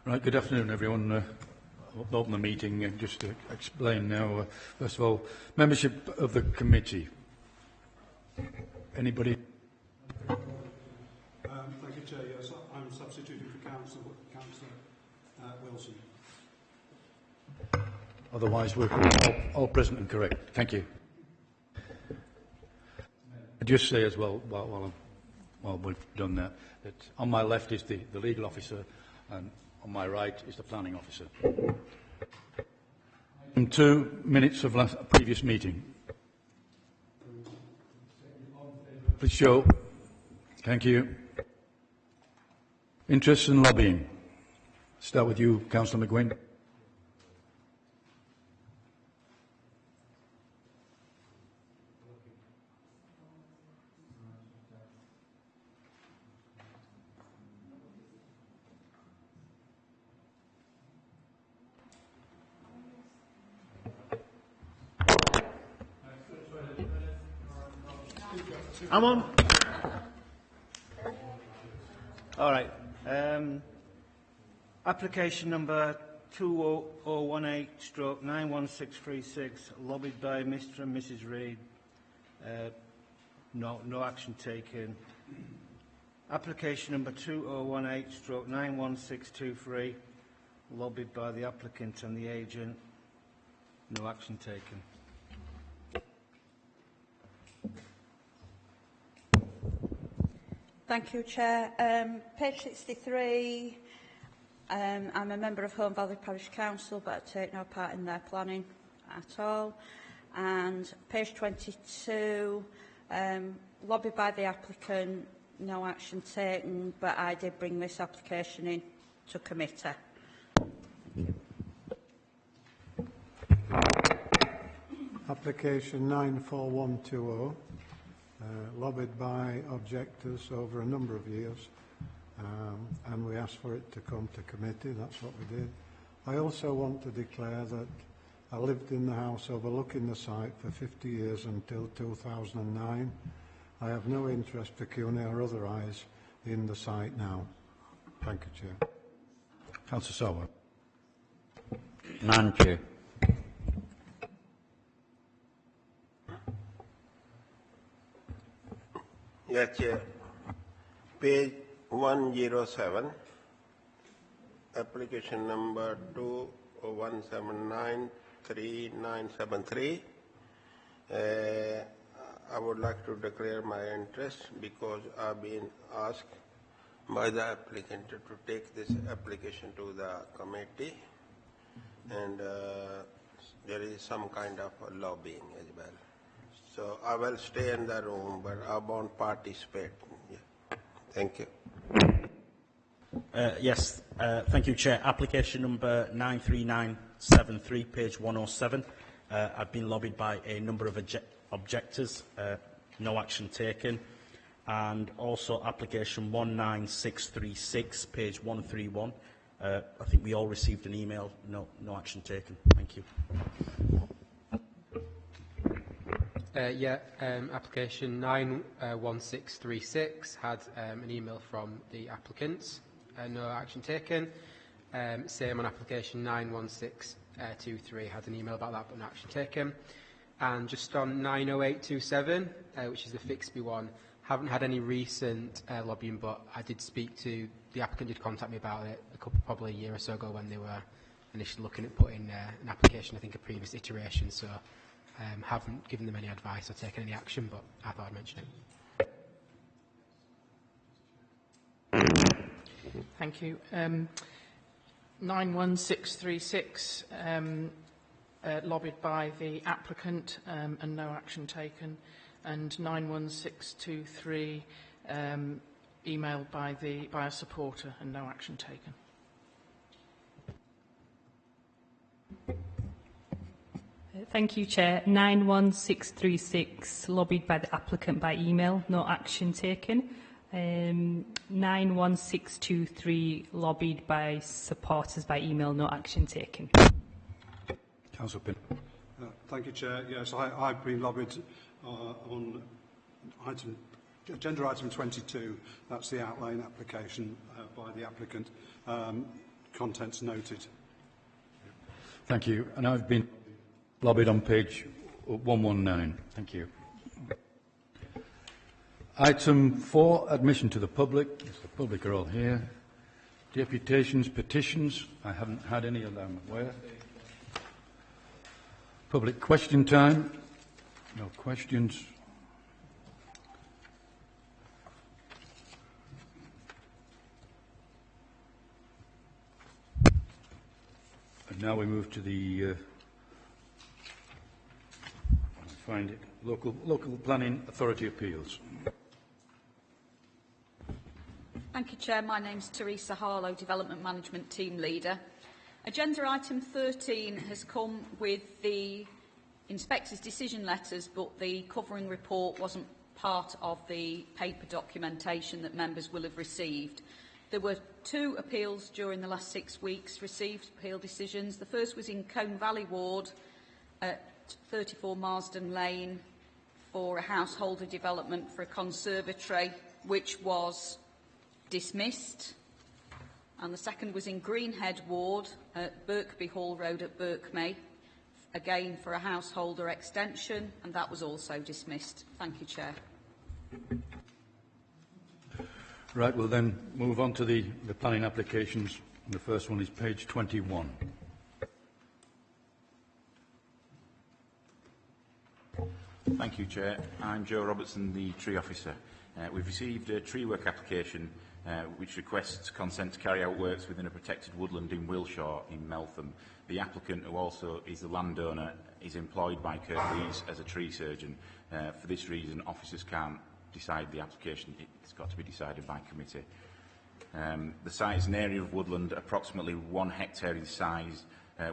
Right, good afternoon, everyone. I'll open the meeting and just to explain now. First of all, membership of the committee. Anybody? Thank you, Chair. Yes, I'm substituting for Councillor Wilson. Otherwise, we're all present and correct. Thank you. I'd just say as well, while we've done that on my left is the legal officer, and on my right is the planning officer. 2 minutes of previous meeting. Please show. Thank you. Interests and lobbying. Start with you, Councillor McGuinn. I'm on. All right. Application number 20018/91636, lobbied by Mr. and Mrs. Reid. No action taken. Application number 2018/91623, lobbied by the applicant and the agent. No action taken. Thank you, Chair. Page 63, I'm a member of Home Valley Parish Council, but I take no part in their planning at all. And page 22, lobbied by the applicant, no action taken, but I did bring this application in to committee. Application 94120. Lobbied by objectors over a number of years, and we asked for it to come to committee. That's what we did. I also want to declare that I lived in the house overlooking the site for 50 years until 2009. I have no interest, pecuniary or otherwise, in the site now. Thank you, Chair. Councillor Sarwar. None, Chair. Yes, Chair. Page 107, application number 21793973. I would like to declare my interest because I've been asked by the applicant to take this application to the committee, and there is some kind of lobbying as well. So I will stay in the room, but I won't participate. Yeah. Thank you. Yes, thank you, Chair. Application number 93973, page 107. I've been lobbied by a number of objectors, no action taken. And also application 19636, page 131. I think we all received an email, no action taken. Thank you. Application 91636 had an email from the applicants, no action taken. Same on application 91623, had an email about that but no action taken. And just on 90827, which is the Fixby one, haven't had any recent lobbying, but I did speak to, the applicant did contact me about it probably a year or so ago when they were initially looking at putting an application, I think a previous iteration, so haven't given them any advice or taken any action, but I thought I'd mention it. Thank you. 91636, lobbied by the applicant and no action taken, and 91623, emailed by a supporter and no action taken. Thank you, Chair. 91636, lobbied by the applicant by email, no action taken. 91623, lobbied by supporters by email, no action taken. Councillor Pinn. Thank you, Chair. Yes, I've been lobbied on agenda item 22. That's the outline application by the applicant. contents noted. Thank you. And I've been lobbied on page 119. Thank you. Item 4, admission to the public. Yes, the public are all here. Deputations, petitions. I haven't had any of them. Where? Public question time. No questions. And now we move to the find it. Local Planning Authority appeals. Thank you, Chair. My name's Teresa Harlow, Development Management Team Leader. Agenda item 13 has come with the inspector's decision letters, but the covering report wasn't part of the paper documentation that members will have received. There were 2 appeals during the last 6 weeks, received appeal decisions. The first was in Colne Valley Ward at 34 Marsden Lane for a householder development for a conservatory, which was dismissed. And the second was in Greenhead Ward at Birkby Hall Road at Birkmay, again for a householder extension, and that was also dismissed. Thank you, Chair. Right, we'll then move on to the planning applications. And the first one is page 21. Thank you, Chair. I'm Joe Robertson, the tree officer. We've received a tree work application which requests consent to carry out works within a protected woodland in Wilshaw in Meltham. The applicant, who also is the landowner, is employed by Kirklees as a tree surgeon. For this reason, officers can't decide the application. It's got to be decided by committee. The site is an area of woodland approximately 1 hectare in size,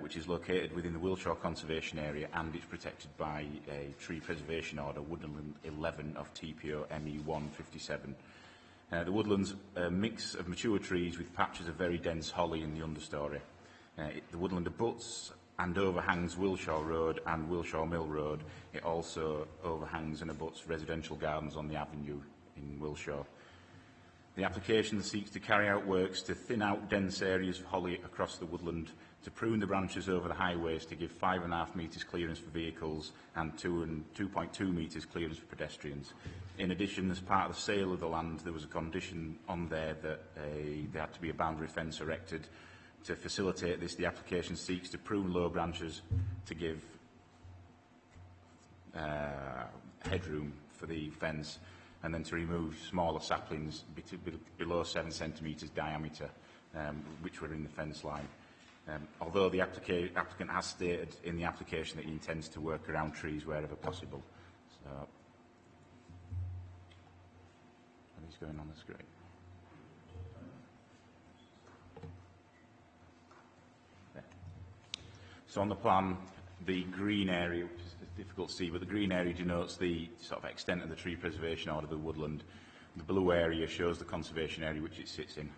which is located within the Wilshaw Conservation Area, and it's protected by a tree preservation order, Woodland 11 of TPO ME 157. The woodland's a mix of mature trees with patches of very dense holly in the understory. The woodland abuts and overhangs Wilshaw Road and Wilshaw Mill Road. It also overhangs and abuts residential gardens on the avenue in Wilshaw. The application seeks to carry out works to thin out dense areas of holly across the woodland, to prune the branches over the highways to give 5.5 metres clearance for vehicles and 2.2 metres clearance for pedestrians. In addition, as part of the sale of the land, there was a condition on there that there had to be a boundary fence erected. To facilitate this, the application seeks to prune low branches to give headroom for the fence, and then to remove smaller saplings below 7 centimetres diameter, which were in the fence line. Although the applicant has stated in the application that he intends to work around trees wherever possible. So, he's going on the screen. There. So on the plan, the green area, which is difficult to see, but the green area denotes the sort of extent of the tree preservation order of the woodland. The blue area shows the conservation area which it sits in.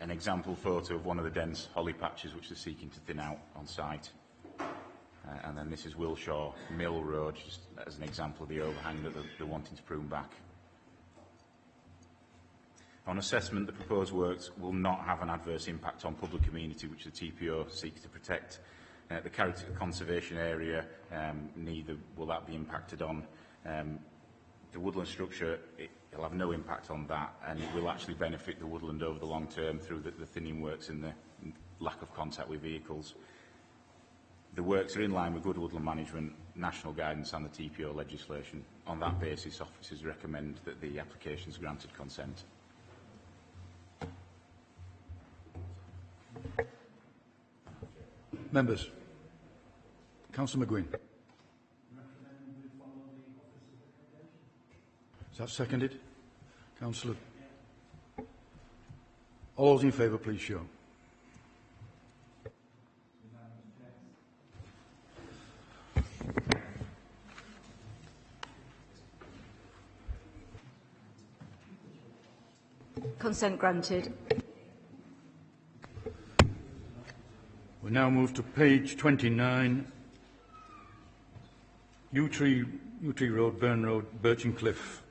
An example photo of one of the dense holly patches which they're seeking to thin out on site. And then this is Wilshaw Mill Road, just as an example of the overhang that they're wanting to prune back. On assessment, the proposed works will not have an adverse impact on public amenity, which the TPO seeks to protect. The character conservation area, neither will that be impacted on. The woodland structure, it'll have no impact on that, and it will actually benefit the woodland over the long term through the thinning works and the lack of contact with vehicles. The works are in line with good woodland management, national guidance and the TPO legislation. On that basis, officers recommend that the application is granted consent. Members. Councillor McGuinn. Is that seconded? Councillor. All those in favour, please show. Consent granted. We now move to page 29. Yew Tree Road, Burn Road, Birching Cliff.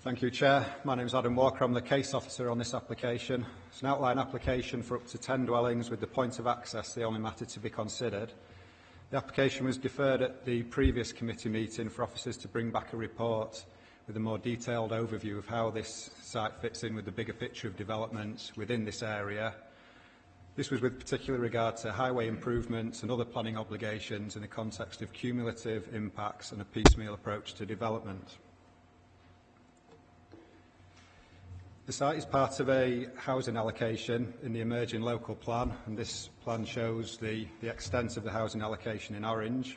Thank you, Chair. My name is Adam Walker. I'm the case officer on this application. It's an outline application for up to 10 dwellings with the point of access the only matter to be considered. The application was deferred at the previous committee meeting for officers to bring back a report with a more detailed overview of how this site fits in with the bigger picture of development within this area. This was with particular regard to highway improvements and other planning obligations in the context of cumulative impacts and a piecemeal approach to development. The site is part of a housing allocation in the emerging local plan, and this plan shows the extent of the housing allocation in orange.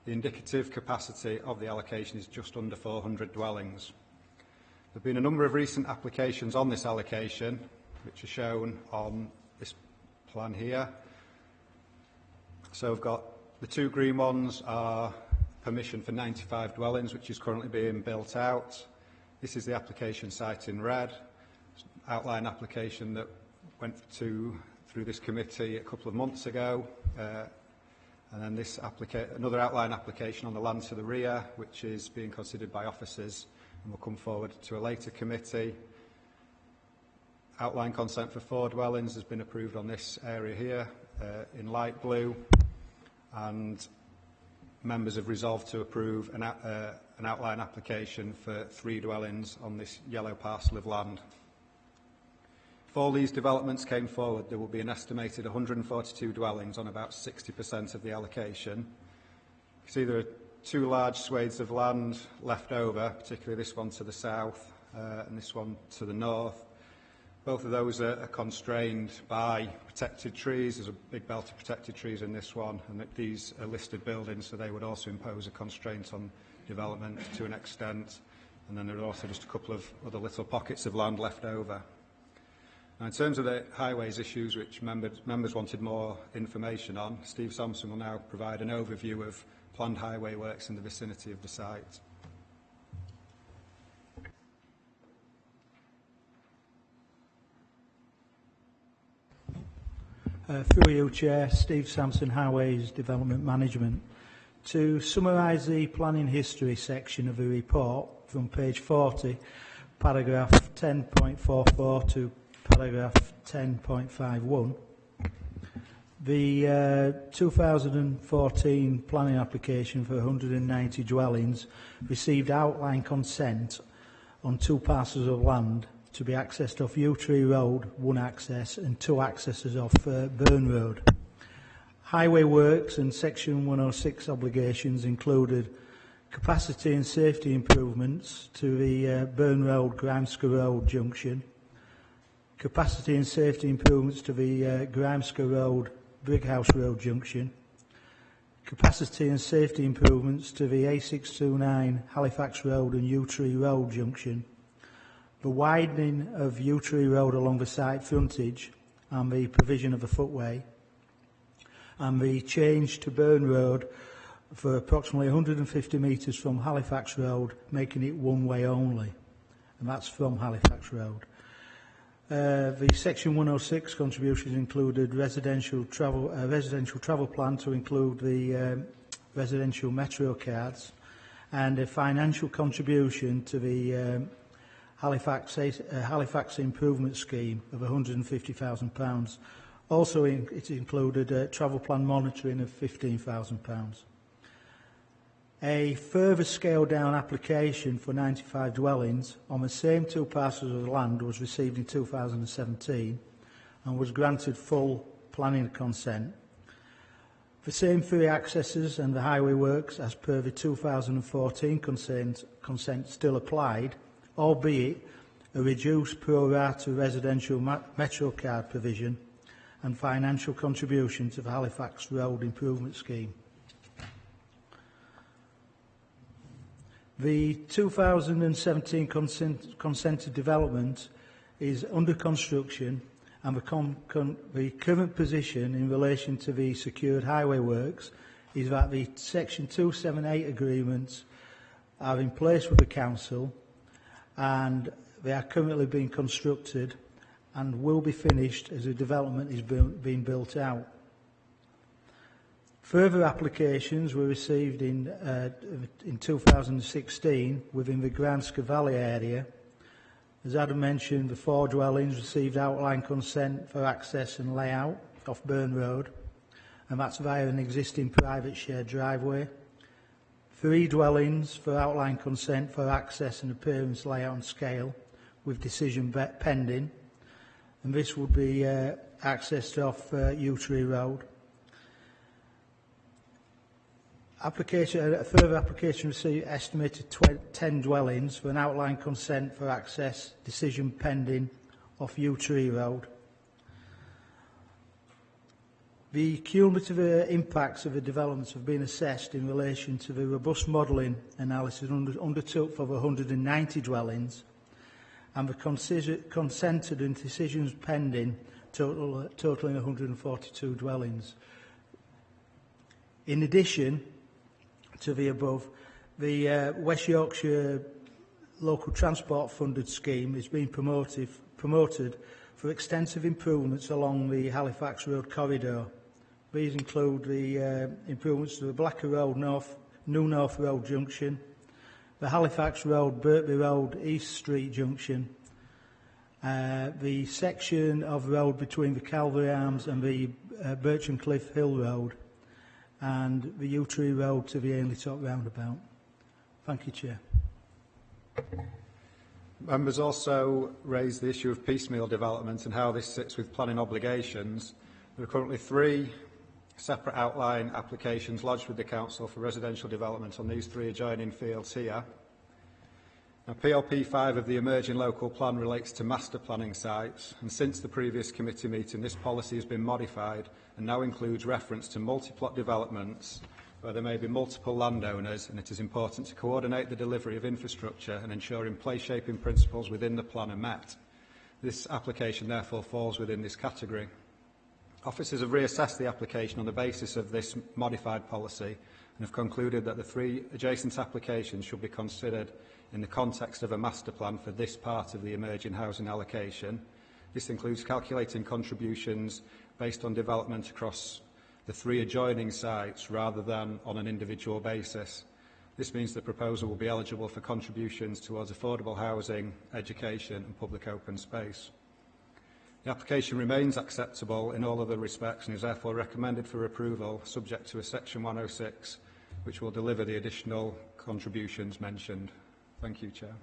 The indicative capacity of the allocation is just under 400 dwellings. There have been a number of recent applications on this allocation, which are shown on this plan here. So we've got the two green ones are permission for 95 dwellings, which is currently being built out. This is the application site in red. Outline application that went through this committee a couple of months ago, and then another outline application on the land to the rear, which is being considered by officers and will come forward to a later committee. Outline consent for 4 dwellings has been approved on this area here in light blue, and members have resolved to approve an outline application for 3 dwellings on this yellow parcel of land. If all these developments came forward, there will be an estimated 142 dwellings on about 60% of the allocation. You can see there are 2 large swathes of land left over, particularly this one to the south and this one to the north. Both of those are constrained by protected trees. There's a big belt of protected trees in this one, and these are listed buildings, so they would also impose a constraint on development to an extent. And then there are also just a couple of other little pockets of land left over. Now, in terms of the highways issues which members wanted more information on, Steve Sampson will now provide an overview of planned highway works in the vicinity of the site. Through you, Chair, Steve Sampson, Highways Development Management. To summarise the planning history section of the report from page 40, paragraph 10.44 to paragraph 10.51, the 2014 planning application for 190 dwellings received outline consent on 2 parcels of land to be accessed off Yew Tree Road, 1 access, and 2 accesses off Burn Road. Highway works and Section 106 obligations included capacity and safety improvements to the Burn Road, Grimesca Road junction, capacity and safety improvements to the Grimesca Road, Brighouse Road junction, capacity and safety improvements to the A629 Halifax Road and Yew Tree Road junction, the widening of Yew Tree Road along the site frontage and the provision of a footway, and the change to Burn Road for approximately 150 metres from Halifax Road, making it one-way only, and that's from Halifax Road. The Section 106 contributions included residential travel plan to include the residential metro cards, and a financial contribution to the Halifax Improvement Scheme of £150,000. Also, it included travel plan monitoring of £15,000. A further scaled-down application for 95 dwellings on the same 2 parcels of land was received in 2017 and was granted full planning consent. The same 3 accesses and the highway works, as per the 2014 consent still applied, albeit a reduced pro rata residential metro card provision and financial contribution to the Halifax Road Improvement Scheme. The 2017 consented development is under construction, and the current position in relation to the secured highway works is that the Section 278 agreements are in place with the Council, and they are currently being constructed and will be finished as the development is being built out. Further applications were received in 2016 within the Grimesca Valley area As Adam mentioned, the 4 dwellings received outline consent for access and layout off Burn Road, and that's via an existing private shared driveway. 3 dwellings for outline consent for access and appearance, layout and scale, with decision pending, and this would be accessed off Utree Road. A further application received estimated 10 dwellings for an outline consent for access, decision pending off Utree Road. The cumulative impacts of the developments have been assessed in relation to the robust modelling analysis undertook for the 190 dwellings and the consented and decisions pending totalling 142 dwellings. In addition to the above, the West Yorkshire Local Transport Funded Scheme is being promoted for extensive improvements along the Halifax Road corridor. These include the improvements to the Blacker Road New North Road junction, the Halifax Road Birkby Road East Street junction, the section of road between the Calvary Arms and the Bircham Cliff Hill Road, and the Utree Road to the Ainley Top roundabout. Thank you, Chair. Members also raised the issue of piecemeal development and how this sits with planning obligations. There are currently 3 separate outline applications lodged with the Council for residential development on these 3 adjoining fields here. Now, PLP 5 of the Emerging Local Plan relates to master planning sites, and since the previous committee meeting, this policy has been modified and now includes reference to multi-plot developments where there may be multiple landowners, and it is important to coordinate the delivery of infrastructure and ensuring place-shaping principles within the plan are met. This application therefore falls within this category. Officers have reassessed the application on the basis of this modified policy and have concluded that the 3 adjacent applications should be considered in the context of a master plan for this part of the emerging housing allocation. This includes calculating contributions based on development across the 3 adjoining sites rather than on an individual basis. This means the proposal will be eligible for contributions towards affordable housing, education and public open space. The application remains acceptable in all other respects and is therefore recommended for approval subject to a Section 106 which will deliver the additional contributions mentioned. Thank you, Chair.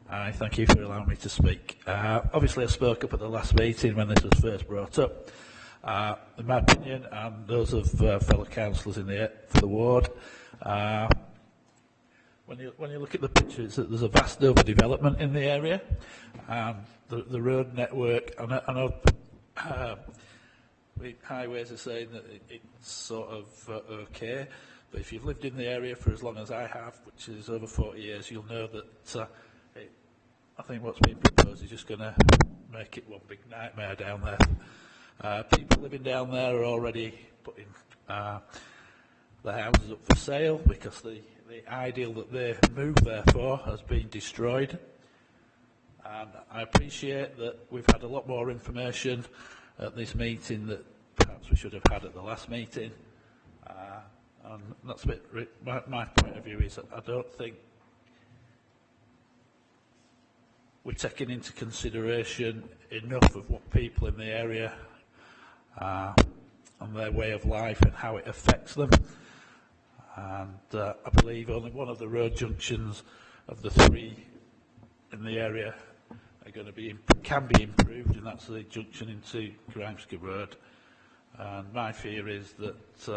Hi, thank you for allowing me to speak. Obviously, I spoke up at the last meeting when this was first brought up. In my opinion, and those of fellow councillors for the ward, when you look at the pictures, there's a vast overdevelopment in the area. The road network, I know highways are saying that it's sort of okay, but if you've lived in the area for as long as I have, which is over 40 years, you'll know that I think what's being proposed is just going to make it one big nightmare down there. People living down there are already putting their houses up for sale because the ideal that they moved there for has been destroyed. And I appreciate that we've had a lot more information at this meeting that perhaps we should have had at the last meeting. And that's a bit, my point of view is that I don't think we're taking into consideration enough of what people in the area and their way of life and how it affects them. And I believe only one of the road junctions of the 3 in the area are going to can be improved, and that's the junction into Grimesby Road. And my fear is that, as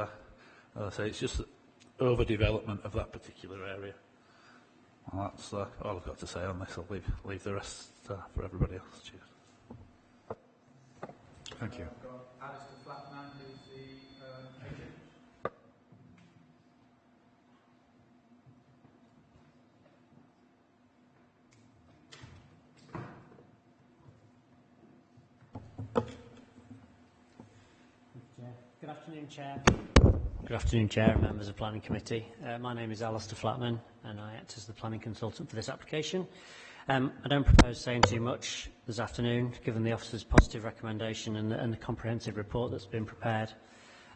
I say, it's just overdevelopment of that particular area. Well, that's all I've got to say on this. I'll leave the rest for everybody else. Cheers. Thank you. Good afternoon, Chair. Good afternoon, Chair and members of the Planning Committee. My name is Alistair Flatman and I act as the planning consultant for this application. I don't propose saying too much this afternoon, given the officer's positive recommendation and the comprehensive report that's been prepared.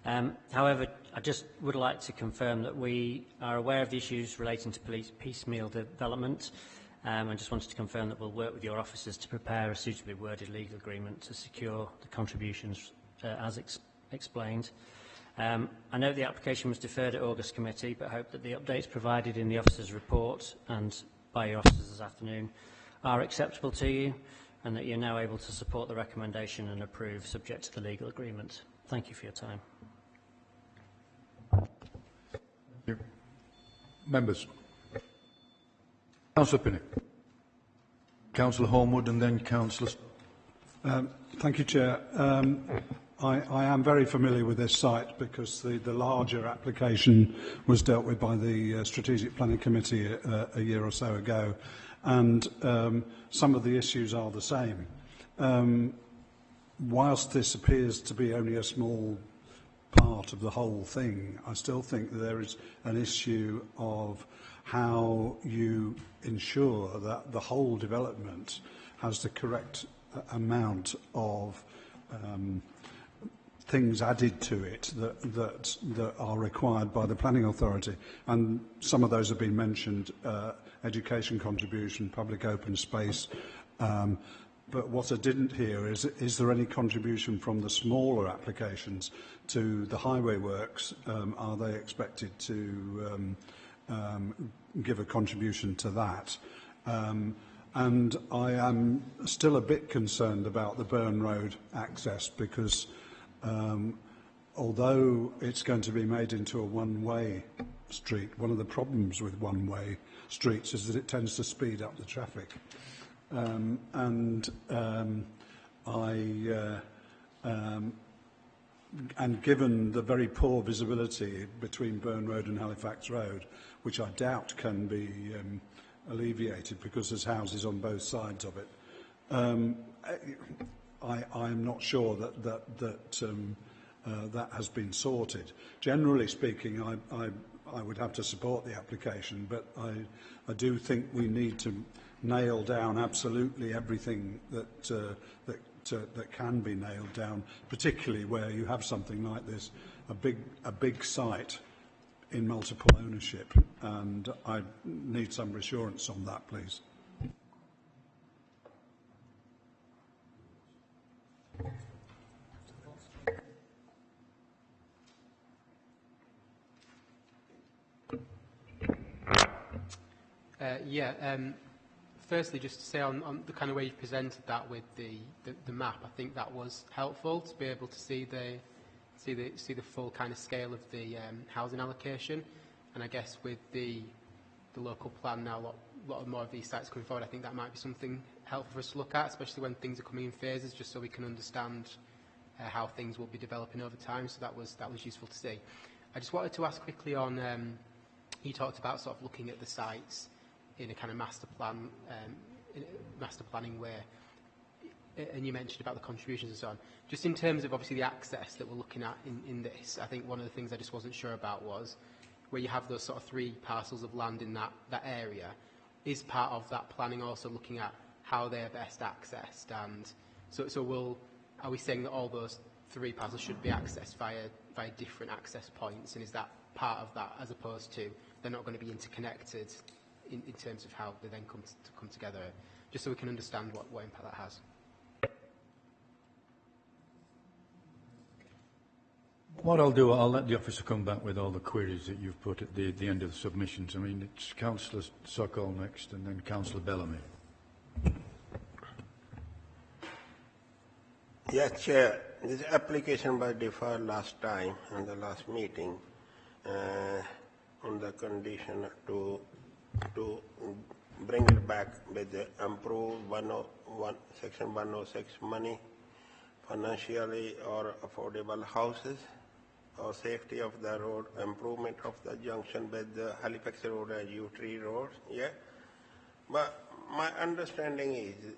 However, I just would like to confirm that we are aware of the issues relating to piecemeal development. I just wanted to confirm that we'll work with your officers to prepare a suitably worded legal agreement to secure the contributions as explained. I know the application was deferred at August Committee, but hope that the updates provided in the officer's report and by your officers this afternoon are acceptable to you, and that you're now able to support the recommendation and approve subject to the legal agreement. Thank you for your time. Thank you. Members. Councillor Pinnock. Councillor Homewood and then Councillor... Thank you, Chair. I am very familiar with this site because the larger application was dealt with by the Strategic Planning Committee a year or so ago, and some of the issues are the same. Whilst this appears to be only a small part of the whole thing, I still think that there is an issue of how you ensure that the whole development has the correct amount of things added to it that are required by the planning authority. And some of those have been mentioned, education contribution, public open space. But what I didn't hear is there any contribution from the smaller applications to the highway works? Are they expected to give a contribution to that? And I am still a bit concerned about the Burn Road access because although it's going to be made into a one-way street, one of the problems with one-way streets is that it tends to speed up the traffic. And given the very poor visibility between Burn Road and Halifax Road, which I doubt can be alleviated because there's houses on both sides of it, I'm not sure that has been sorted. Generally speaking, I would have to support the application, but I do think we need to nail down absolutely everything that can be nailed down, particularly where you have something like this, a big site in multiple ownership, and I need some reassurance on that, please. Firstly, just to say on the kind of way you presented that with the map, I think that was helpful to be able to see the full kind of scale of the housing allocation. And I guess with the local plan now, a lot more of these sites coming forward, I think that might be something helpful for us to look at, especially when things are coming in phases, just so we can understand how things will be developing over time. So that was useful to see. I just wanted to ask quickly on, you talked about sort of looking at the sites in a kind of master planning way, and you mentioned about the contributions and so on. Just in terms of obviously the access that we're looking at in this, I think one of the things I just wasn't sure about was where you have those sort of 3 parcels of land in that area, is part of that planning also looking at how they are best accessed? And so are we saying that all those 3 parcels should be accessed via different access points, and is that part of that, as opposed to they're not going to be interconnected in terms of how they then come together, just so we can understand what impact that has? What I'll do, I'll let the officer come back with all the queries that you've put at the end of the submissions. I mean, it's Councillor Sokol next and then Councillor Bellamy. Yes, Chair. This application was deferred last time in the last meeting on the condition to bring it back with the improved 101, Section 106 money, financially or affordable houses, or safety of the road, improvement of the junction with the Halifax Road and U3 Road. Yeah, but my understanding is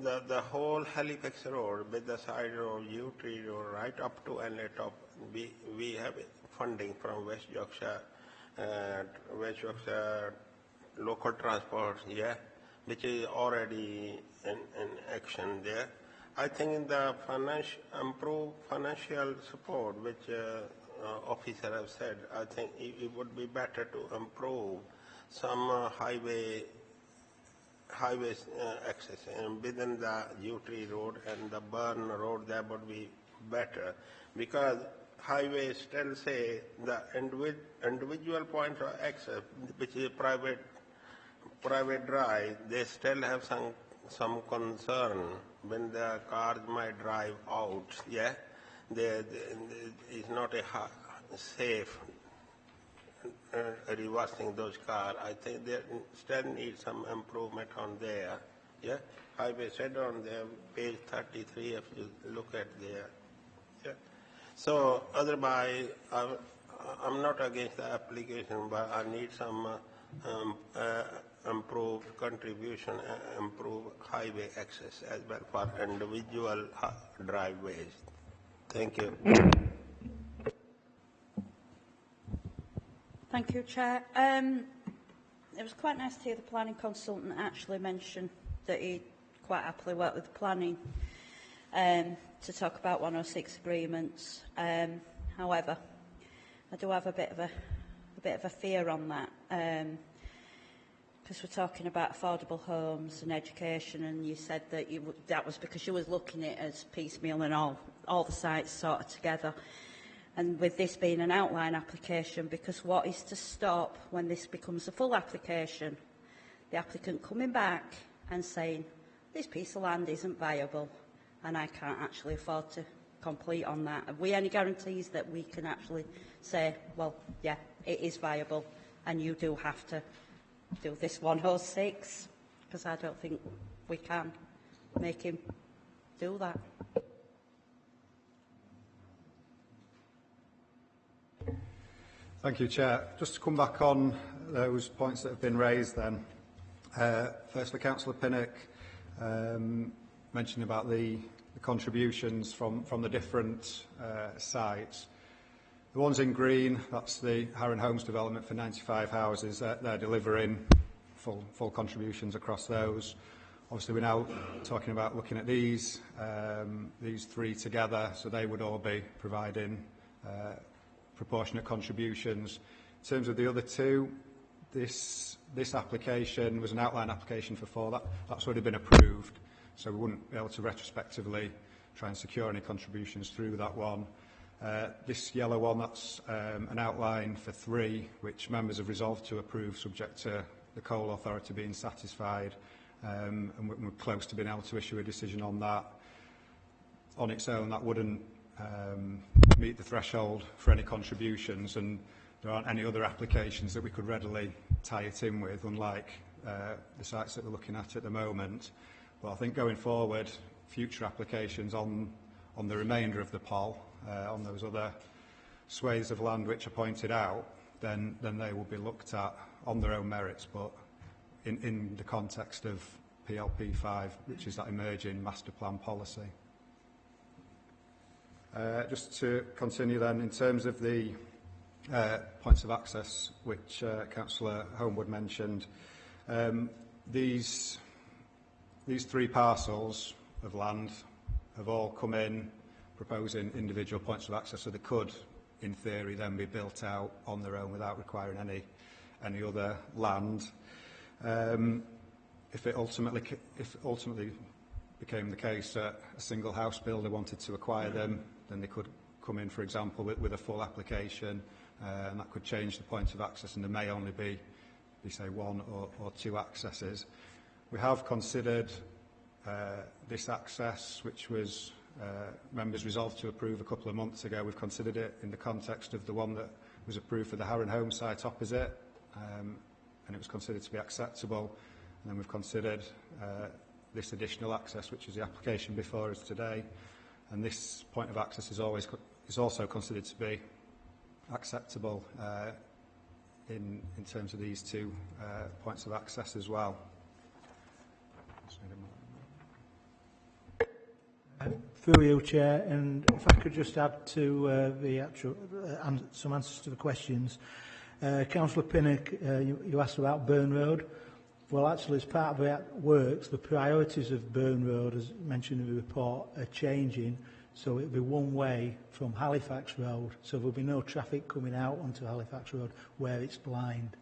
the whole Halifax Road with the side road, U3 Road, right up to and let up, we have funding from West Yorkshire local transport, yeah, which is already in action there. I think the improved financial support, which officer have said, I think it would be better to improve some highway access and within the U-Tree road and the Burn road. That would be better, because highways still say the individual point of access, which is private drive, they still have some concern when the cars might drive out. Yeah, it's not a safe reversing those cars. I think they still need some improvement on there. Yeah, highway said on there, page 33, if you look at there. Yeah. So otherwise, I'm not against the application, but I need some improved contribution, improved highway access as well for individual driveways. Thank you. Thank you, Chair. It was quite nice to hear the planning consultant actually mention that he quite happily worked with the planning to talk about 106 agreements. However, I do have a bit of a fear on that, because we're talking about affordable homes and education, and you said that that was because you was looking at it as piecemeal and all the sites sort of together. And with this being an outline application, because what is to stop when this becomes a full application? The applicant coming back and saying, this piece of land isn't viable and I can't actually afford to complete on that. Have we any guarantees that we can actually say, well, yeah, it is viable and you do have to do this 106? Because I don't think we can make him do that. Thank you, Chair. Just to come back on those points that have been raised then. Firstly, Councillor Pinnock mentioned about the contributions from the different sites. The ones in green, that's the Harron Homes development for 95 houses. They're delivering full contributions across those. Obviously, we're now talking about looking at these three together, so they would all be providing proportionate contributions. In terms of the other two, this application was an outline application for 4. That's already been approved, so we wouldn't be able to retrospectively try and secure any contributions through that one. This yellow one, that's an outline for 3, which members have resolved to approve subject to the Coal Authority being satisfied, and we're close to being able to issue a decision on that. On its own, that wouldn't meet the threshold for any contributions, and there aren't any other applications that we could readily tie it in with, unlike the sites that we're looking at the moment. But I think going forward, future applications on the remainder of the POL, on those other swathes of land which are pointed out, then they will be looked at on their own merits, but in the context of PLP 5, which is that emerging master plan policy. Just to continue then, in terms of the points of access, which Councillor Homewood mentioned, these 3 parcels of land have all come in proposing individual points of access, so they could, in theory, then be built out on their own without requiring any other land. If it ultimately became the case that a single house builder wanted to acquire them, then they could come in, for example, with a full application, and that could change the point of access, and there may only be say, 1 or 2 accesses. We have considered this access, which was members resolved to approve a couple of months ago. We've considered it in the context of the one that was approved for the Harron Home site opposite, and it was considered to be acceptable. And then we've considered this additional access, which is the application before us today. And this point of access is also considered to be acceptable in terms of these 2 points of access as well. Through you, Chair, and if I could just add to the actual some answers to the questions. Councillor Pinnock, you asked about Burn Road. Well, actually, as part of the works, the priorities of Burn Road, as mentioned in the report, are changing. So it'll be one way from Halifax Road. So there'll be no traffic coming out onto Halifax Road where it's blind.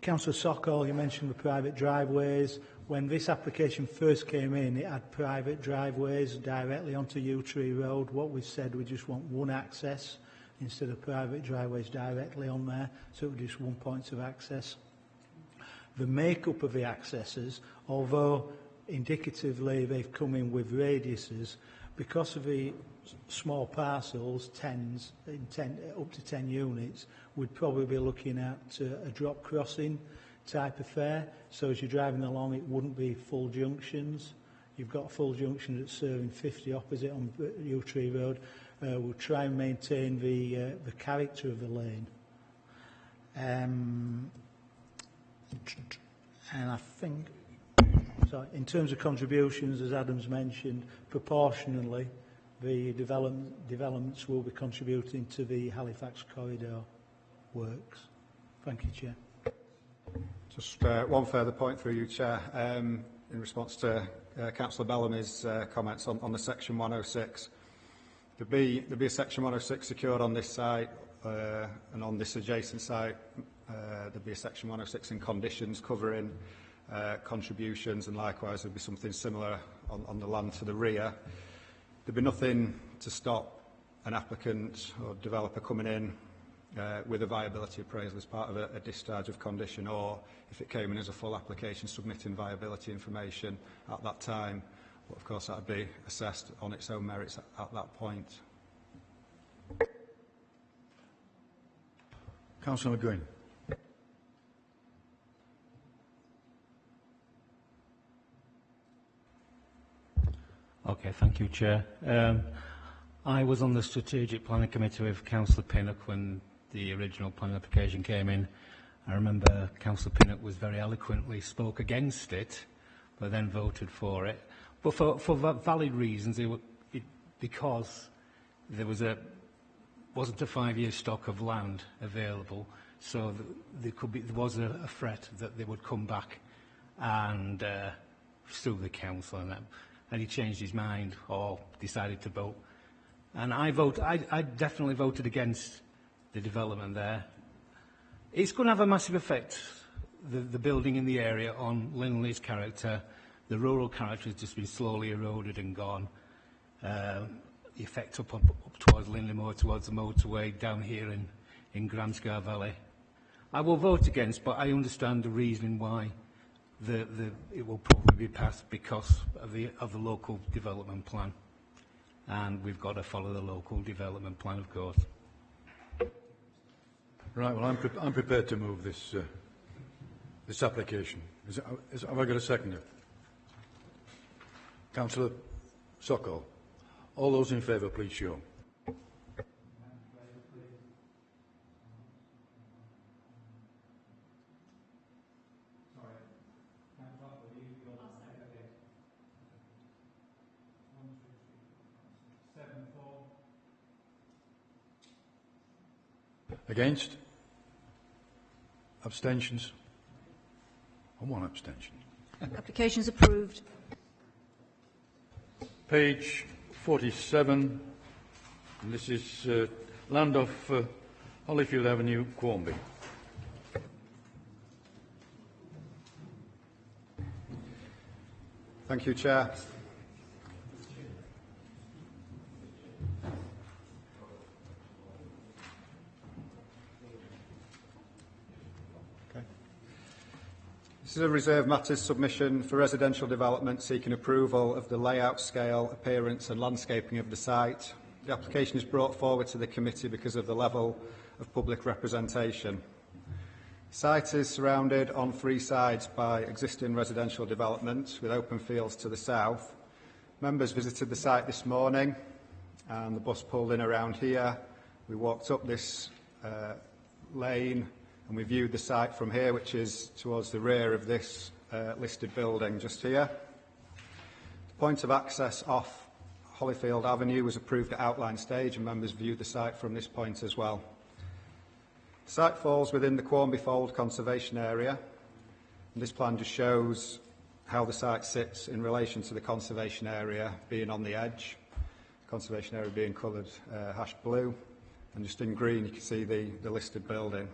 Councillor Sokol, you mentioned the private driveways. When this application first came in, it had private driveways directly onto Yew Tree Road. What we said, we just want one access instead of private driveways directly on there, so it was just one point of access. The makeup of the accesses, although indicatively they've come in with radiuses, because of the small parcels, up to 10 units, we'd probably be looking at a drop crossing type affair. So as you're driving along, it wouldn't be full junctions. You've got full junctions that's serving 50 opposite on Yew Tree Road. We'll try and maintain the character of the lane. And I think, so in terms of contributions, as Adam's mentioned, proportionally, the developments will be contributing to the Halifax corridor works. Thank you, Chair. Just one further point through you, Chair, in response to Councillor Bellamy's comments on the Section 106. There'll be a Section 106 secured on this site and on this adjacent site. There'll be a Section 106 in conditions covering contributions, and likewise there'll be something similar on the land to the rear. There'll be nothing to stop an applicant or developer coming in with a viability appraisal as part of a discharge of condition, or if it came in as a full application, submitting viability information at that time. But of course that would be assessed on its own merits at that point. Councillor McGuinn. Okay, thank you, Chair. I was on the Strategic Planning Committee with Councillor Pinnock when the original planning application came in. I remember Councillor Pinnock was very eloquently spoke against it, but then voted for it. But for valid reasons, because there wasn't a 5-year stock of land available, so there was a threat that they would come back and sue the council and them. And he changed his mind or decided to vote. And I definitely voted against the development there. It's going to have a massive effect, the building in the area, on Linley's character. The rural character has just been slowly eroded and gone. The effect up towards Linley Moor, towards the motorway, down here in Gramscar Valley. I will vote against, but I understand the reasoning why it will probably be passed because of the local development plan. And we've got to follow the local development plan, of course. Right, well, I'm prepared to move this application. Have I got a seconder? Councillor Sokol. All those in favour, please show. Against? Abstentions? And one abstention. Application is approved. Page 47. And this is land off Hollyfield Avenue, Quarmby. Thank you, Chair. This is a reserved matters submission for residential development seeking approval of the layout, scale, appearance and landscaping of the site. The application is brought forward to the committee because of the level of public representation. The site is surrounded on 3 sides by existing residential development with open fields to the south. Members visited the site this morning and the bus pulled in around here. We walked up this lane and we viewed the site from here, which is towards the rear of this listed building just here. The point of access off Hollyfield Avenue was approved at outline stage, and members viewed the site from this point as well. The site falls within the Quarmby Fold Conservation Area, and this plan just shows how the site sits in relation to the conservation area being on the edge, the conservation area being coloured hash blue, and just in green you can see the listed building.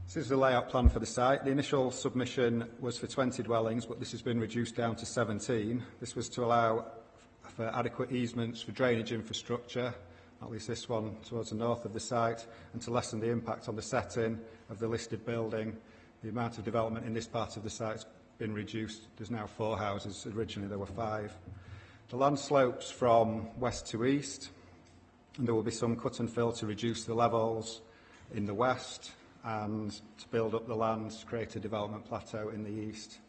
This is the layout plan for the site. The initial submission was for 20 dwellings, but this has been reduced down to 17. This was to allow for adequate easements for drainage infrastructure, at least this one towards the north of the site, and to lessen the impact on the setting of the listed building. The amount of development in this part of the site has been reduced. There's now 4 houses. Originally there were 5. The land slopes from west to east, and there will be some cut and fill to reduce the levels in the west and to build up the land to create a development plateau in the east,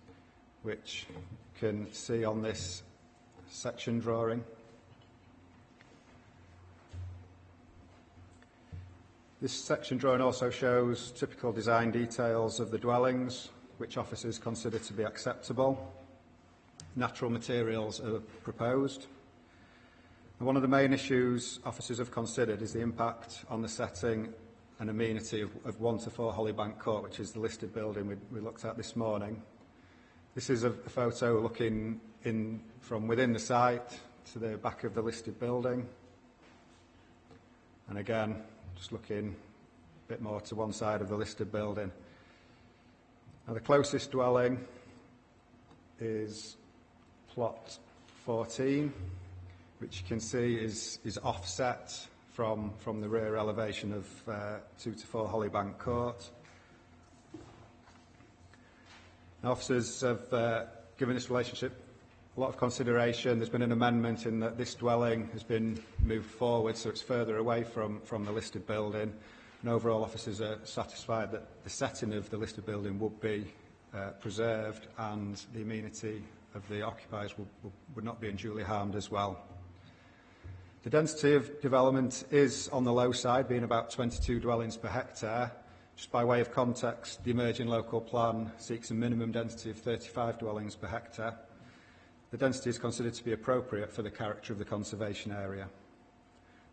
which you can see on this section drawing. This section drawing also shows typical design details of the dwellings, which officers consider to be acceptable. Natural materials are proposed. And one of the main issues officers have considered is the impact on the setting and amenity of 1 to 4 Hollybank Court, which is the listed building we looked at this morning. This is a photo looking in from within the site to the back of the listed building. And again, just looking a bit more to one side of the listed building. Now the closest dwelling is plot 14, which you can see is offset from the rear elevation of 2 to 4 Hollybank Court. Now, officers have given this relationship a lot of consideration. There's been an amendment in that this dwelling has been moved forward, so it's further away from the listed building. And overall, officers are satisfied that the setting of the listed building would be preserved and the amenity of the occupiers would not be unduly harmed as well. The density of development is on the low side, being about 22 dwellings per hectare. Just by way of context, the emerging local plan seeks a minimum density of 35 dwellings per hectare. The density is considered to be appropriate for the character of the conservation area.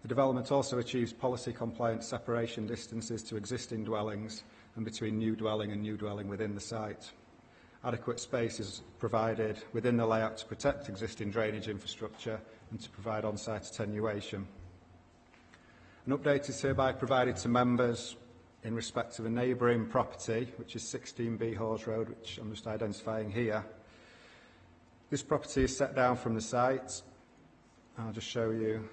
The development also achieves policy-compliant separation distances to existing dwellings and between new dwelling and new dwelling within the site. Adequate space is provided within the layout to protect existing drainage infrastructure and to provide on-site attenuation. An update is hereby provided to members in respect of a neighbouring property, which is 16B Hawes Road, which I'm just identifying here. This property is set down from the site. I'll just show you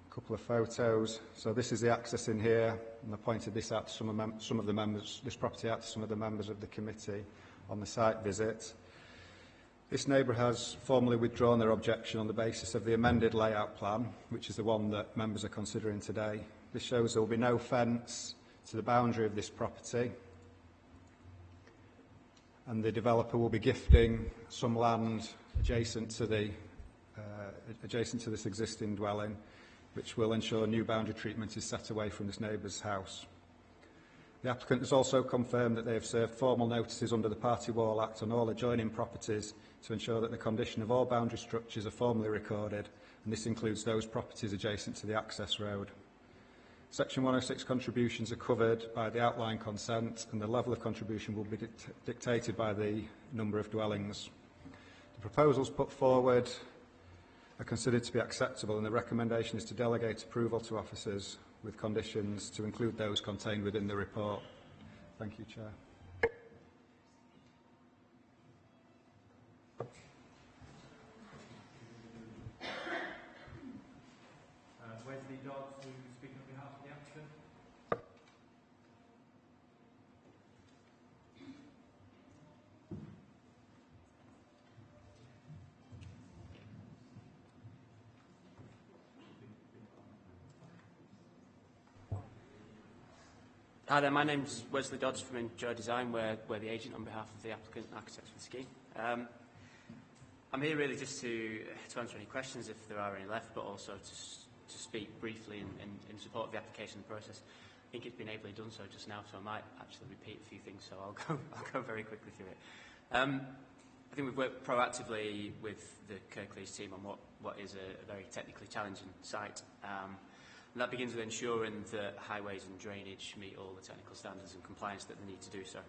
a couple of photos. So this is the access in here, and I pointed this out to some of the members, this property out to some of the members of the committee on the site visit. This neighbour has formally withdrawn their objection on the basis of the amended layout plan, which is the one that members are considering today. This shows there will be no fence to the boundary of this property, and the developer will be gifting some land adjacent to this existing dwelling, which will ensure new boundary treatment is set away from this neighbour's house. The applicant has also confirmed that they have served formal notices under the Party Wall Act on all adjoining properties to ensure that the condition of all boundary structures are formally recorded, and this includes those properties adjacent to the access road. Section 106 contributions are covered by the outline consent, and the level of contribution will be dictated by the number of dwellings. The proposals put forward are considered to be acceptable, and the recommendation is to delegate approval to officers with conditions to include those contained within the report. Thank you, Chair. Wesley Dodds, who's speaking on behalf of the applicant. Hi there, my name's Wesley Dodds from Enjoy Design. We're the agent on behalf of the applicant and architects for the scheme. I'm here really just to answer any questions if there are any left, but also to speak briefly in support of the application process. think it's been ably done so just now, so I might actually repeat a few things, so I'll go very quickly through it. I think we've worked proactively with the Kirklees team on what is a very technically challenging site. And that begins with ensuring that highways and drainage meet all the technical standards and compliance that they need to do so.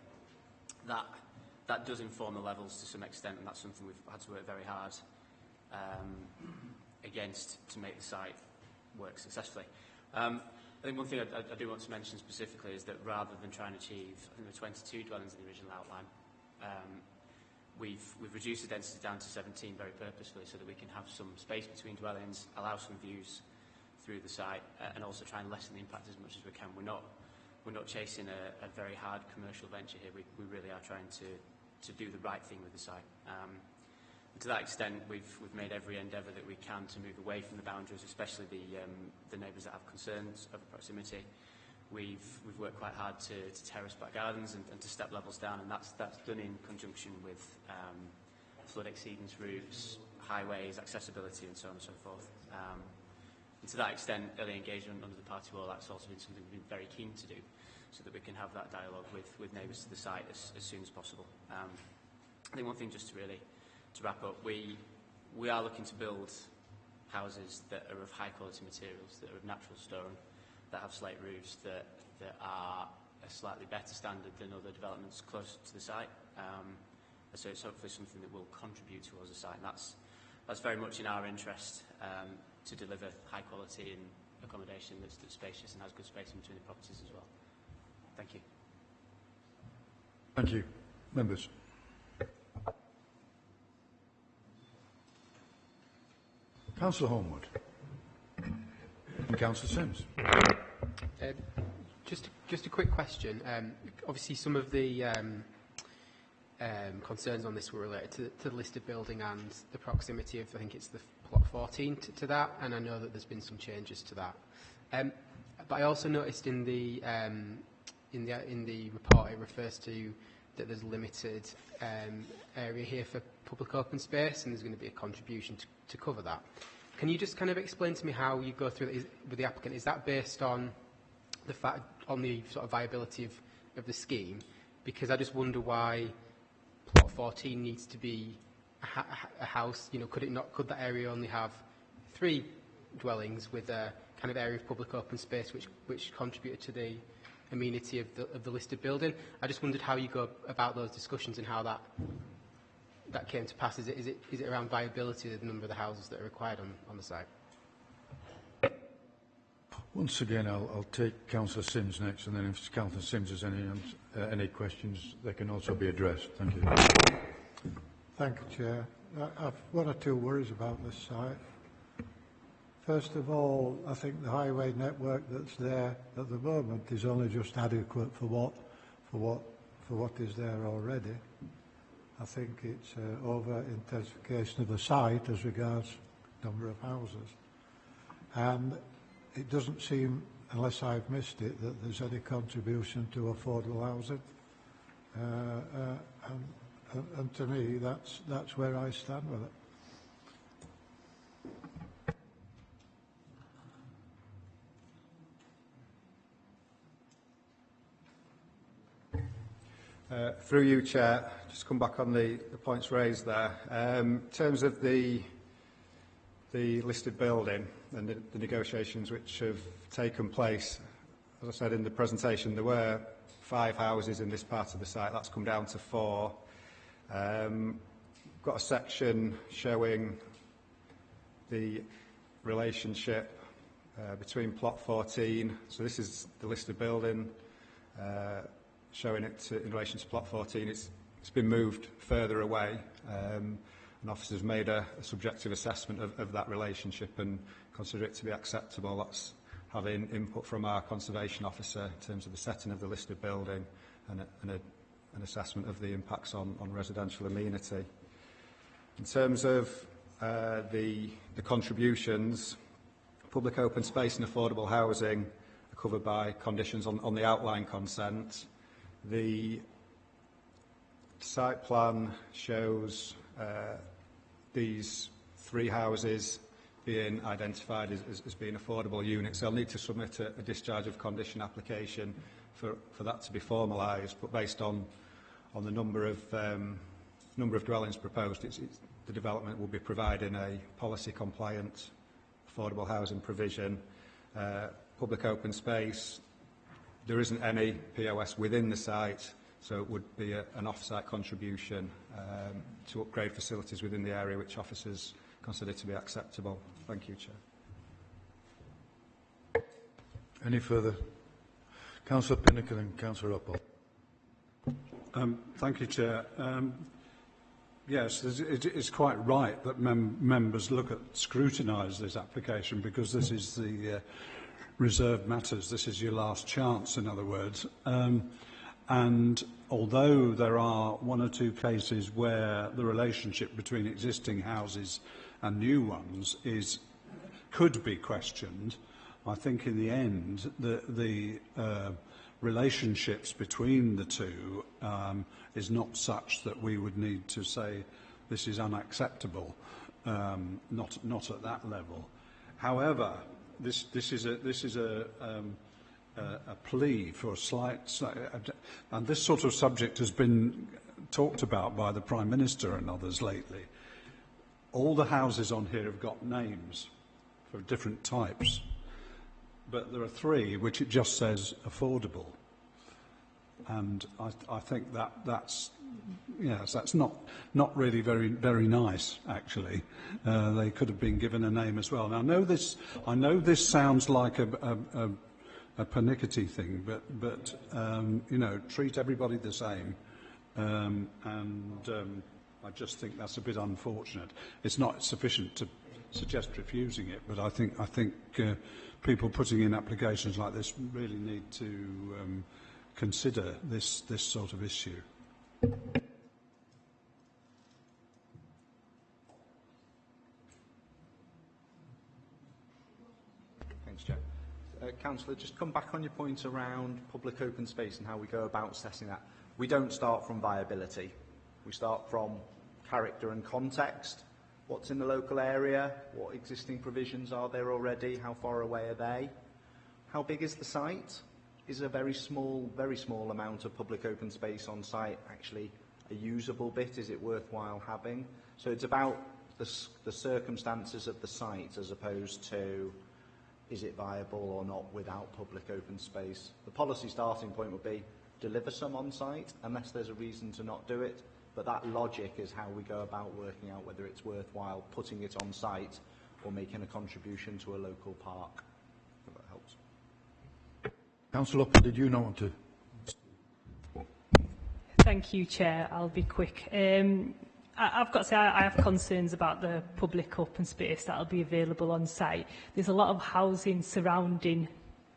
That does inform the levels to some extent, and that's something we've had to work very hard against to make the site work successfully. I think one thing I do want to mention specifically is that rather than trying to achieve, I think there were 22 dwellings in the original outline, we've reduced the density down to 17 very purposefully so that we can have some space between dwellings, allow some views through the site, and also try and lessen the impact as much as we can. We're not chasing a very hard commercial venture here. We really are trying to do the right thing with the site. And to that extent, we've made every endeavour that we can to move away from the boundaries, especially the neighbours that have concerns over proximity. We've worked quite hard to terrace back gardens and to step levels down, and that's done in conjunction with flood exceedance routes, highways, accessibility, and so on and so forth. And to that extent, early engagement under the Party Wall Act's also been something we've been very keen to do, so that we can have that dialogue with neighbours to the site as soon as possible. I think one thing just to wrap up, we are looking to build houses that are of high quality materials, that are of natural stone, that have slate roofs, that are a slightly better standard than other developments close to the site. So it's hopefully something that will contribute towards the site, and that's very much in our interest to deliver high quality and accommodation that's spacious and has good space in between the properties as well. Thank you. Thank you. Members. Councillor Homewood. And Councillor Sims. Just a quick question. Obviously, some of the concerns on this were related to the listed building and the proximity of, I think it's the plot 14 to that, and I know that there's been some changes to that. But I also noticed in the report it refers to that there's limited area here for public open space, and there's going to be a contribution to cover that. Can you just kind of explain to me how you go through that with the applicant? Is that based on the fact, on the sort of viability of the scheme? Because I just wonder why plot 14 needs to be a house. You know, could that area only have 3 dwellings with a kind of area of public open space which contributed to the amenity of the listed building? I just wondered how you go about those discussions and how that came to pass. Is it around viability of the number of the houses that are required on the site? Once again, I'll take Councillor Sims next, and then if Councillor Sims has any questions, they can also be addressed. Thank you. Thank you, Chair. I've one or two worries about this site. First of all, I think the highway network that's there at the moment is only just adequate for what is there already. I think it's over-intensification of the site as regards number of houses. And it doesn't seem, unless I've missed it, that there's any contribution to affordable housing. And to me, that's where I stand with it. Through you, Chair, just come back on the points raised there. In terms of the listed building and the negotiations which have taken place, as I said in the presentation, there were 5 houses in this part of the site. That's come down to 4. Got a section showing the relationship between plot 14. So this is the listed building. Showing it in relation to plot 14, it's been moved further away. An officer's made a subjective assessment of that relationship and consider it to be acceptable. That's having input from our conservation officer in terms of the setting of the listed building and an assessment of the impacts on residential amenity. In terms of the contributions, public open space and affordable housing are covered by conditions on the outline consent. The site plan shows these 3 houses being identified as being affordable units. They'll need to submit a discharge of condition application for that to be formalised, but based on the number of dwellings proposed, the development will be providing a policy compliant affordable housing provision, public open space. There isn't any POS within the site, so it would be an off-site contribution to upgrade facilities within the area which officers consider to be acceptable. Thank you, Chair. Any further? Councillor Pinnacle and Councillor Uppal. Thank you, Chair. Yes, it's quite right that members scrutinise this application, because this is the reserved matters. This is your last chance, in other words. And although there are one or two cases where the relationship between existing houses and new ones could be questioned, I think in the end the relationships between the two is not such that we would need to say this is unacceptable, not at that level. However, this is a plea for a slight, and this sort of subject has been talked about by the Prime Minister and others lately. All the houses on here have got names for different types, but there are three which it just says affordable, and I think that's not really very nice, actually. They could have been given a name as well. Now, I know this sounds like a pernickety thing, but you know, treat everybody the same, and I just think that's a bit unfortunate. It's not sufficient to suggest refusing it, but I think people putting in applications like this really need to consider this sort of issue. Thanks, Chair. Councillor, just come back on your point around public open space and how we go about assessing that. We don't start from viability. We start from character and context. What's in the local area? What existing provisions are there already? How far away are they? How big is the site? Is a very small amount of public open space on site actually a usable bit? Is it worthwhile having? So it's about the circumstances of the site as opposed to is it viable or not without public open space. The policy starting point would be deliver some on site unless there's a reason to not do it, but that logic is how we go about working out whether it's worthwhile putting it on site or making a contribution to a local park. If that helps. Councillor Uppal, did you not want to? Thank you, Chair. I'll be quick. I've got to say I have concerns about the public open space that will be available on site. There's a lot of housing surrounding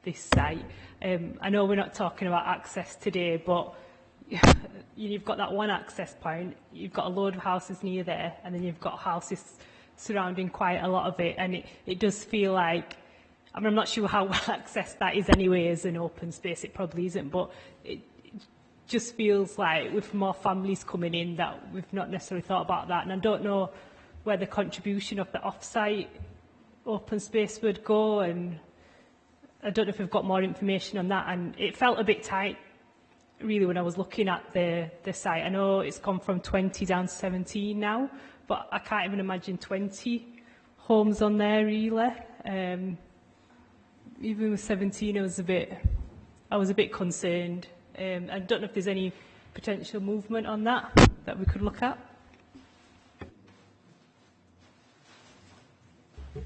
this site. I know we're not talking about access today, but you've got that one access point, you've got a load of houses near there, and then you've got houses surrounding quite a lot of it, and it does feel like, I mean, I'm not sure how well accessed that is anyway as an open space, it probably isn't, but it just feels like with more families coming in that we've not necessarily thought about that, and I don't know where the contribution of the off-site open space would go, and I don't know if we've got more information on that, and it felt a bit tight really when I was looking at the site. I know it's gone from 20 down to 17 now, but I can't even imagine 20 homes on there really. Even with 17 I was a bit concerned. I don't know if there's any potential movement on that we could look at. The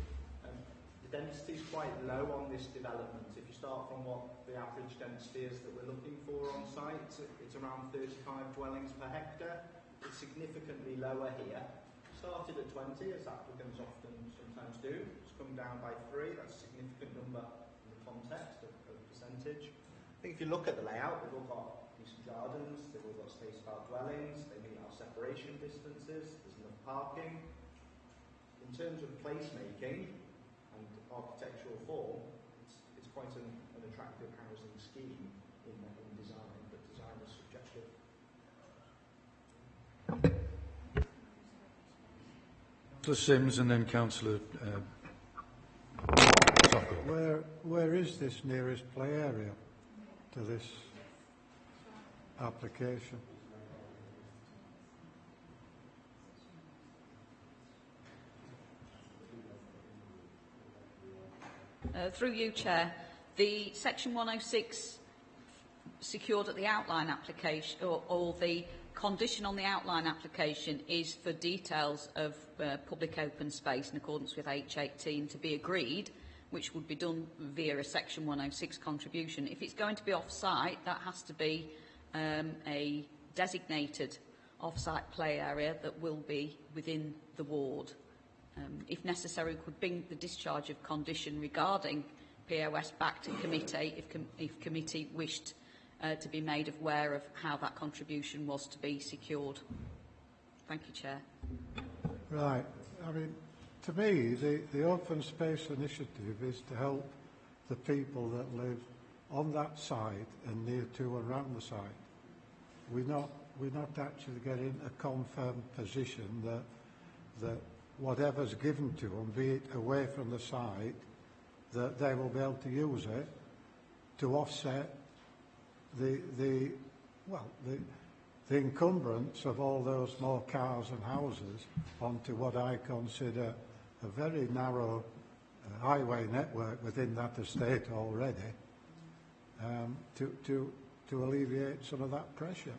density is quite low on this development. If you start from what the average density is that we're looking for on site, it's around 35 dwellings per hectare. It's significantly lower here. Started at 20, as applicants often sometimes do. It's come down by 3. That's a significant number in the context of percentage. I think if you look at the layout, they've all got decent gardens, they've all got spaced-out dwellings, they meet our separation distances, there's enough parking. In terms of placemaking and architectural form, it's quite an attractive housing scheme in design, but design is subjective. Councillor Sims and then Councillor where is this nearest play area to this application? Through you, Chair, the Section 106 secured at the outline application, or the condition on the outline application, is for details of public open space in accordance with H18 to be agreed, which would be done via a Section 106 contribution. If it's going to be off-site, that has to be a designated off-site play area that will be within the ward. If necessary, we could bring the discharge of condition regarding POS back to committee if committee wished to be made aware of how that contribution was to be secured. Thank you, Chair. Right. I mean, to me, the Open Space Initiative is to help the people that live on that site and near to and around the site. We're not actually getting a confirmed position that whatever's given to them, be it away from the site, that they will be able to use it to offset the encumbrance of all those more cars and houses onto what I consider a very narrow highway network within that estate already, to alleviate some of that pressure.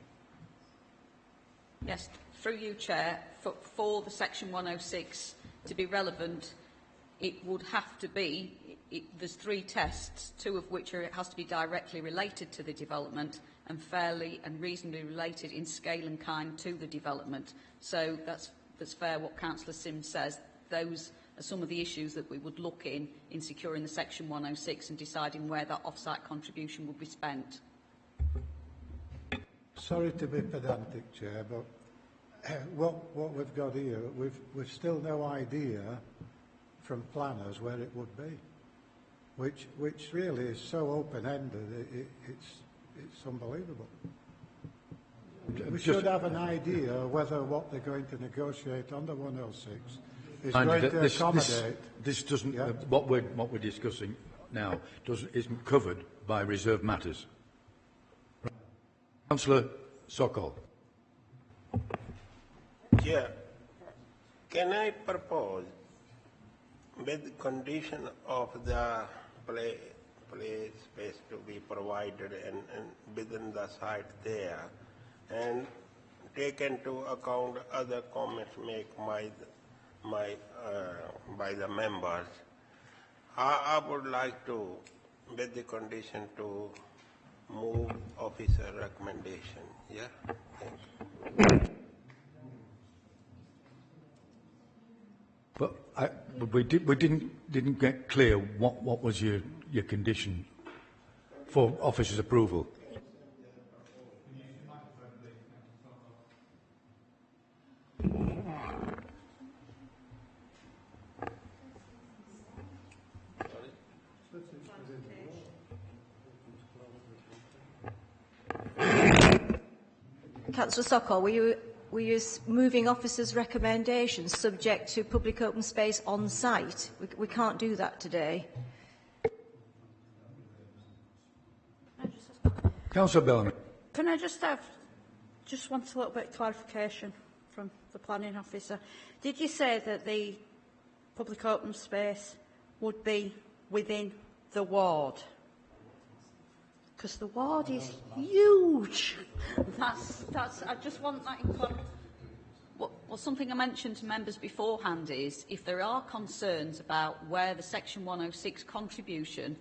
Yes, through you, Chair, for the Section 106 to be relevant, it would have to be, there's 3 tests, 2 of which it has to be directly related to the development and fairly and reasonably related in scale and kind to the development. So that's fair what Councillor Sims says. Those are some of the issues that we would look in securing the Section 106 and deciding where that off-site contribution would be spent. Sorry to be pedantic, Chair, but what we've got here, we've still no idea from planners where it would be, which really is so open-ended. It's unbelievable. We should have an idea whether what they're going to negotiate under 106 is going to accommodate. This doesn't. Yeah. What we're discussing now isn't covered by reserved matters. Councillor Sokol. Yeah. Can I propose, with condition of the play space to be provided and within the site there, and take into account other comments made by the members, I would like to, with the condition to move officer recommendation. Yeah. Thank you. But we didn't get clear what was your condition for officer's approval. Councillor Sokol, were you moving officers' recommendations subject to public open space on site? We can't do that today. Councillor Bellamy. Can I just want a little bit of clarification from the planning officer. Did you say that the public open space would be within the ward? Because the ward is huge. I just want that in well, something I mentioned to members beforehand is, if there are concerns about where the Section 106 contribution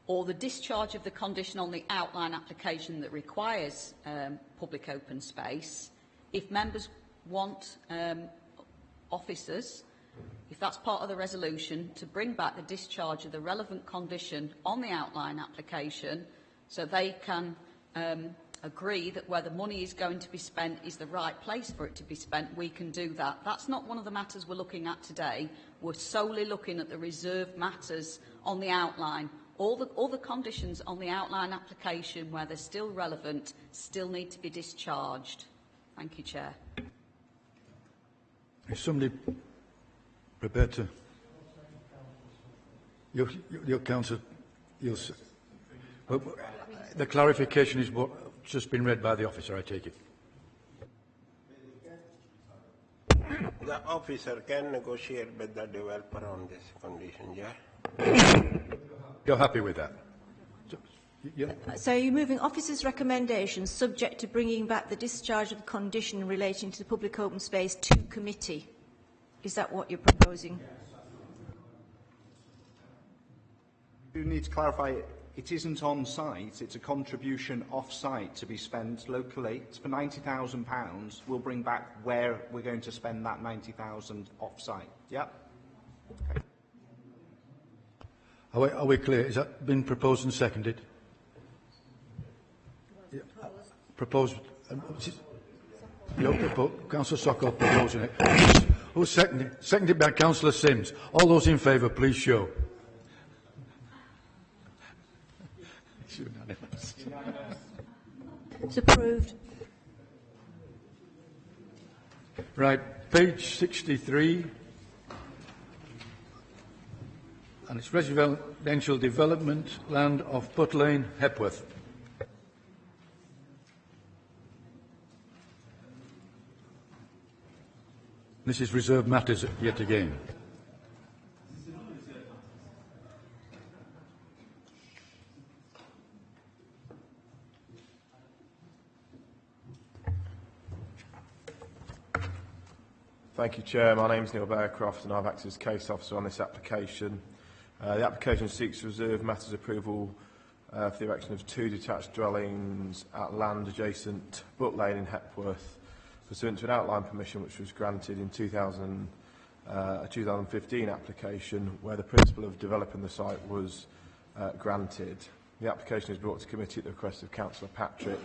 or the discharge of the condition on the outline application that requires public open space, if members want officers, if that's part of the resolution, to bring back the discharge of the relevant condition on the outline application so they can agree that where the money is going to be spent is the right place for it to be spent, we can do that. That's not one of the matters we're looking at today. We're solely looking at the reserved matters on the outline. All the conditions on the outline application where they're still relevant still need to be discharged. Thank you, Chair. Is somebody prepared to? Your counsel, well, the clarification is what just been read by the officer, I take it. The officer can negotiate with the developer on this condition, yeah? You're happy with that? Yeah. So you're moving officers' recommendations subject to bringing back the discharge of the condition relating to the public open space to committee. Is that what you're proposing? You need to clarify, it isn't on site, it's a contribution off site to be spent locally. It's for £90,000. We'll bring back where we're going to spend that £90,000 off site. Yeah? Okay. Are we clear? Has that been proposed and seconded? Yeah. Proposed. Councillor Sokol proposing it. Who's seconding? Seconded by Councillor Sims. All those in favour, please show. It's unanimous. It's approved. Right, page 63. And it's residential development, land of Butt Lane, Hepworth. This is reserved matters yet again. Thank you, Chair. My name is Neil Bearcroft and I've acted as case officer on this application. The application seeks reserve matters approval for the erection of 2 detached dwellings at land adjacent Butt Lane in Hepworth, pursuant to an outline permission which was granted in a 2015 application where the principle of developing the site was granted. The application is brought to committee at the request of Councillor Patrick.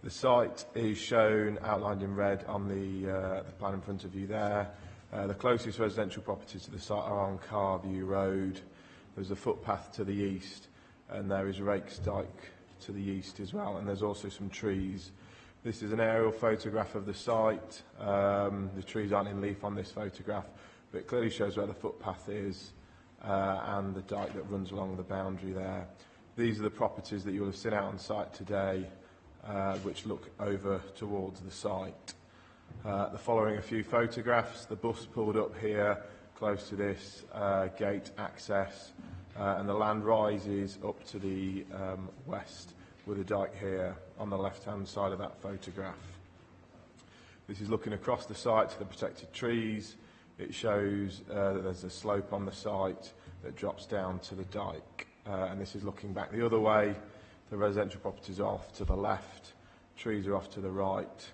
The site is shown outlined in red on the plan in front of you there. The closest residential properties to the site are on Carview Road. There's a footpath to the east and there is Rakes Dyke to the east as well, and there's also some trees. This is an aerial photograph of the site. The trees aren't in leaf on this photograph, but it clearly shows where the footpath is and the dyke that runs along the boundary there. These are the properties that you'll have seen out on site today, which look over towards the site. The following a few photographs. The bus pulled up here close to this gate access, and the land rises up to the west with a dyke here on the left-hand side of that photograph. This is looking across the site to the protected trees. It shows that there's a slope on the site that drops down to the dyke, and this is looking back the other way. The residential properties are off to the left, trees are off to the right,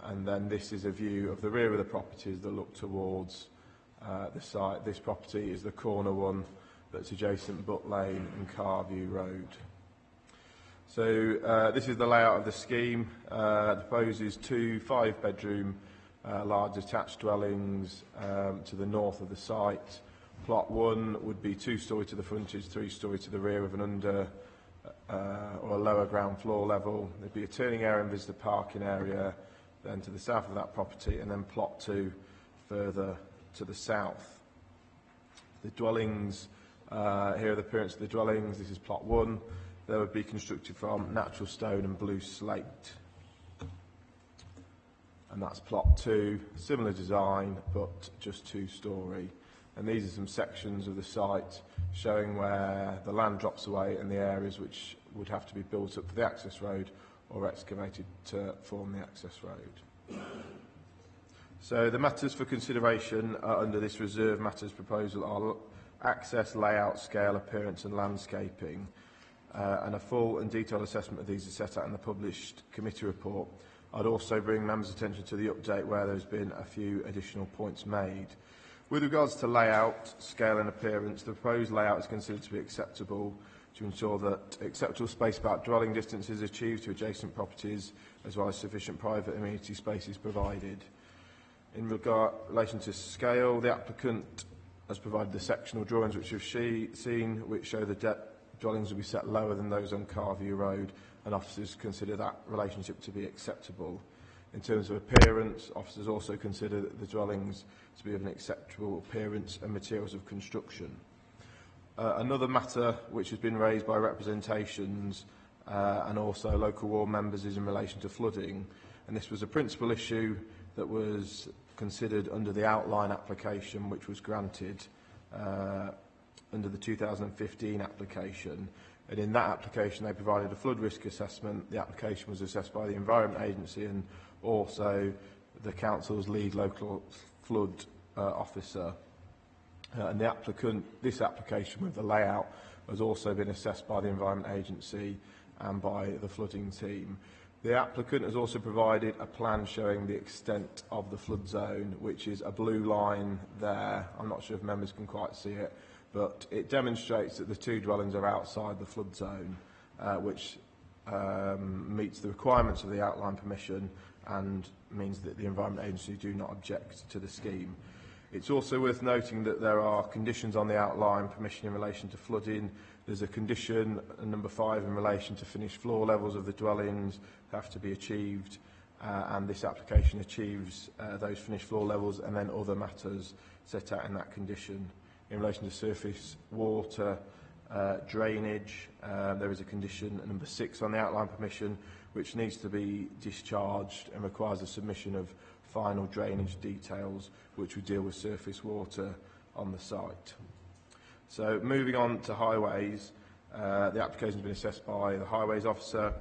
and then this is a view of the rear of the properties that look towards the site. This property is the corner one that's adjacent Butt Lane and Carview Road. So this is the layout of the scheme. It proposes 2 5-bedroom large detached dwellings to the north of the site. Plot 1 would be 2-storey to the frontage, 3-storey to the rear of an under or a lower ground floor level. There'd be a turning area and visitor parking area then to the south of that property, and then plot 2 further to the south. The dwellings, here are the appearance of the dwellings. This is plot 1. They would be constructed from natural stone and blue slate. And that's plot 2, similar design but just 2-storey. And these are some sections of the site showing where the land drops away and the areas which would have to be built up for the access road or excavated to form the access road. So the matters for consideration under this reserve matters proposal are access, layout, scale, appearance and landscaping. And a full and detailed assessment of these is set out in the published committee report. I'd also bring members' attention to the update where there's been a few additional points made. With regards to layout, scale and appearance, the proposed layout is considered to be acceptable to ensure that acceptable space about dwelling distance is achieved to adjacent properties as well as sufficient private amenity space is provided. In relation to scale, the applicant has provided the sectional drawings which you've seen, which show the dwellings will be set lower than those on Carview Road, and officers consider that relationship to be acceptable. In terms of appearance, officers also consider the dwellings to be of an acceptable appearance and materials of construction. Another matter which has been raised by representations and also local ward members is in relation to flooding, and this was a principal issue that was considered under the outline application which was granted under the 2015 application, and in that application they provided a flood risk assessment. The application was assessed by the Environment Agency and also the Council's lead local flood officer. And the applicant, this application with the layout has also been assessed by the Environment Agency and by the flooding team. The applicant has also provided a plan showing the extent of the flood zone, which is a blue line there. I'm not sure if members can quite see it, but it demonstrates that the two dwellings are outside the flood zone, which meets the requirements of the outline permission and means that the Environment Agency do not object to the scheme. It's also worth noting that there are conditions on the outline permission in relation to flooding. There's a condition, number 5, in relation to finished floor levels of the dwellings have to be achieved, and this application achieves those finished floor levels, and then other matters set out in that condition. In relation to surface water drainage, there is a condition, number 6, on the outline permission, which needs to be discharged and requires the submission of final drainage details, which would deal with surface water on the site. So moving on to highways, the application has been assessed by the highways officer,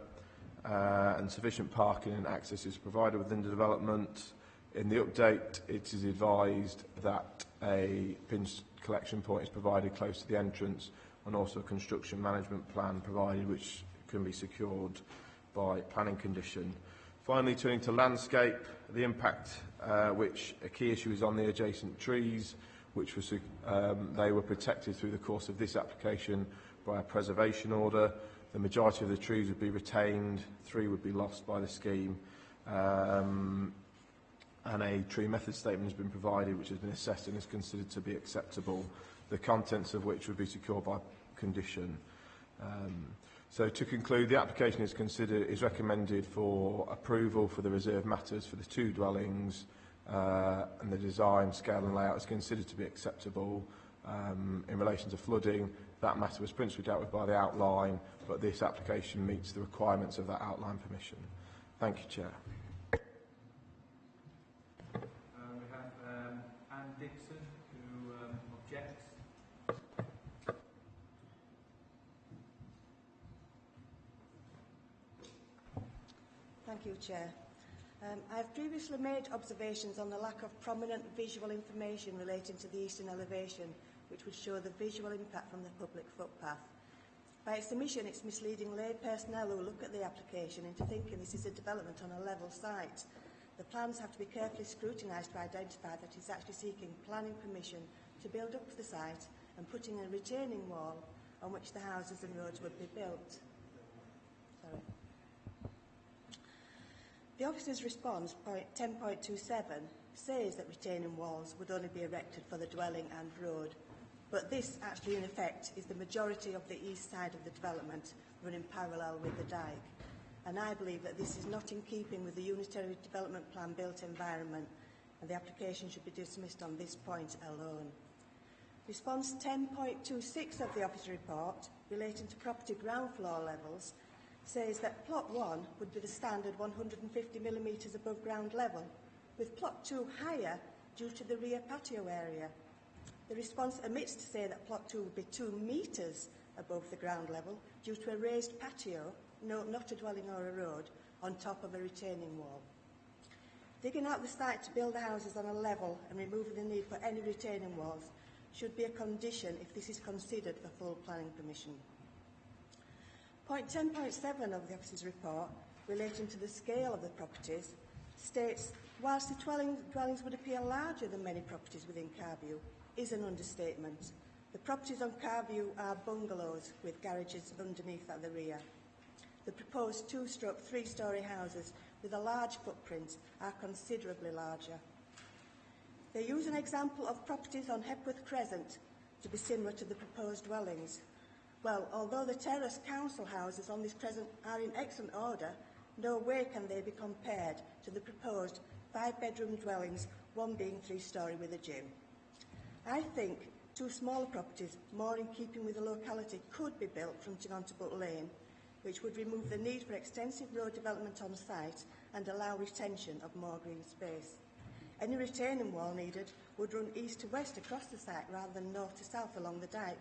and sufficient parking and access is provided within the development. In the update, it is advised that a pin collection point is provided close to the entrance, and also a construction management plan provided, which can be secured by planning condition. Finally, turning to landscape, the impact, which a key issue is on the adjacent trees, which was, they were protected through the course of this application by a preservation order. The majority of the trees would be retained, 3 would be lost by the scheme, and a tree method statement has been provided, which has been assessed and is considered to be acceptable, the contents of which would be secured by condition. So to conclude, the application is recommended for approval for the reserved matters for the 2 dwellings, and the design, scale and layout is considered to be acceptable. In relation to flooding, that matter was principally dealt with by the outline, but this application meets the requirements of that outline permission. Thank you, Chair. We have Anne Dixon, who objects. Thank you, Chair. I have previously made observations on the lack of prominent visual information relating to the eastern elevation, which would show the visual impact from the public footpath. By its omission, it's misleading lay personnel who look at the application into thinking this is a development on a level site. The plans have to be carefully scrutinised to identify that it's actually seeking planning permission to build up the site and putting a retaining wall on which the houses and roads would be built. Sorry. The officer's response, point 10.27, says that retaining walls would only be erected for the dwelling and road, but this actually in effect is the majority of the east side of the development running parallel with the dike, and I believe that this is not in keeping with the unitary development plan built environment, and the application should be dismissed on this point alone. Response 10.26 of the officer report relating to property ground floor levels says that plot 1 would be the standard 150 millimetres above ground level, with plot 2 higher due to the rear patio area. The response omits to say that plot 2 would be 2 metres above the ground level due to a raised patio, no, not a dwelling or a road, on top of a retaining wall. Digging out the site to build the houses on a level and removing the need for any retaining walls should be a condition if this is considered for full planning permission. Point 10.7 of the officer's report, relating to the scale of the properties, states, whilst the dwellings would appear larger than many properties within Carview, is an understatement. The properties on Carview are bungalows with garages underneath at the rear. The proposed 2-3-storey houses with a large footprint are considerably larger. They use an example of properties on Hepworth Crescent to be similar to the proposed dwellings. Well, although the terrace council houses on this crescent are in excellent order, no way can they be compared to the proposed 5-bedroom dwellings, one being 3-storey with a gym. I think Two smaller properties, more in keeping with the locality, could be built fronting onto Butt Lane, which would remove the need for extensive road development on site and allow retention of more green space. Any retaining wall needed would run east to west across the site rather than north to south along the dyke.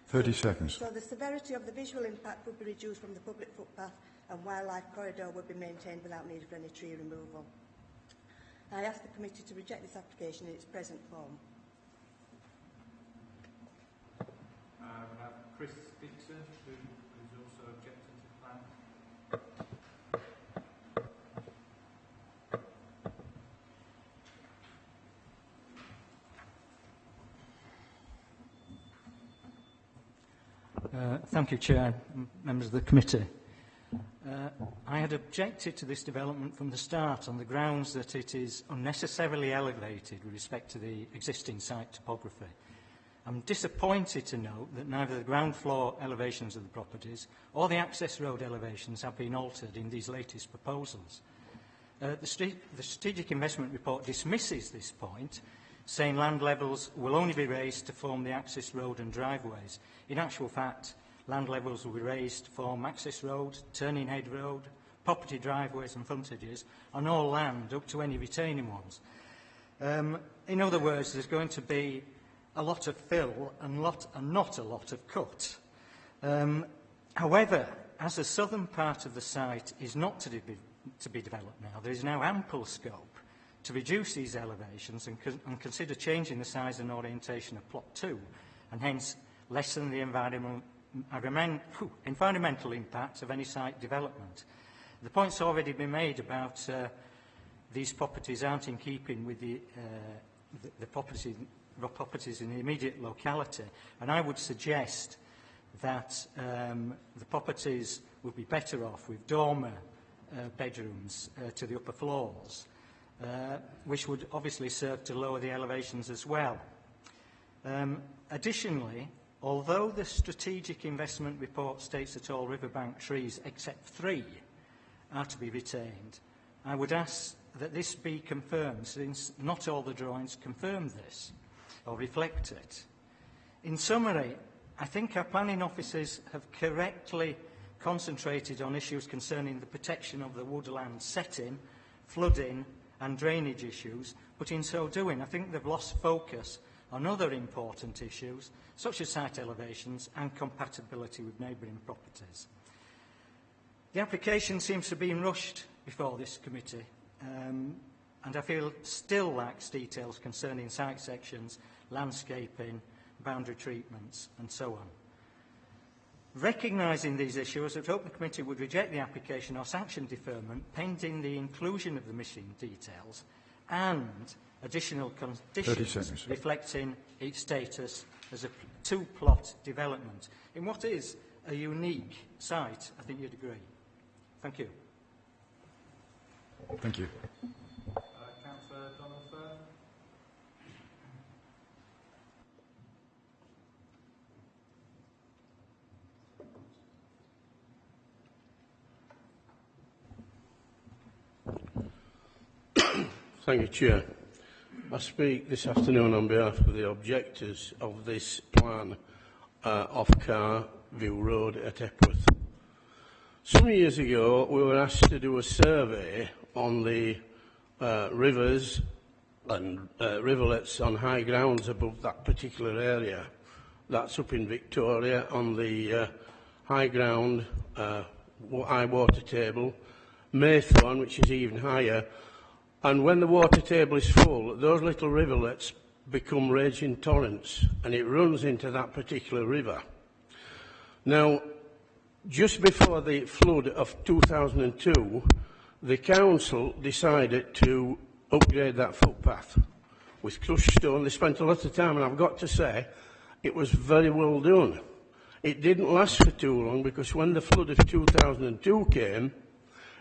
30 seconds. So the severity of the visual impact would be reduced from the public footpath and wildlife corridor would be maintained without need for any tree removal. I ask the committee to reject this application in its present form. We have Chris Dixon, who is also objecting to the plan. Thank you, Chair, members of the committee. I had objected to this development from the start on the grounds that it is unnecessarily elevated with respect to the existing site topography. I'm disappointed to note that neither the ground floor elevations of the properties or the access road elevations have been altered in these latest proposals. The Strategic Investment Report dismisses this point, saying land levels will only be raised to form the access road and driveways. In actual fact, land levels will be raised to form access road, turning head road, property driveways and frontages on all land up to any retaining ones. In other words, there's going to be a lot of fill and not a lot of cut. However, as the southern part of the site is not to be developed now, there is now ample scope to reduce these elevations and consider changing the size and orientation of Plot 2 and hence lessen the environmental impact of any site development. The point's already been made about these properties aren't in keeping with the properties in the immediate locality, and I would suggest that the properties would be better off with dormer bedrooms to the upper floors, which would obviously serve to lower the elevations as well. Additionally, although the Strategic Investment Report states that all riverbank trees except 3 are to be retained, I would ask that this be confirmed, since not all the drawings confirm this or reflect it. In summary, I think our planning officers have correctly concentrated on issues concerning the protection of the woodland setting, flooding and drainage issues, but in so doing, I think they've lost focus on other important issues, such as site elevations and compatibility with neighbouring properties. The application seems to have been rushed before this committee, and I feel still lacks details concerning site sections, landscaping, boundary treatments, and so on. Recognising these issues, I hope the committee would reject the application or sanction deferment pending the inclusion of the missing details and additional conditions reflecting its status as a two-plot development in what is a unique site. I think you'd agree. Thank you. Thank you. Councillor Donald Fern. Thank you, Chair. I speak this afternoon on behalf of the objectors of this plan off Car View Road at Epworth. Some years ago, we were asked to do a survey on the rivers and rivulets on high grounds above that particular area. That's up in Victoria on the high ground, high water table, Maythorn, which is even higher. And when the water table is full, those little rivulets become raging torrents, and it runs into that particular river. Now, just before the flood of 2002, the council decided to upgrade that footpath with crushed stone. They spent a lot of time, and I've got to say, it was very well done. It didn't last for too long, because when the flood of 2002 came,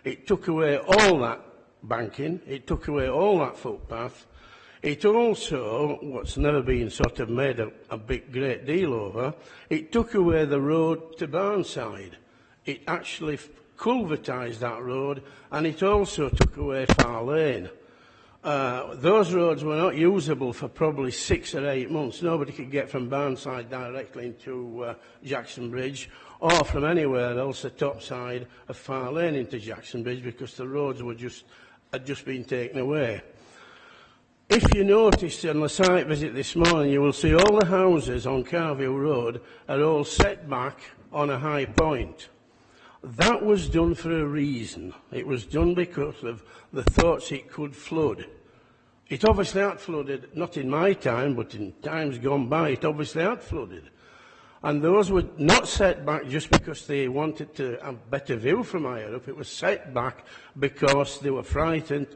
it took away all that banking, it took away all that footpath. It also, what's never been sort of made a big great deal over, it took away the road to Barnside. It actually culvertised that road, and it also took away Far Lane. Those roads were not usable for probably 6 or 8 months. Nobody could get from Barnside directly into Jackson Bridge or from anywhere else, the top side of Far Lane into Jackson Bridge, because the roads were had just been taken away. If you notice on the site visit this morning, you will see all the houses on Carview Road are all set back on a high point. That was done for a reason. It was done because of the thoughts it could flood. It obviously had flooded, not in my time, but in times gone by, it obviously had flooded. And those were not set back just because they wanted to have better view from higher up. It was set back because they were frightened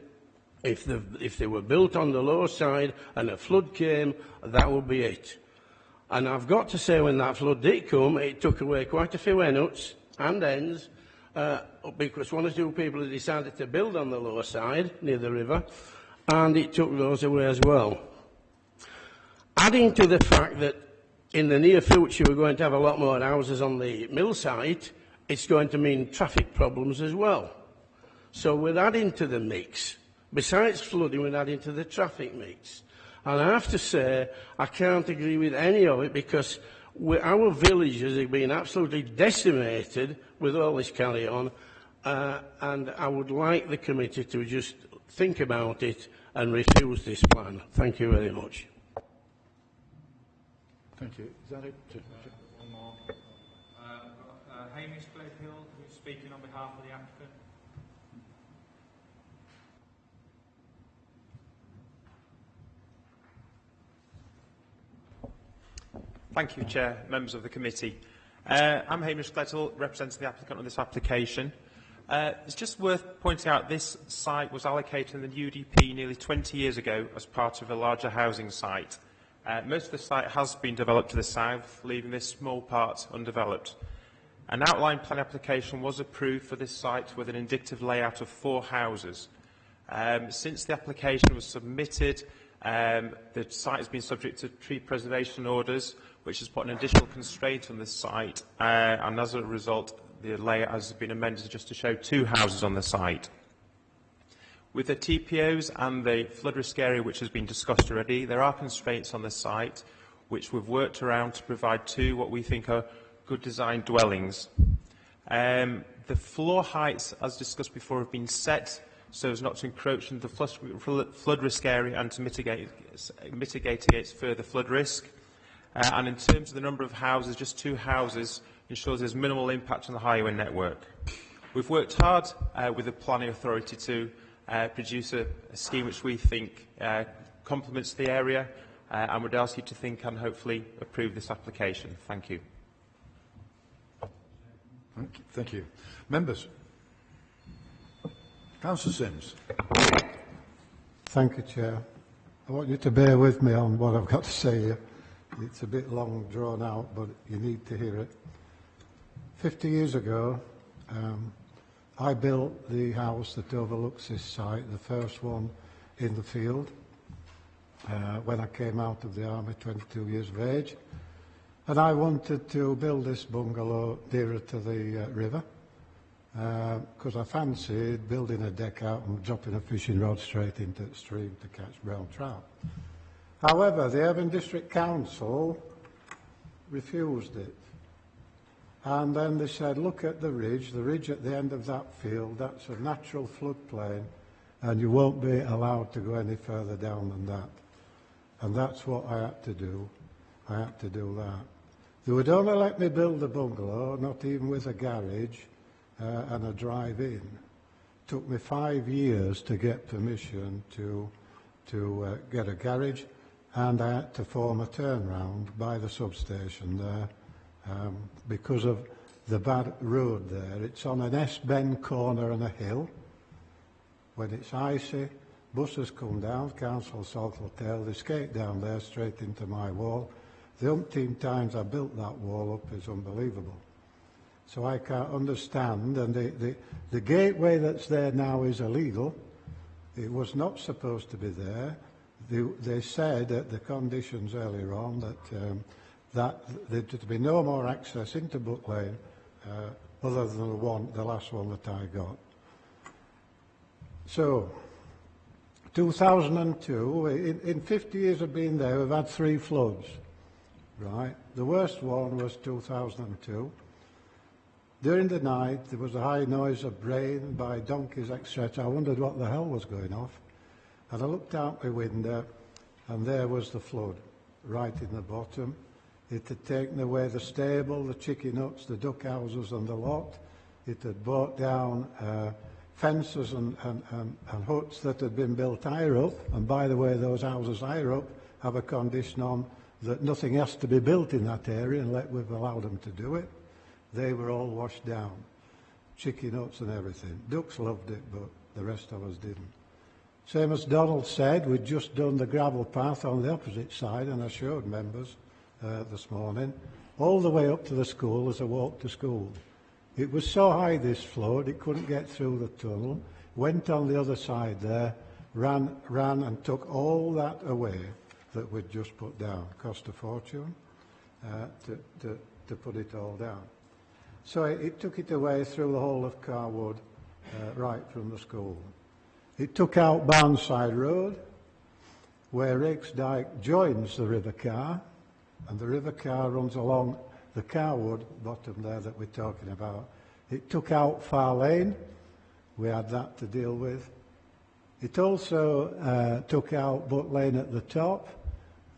if they were built on the low side and a flood came, that would be it. And I've got to say, when that flood did come, it took away quite a few ends and ends, because one or two people had decided to build on the lower side, near the river, and it took those away as well. Adding to the fact that in the near future we're going to have a lot more houses on the mill site, it's going to mean traffic problems as well. So we're adding to the mix. Besides flooding, we're adding to the traffic mix. And I have to say, I can't agree with any of it, because our villages have been absolutely decimated with all this carry-on, and I would like the committee to just think about it and refuse this plan. Thank you very much. Thank you. Is that it? One more. Hamish Clayhill, who's speaking on behalf of the applicant. Thank you, Chair, members of the committee. I'm Hamish Clayhill, representing the applicant on this application. It's just worth pointing out this site was allocated in the UDP nearly 20 years ago as part of a larger housing site. Most of the site has been developed to the south, leaving this small part undeveloped. An outline plan application was approved for this site with an indicative layout of 4 houses. Since the application was submitted, the site has been subject to tree preservation orders, which has put an additional constraint on this site, and as a result, the layout has been amended just to show 2 houses on the site. With the TPOs and the flood risk area, which has been discussed already, there are constraints on the site, which we've worked around to provide 2 what we think are good design dwellings. The floor heights, as discussed before, have been set so as not to encroach into the flood risk area and to mitigate against further flood risk. And in terms of the number of houses, just 2 houses ensures there's minimal impact on the highway network. We've worked hard with the planning authority to produce a scheme which we think complements the area, and would ask you to think and hopefully approve this application. Thank you. Thank you. Members. Councillor Sims. Thank you, Chair. I want you to bear with me on what I've got to say here. It's a bit long, drawn out, but you need to hear it. 50 years ago, I built the house that overlooks this site, the first one in the field, when I came out of the army, 22 years of age. And I wanted to build this bungalow nearer to the river, because I fancied building a deck out and dropping a fishing rod straight into the stream to catch brown trout. However, the Urban District Council refused it. And then they said, look at the ridge at the end of that field, that's a natural floodplain, and you won't be allowed to go any further down than that. And that's what I had to do. I had to do that. They would only let me build the bungalow, not even with a garage and a drive-in. Took me 5 years to get permission to get a garage, and I had to form a turnaround by the substation there because of the bad road there. It's on an S-bend corner and a hill. When it's icy, buses come down, council Saltlail, they skate down there straight into my wall. The umpteen times I built that wall up is unbelievable. So I can't understand, and the gateway that's there now is illegal. It was not supposed to be there. They said at the conditions earlier on that there'd be no more access into Book Lane other than the last one that I got. So, 2002, in 50 years of being there, we've had 3 floods, right? The worst one was 2002. During the night, there was a high noise of braying by donkeys, etc. I wondered what the hell was going off. And I looked out my window, and there was the flood, right in the bottom. It had taken away the stable, the chicken huts, the duck houses and the lot. It had brought down fences and huts that had been built higher up. And by the way, those houses higher up have a condition on that nothing has to be built in that area unless we've allowed them to do it. They were all washed down, chicken huts and everything. Ducks loved it, but the rest of us didn't. Same as Donald said, we'd just done the gravel path on the opposite side, and I showed members this morning, all the way up to the school as I walked to school. It was so high, this flood, it couldn't get through the tunnel, went on the other side there, ran and took all that away that we'd just put down. Cost a fortune to put it all down. So it took it away through the whole of Carwood, right from the school. It took out Barnside Road, where Rakesdyke joins the River Car, and the River Car runs along the Carwood bottom there that we're talking about. It took out Far Lane. We had that to deal with. It also took out Butt Lane at the top,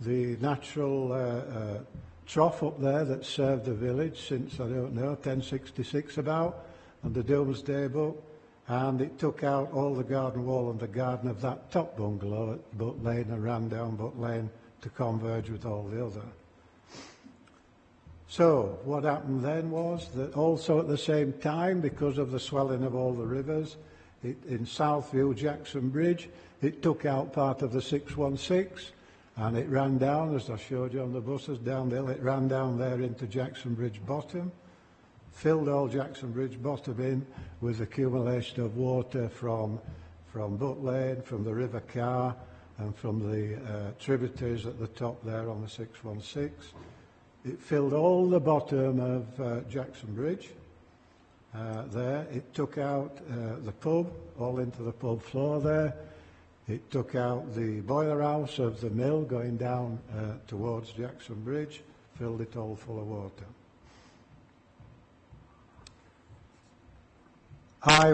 the natural trough up there that served the village since, I don't know, 1066 about, and the Domesday Book. And it took out all the garden wall and the garden of that top bungalow at Butt Lane and ran down Butt Lane to converge with all the other. So what happened then was that also at the same time, because of the swelling of all the rivers, in Southview, Jackson Bridge, it took out part of the 616 and it ran down, as I showed you on the buses, down the hill, it ran down there into Jackson Bridge Bottom, filled all Jackson Bridge Bottom in with accumulation of water from Butt Lane, from the River Car and from the tributaries at the top there on the 616. It filled all the bottom of Jackson Bridge there. It took out the pub, all into the pub floor there. It took out the boiler house of the mill going down towards Jackson Bridge, filled it all full of water.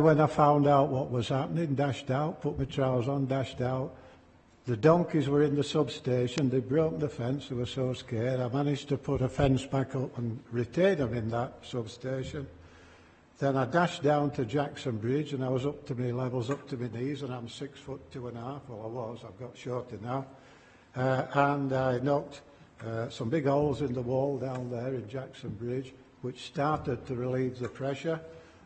When I found out what was happening, dashed out, put my trousers on, dashed out. The donkeys were in the substation. They broke the fence. They were so scared. I managed to put a fence back up and retain them in that substation. Then I dashed down to Jackson Bridge, and I was up to my levels, up to my knees, and I'm 6'2.5". Well, I was. I've got shorter now. And I knocked some big holes in the wall down there in Jackson Bridge, which started to relieve the pressure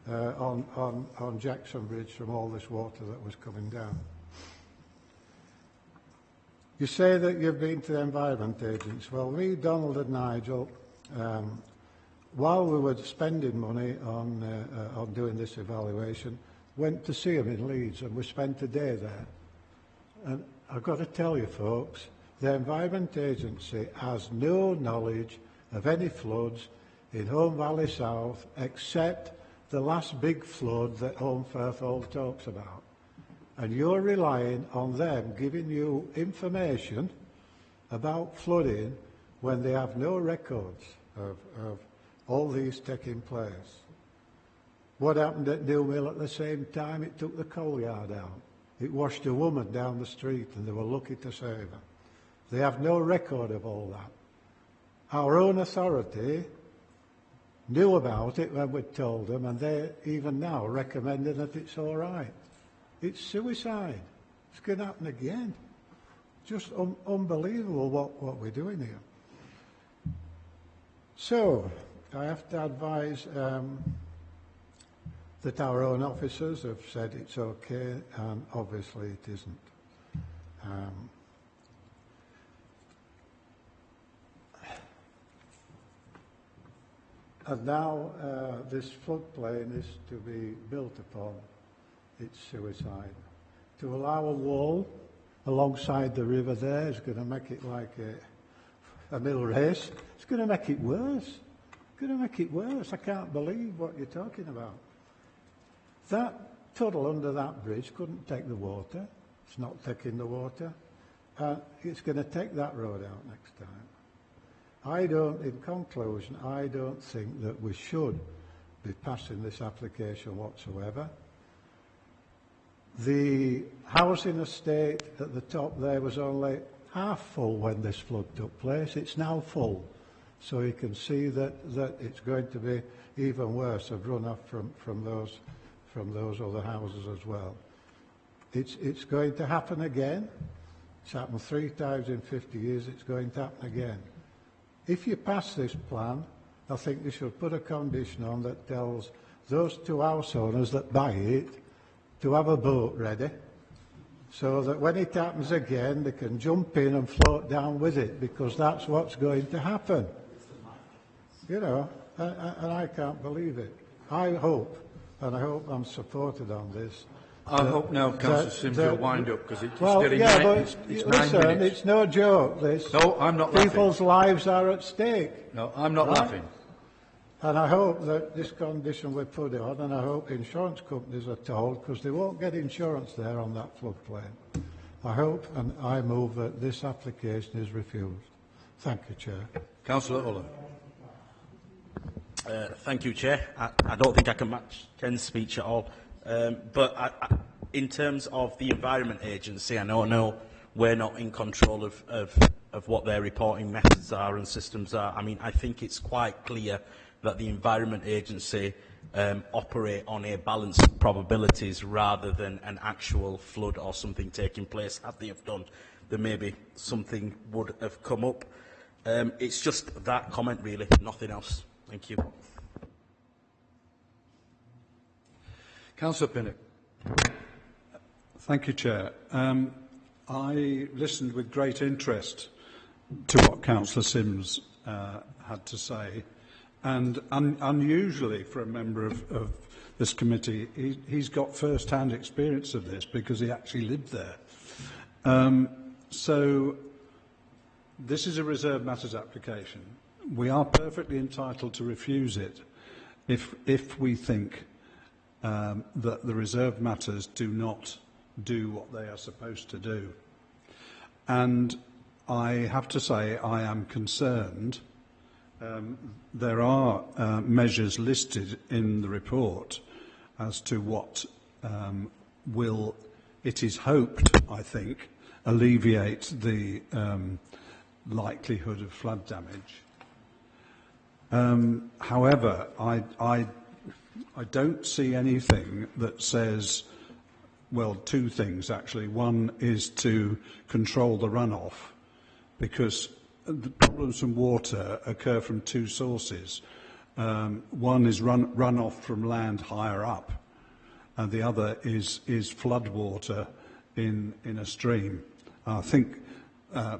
on Jackson Bridge from all this water that was coming down. You say that you've been to the Environment Agency. Well, me, Donald and Nigel, while we were spending money on doing this evaluation, went to see them in Leeds, and we spent a day there. And I've got to tell you, folks, the Environment Agency has no knowledge of any floods in Home Valley South except the last big flood that Home Firth all talks about. And you're relying on them giving you information about flooding when they have no records of all these taking place. What happened at Newmill at the same time? It took the coal yard out. It washed a woman down the street and they were lucky to save her. They have no record of all that. Our own authority knew about it when we told them, and they're even now recommending that it's all right. It's suicide. It's going to happen again. Just unbelievable what we're doing here. So, I have to advise that our own officers have said it's okay, and obviously it isn't. And now this floodplain is to be built upon. It's suicide. To allow a wall alongside the river there is going to make it like a mill race. It's going to make it worse. It's going to make it worse. I can't believe what you're talking about. That tunnel under that bridge couldn't take the water. It's not taking the water. It's going to take that road out next time. In conclusion, I don't think that we should be passing this application whatsoever. The housing estate at the top there was only half full when this flood took place. It's now full. So you can see that it's going to be even worse of runoff from those other houses as well. It's going to happen again. It's happened 3 times in 50 years. It's going to happen again. If you pass this plan, I think you should put a condition on that tells those 2 house owners that buy it to have a boat ready, so that when it happens again, they can jump in and float down with it, because that's what's going to happen. You know, and I can't believe it. I hope, and I hope I'm supported on this. I hope now, Councillor Sims, you'll wind up, because it's well, getting yeah, 9 but it's listen, 9 minutes. It's no joke, this. No, I'm not laughing. People's lives are at stake. No, I'm not laughing. And I hope that this condition we put it on, and I hope insurance companies are told, because they won't get insurance there on that floodplain. I hope, and I move that this application is refused. Thank you, Chair. Councillor Uller. Thank you, Chair. I don't think I can match Ken's speech at all. But in terms of the Environment Agency, I know we're not in control of what their reporting methods are and systems are. I mean, I think it's quite clear that the Environment Agency operate on a balance of probabilities rather than an actual flood or something taking place. As they have done, there maybe something would have come up. It's just that comment, really, nothing else. Thank you. Councillor Pinnock. Thank you, Chair. I listened with great interest to what Councillor Sims had to say, and unusually for a member of this committee, he's got first-hand experience of this because he actually lived there. So this is a Reserved Matters application. We are perfectly entitled to refuse it if we think that the Reserved Matters do not do what they are supposed to do. And I have to say I am concerned. There are measures listed in the report as to what will, it is hoped, I think, alleviate the likelihood of flood damage. However, I don't see anything that says, well, 2 things actually. One is to control the runoff, because the problems from water occur from 2 sources. One is runoff from land higher up, and the other is flood water in a stream. I think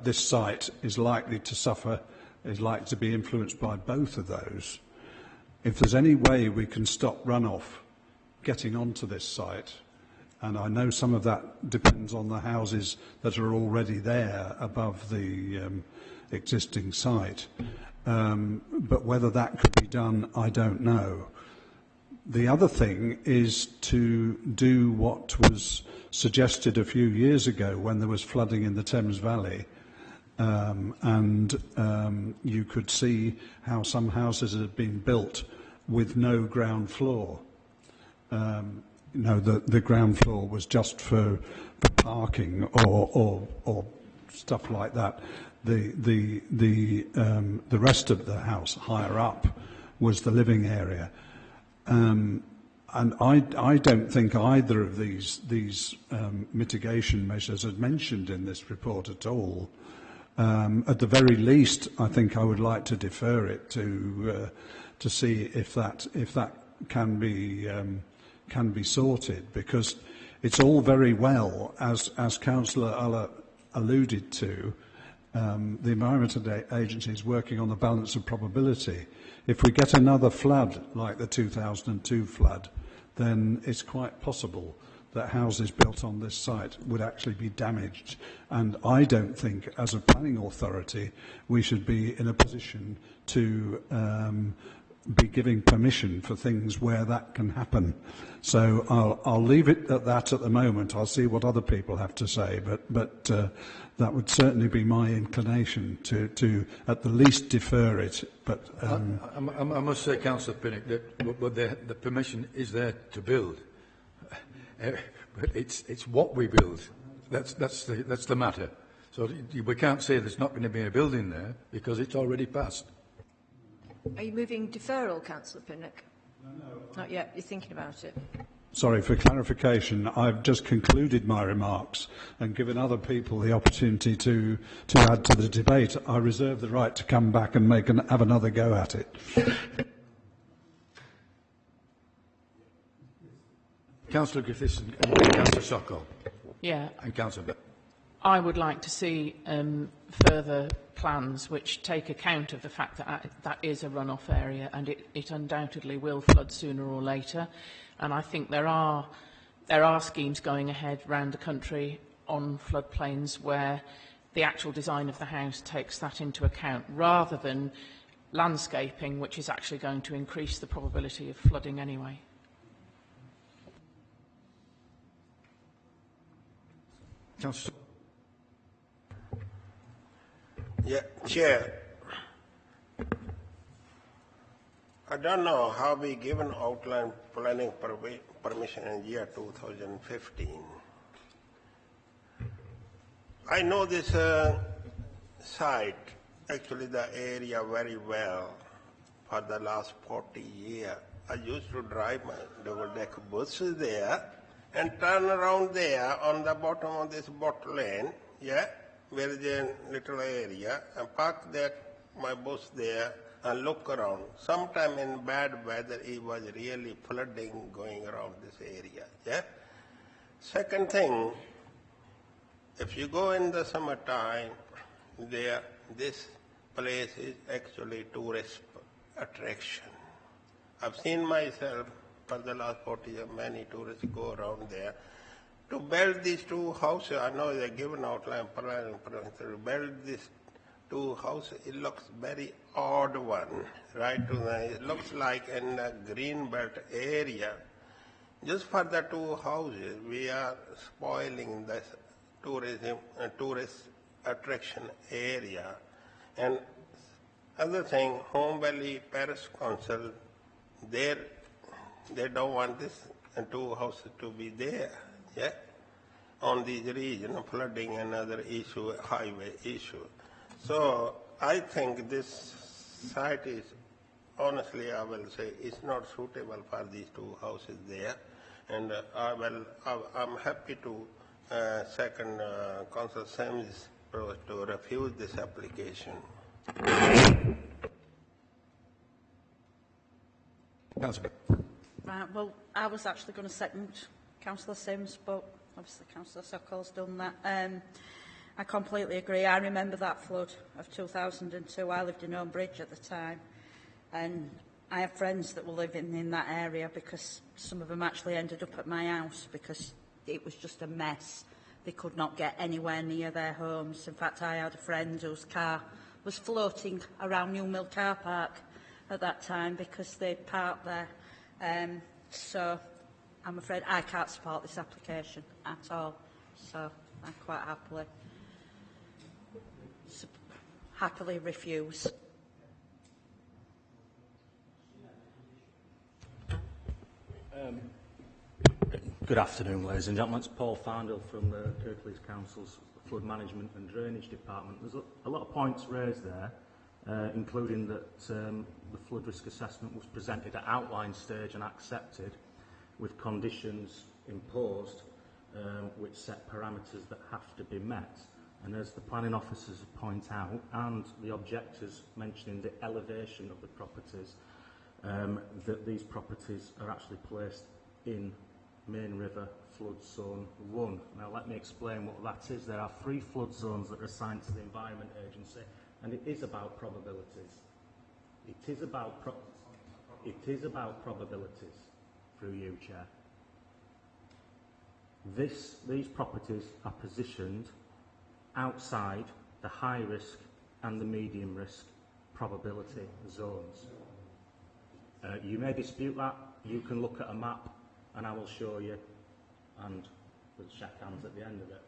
this site is likely to be influenced by both of those. If there's any way we can stop runoff getting onto this site, and I know some of that depends on the houses that are already there above the existing site, but whether that could be done, I don't know. The other thing is to do what was suggested a few years ago when there was flooding in the Thames Valley, and you could see how some houses had been built with no ground floor. The ground floor was just for parking or stuff like that. The rest of the house higher up was the living area, and I don't think either of these mitigation measures are mentioned in this report at all. At the very least, I think I would like to defer it to see if that can be sorted, because it's all very well, as Councillor Uller alluded to, the Environment Agency is working on the balance of probability. If we get another flood like the 2002 flood, then it's quite possible that houses built on this site would actually be damaged. And I don't think, as a planning authority, we should be in a position to be giving permission for things where that can happen. So I'll leave it at that at the moment. I'll see what other people have to say, but that would certainly be my inclination to at the least defer it. But I must say, Councillor Pinnock, that the permission is there to build, but it's what we build. That's the matter. So we can't say there's not going to be a building there because it's already passed. Are you moving deferral, Councillor Pinnock? No. Not yet. You're thinking about it. Sorry, for clarification, I've just concluded my remarks and given other people the opportunity to add to the debate. I reserve the right to come back and have another go at it. Councillor Griffiths and Councillor Sokol. Yeah. And Councillor Bell. I would like to see further plans which take account of the fact that that is a runoff area and it undoubtedly will flood sooner or later. And I think there are schemes going ahead around the country on floodplains where the actual design of the house takes that into account, rather than landscaping, which is actually going to increase the probability of flooding anyway. Councillor. Yeah, Chair. I don't know how we given outline planning permission in year 2015. I know this site, actually the area very well for the last 40 years. I used to drive my double-deck buses there and turn around there on the bottom of this boat lane, yeah, where is a little area, and park my bus there and look around. Sometime in bad weather, it was really flooding going around this area, yeah. Second thing, if you go in the summertime, this place is actually tourist attraction. I've seen myself for the last 40 years, many tourists go around there. To build these two houses, I know they're given outline plan, to build these two houses, it looks very odd one, right? It looks like in a green belt area. Just for the two houses, we are spoiling this tourist attraction area. And other thing, Home Valley Parish Council, they don't want this two houses to be there, yeah, on these region, flooding and other issue, highway issue. So I think this site is, honestly, I will say, it's not suitable for these two houses there. And I'm happy to second Councillor Sims' approach to refuse this application. Right, well, I was actually going to second Councillor Sims, but obviously Councillor Sokol's done that. I completely agree. I remember that flood of 2002. I lived in Bridge at the time, and I have friends that were living in that area because some of them actually ended up at my house because it was just a mess. They could not get anywhere near their homes. In fact, I had a friend whose car was floating around New Mill car park at that time because they parked there. So I'm afraid I can't support this application at all. So I quite happily refuse. Good afternoon, ladies and gentlemen. It's Paul Farndale from the Kirklees Council's Flood Management and Drainage Department. There's a lot of points raised there, including that the flood risk assessment was presented at outline stage and accepted with conditions imposed which set parameters that have to be met. And as the planning officers point out, and the objectors mentioning the elevation of the properties, that these properties are actually placed in Main River Flood Zone 1. Now let me explain what that is. There are 3 flood zones that are assigned to the Environment Agency, and it is about probabilities. It is about probabilities, through you, Chair. These properties are positioned outside the high risk and the medium risk probability zones. You may dispute that. You can look at a map and I will show you, and we'll shake hands at the end of it.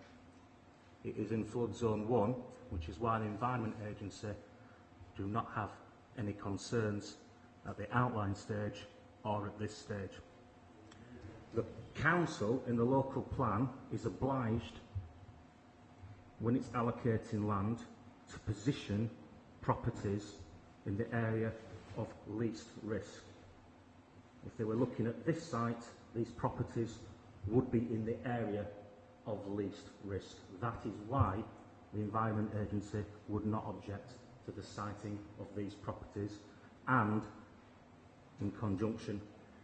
It is in flood zone 1, which is why the Environment Agency do not have any concerns at the outline stage or at this stage. The council in the local plan is obliged, when it's allocating land, to position properties in the area of least risk. If they were looking at this site, these properties would be in the area of least risk. That is why the Environment Agency would not object to the siting of these properties, and in conjunction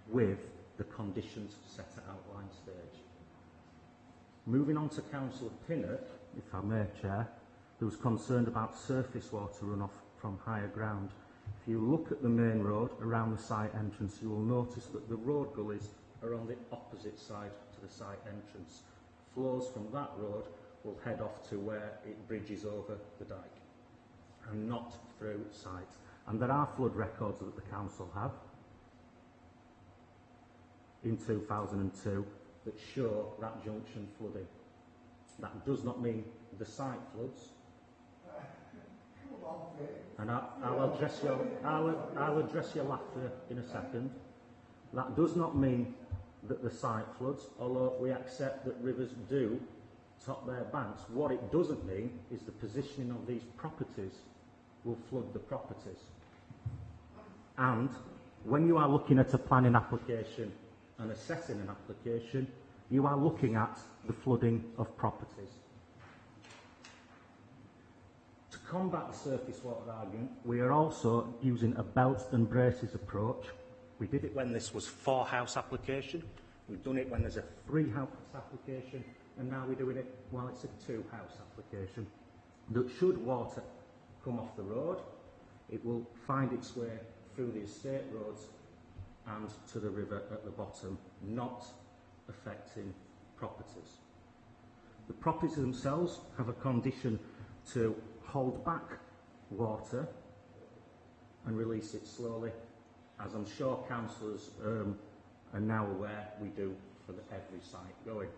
with the conditions set at outline stage. Moving on to Councillor Pinnock, if I may, Chair, who was concerned about surface water runoff from higher ground. If you look at the main road around the site entrance, you will notice that the road gullies are on the opposite side to the site entrance. Flows from that road will head off to where it bridges over the dyke and not through site. And there are flood records that the council have in 2002 that show that junction flooding. That does not mean the site floods. And I'll address your laughter in a second. That does not mean that the site floods, although we accept that rivers do top their banks. What it doesn't mean is the positioning of these properties will flood the properties. And when you are looking at a planning application and assessing an application, you are looking at the flooding of properties. To combat the surface water argument, we are also using a belt and braces approach. We did it when this was 4-house application, we've done it when there's a 3-house application, and now we're doing it while it's a 2-house application. That should water come off the road, it will find its way through the estate roads and to the river at the bottom, not affecting properties. The properties themselves have a condition to hold back water and release it slowly, as I'm sure councillors are now aware we do for every site going.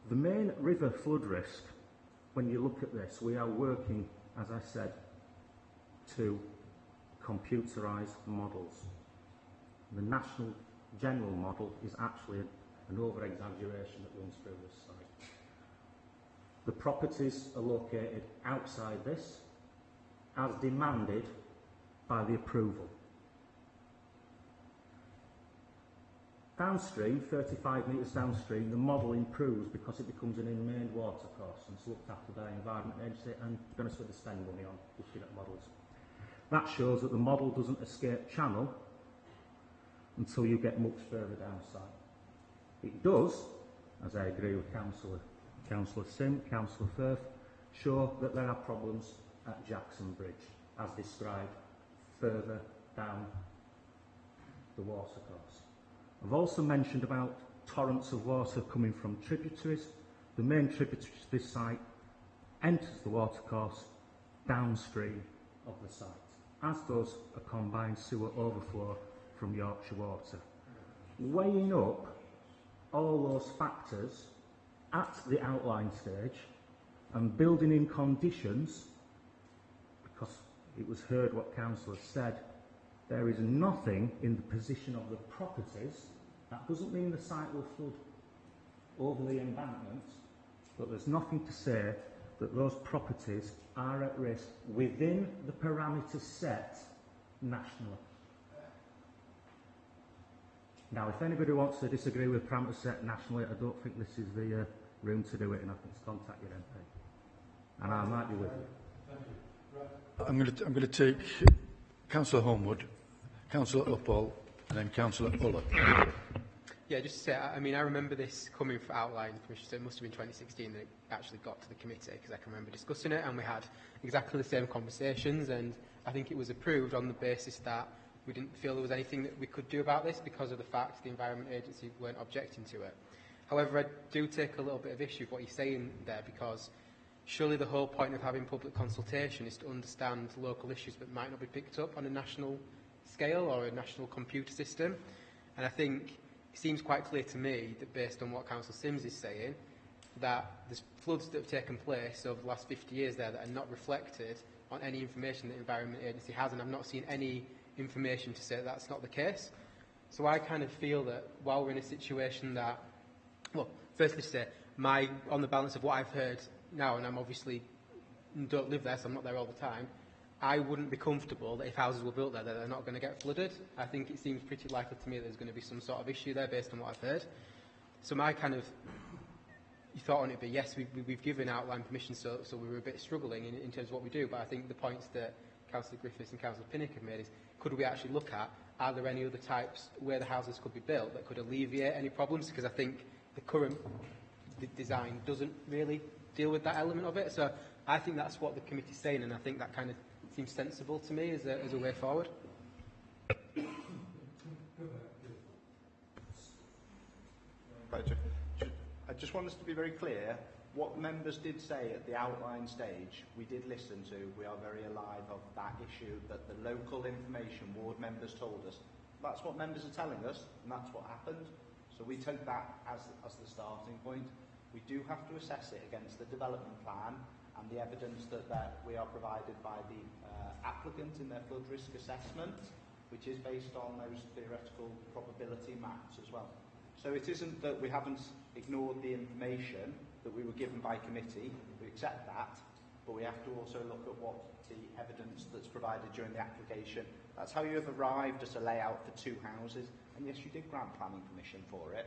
The main river flood risk, when you look at this, we are working, as I said, to computerised models. The national general model is actually an over-exaggeration that runs through this site. The properties are located outside this, as demanded by the approval. Downstream, 35 metres downstream, the model improves because it becomes an inland water course and it's looked after by the Environment Agency, and to be honest with, they spend money on looking at models. That shows that the model doesn't escape channel until you get much further down site. It does, as I agree with Councillor Sim, Councillor Firth, show that there are problems at Jackson Bridge, as described further down the water course. I've also mentioned about torrents of water coming from tributaries. The main tributary to this site enters the watercourse downstream of the site, as does a combined sewer overflow from Yorkshire Water. Weighing up all those factors at the outline stage and building in conditions, because it was heard what councillors said, there is nothing in the position of the properties. That doesn't mean the site will flood over the embankment, but there's nothing to say that those properties are at risk within the parameters set nationally. Now, if anybody wants to disagree with parameters set nationally, I don't think this is the room to do it, and I think contact your MP. And I might be with you. I'm going to take Councillor Homewood, Councillor Uppall, and then Councillor Uller. Yeah, just to say, I mean, I remember this coming for outline, Commissioner, so it must have been 2016 that it actually got to the committee, because I can remember discussing it, and we had exactly the same conversations, and I think it was approved on the basis that we didn't feel there was anything that we could do about this because of the fact the Environment Agency weren't objecting to it. However, I do take a little bit of issue with what you're saying there, because surely the whole point of having public consultation is to understand local issues that might not be picked up on a national scale or a national computer system. And I think it seems quite clear to me that based on what Councillor Sims is saying, that there's floods that have taken place over the last 50 years there that are not reflected on any information that the Environment Agency has, and I've not seen any information to say that that's not the case. So I kind of feel that while we're in a situation that, well, firstly to say, on the balance of what I've heard now, and I'm obviously don't live there, so I'm not there all the time, I wouldn't be comfortable that if houses were built there, that they're not going to get flooded. I think it seems pretty likely to me that there's going to be some sort of issue there based on what I've heard. So my kind of thought on it would be, yes, we've given outline permission, so we were a bit struggling in terms of what we do, but I think the points that Councillor Griffiths and Councillor Pinnock have made is, could we actually look at, are there any other types where the houses could be built that could alleviate any problems? Because I think the current design doesn't really deal with that element of it. So I think that's what the committee's saying, and I think that kind of seems sensible to me as a way forward. I just want us to be very clear. What members did say at the outline stage, we did listen to. We are very alive of that issue that the local information ward members told us. That's what members are telling us, and that's what happened. So we took that as the starting point. We do have to assess it against the development plan and the evidence that we are provided by the applicant in their flood risk assessment, which is based on those theoretical probability maps as well. So it isn't that we haven't ignored the information that we were given by committee, we accept that, but we have to also look at what the evidence that's provided during the application. That's how you have arrived at a layout for 2 houses, and yes, you did grant planning permission for it.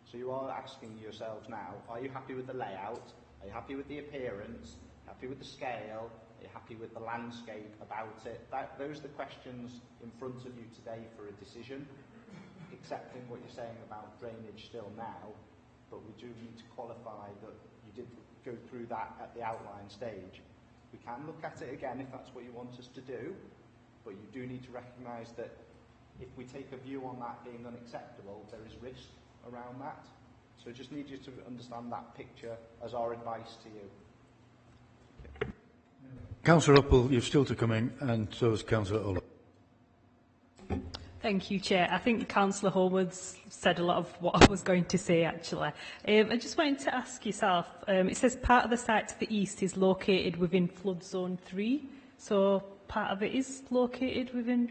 So you are asking yourselves now, are you happy with the layout? Are you happy with the appearance? Happy with the scale? Are you happy with the landscape about it? Those are the questions in front of you today for a decision. Accepting what you're saying about drainage still now, but we do need to qualify that you did go through that at the outline stage. We can look at it again if that's what you want us to do, but you do need to recognise that if we take a view on that being unacceptable, there is risk around that. So I just need you to understand that picture as our advice to you. Councillor Uppel, you've still to come in, and so is Councillor Uller. Thank you, Chair. I think Councillor Hallward's said a lot of what I was going to say, actually. I just wanted to ask yourself, it says part of the site to the east is located within flood zone 3, so part of it is located within...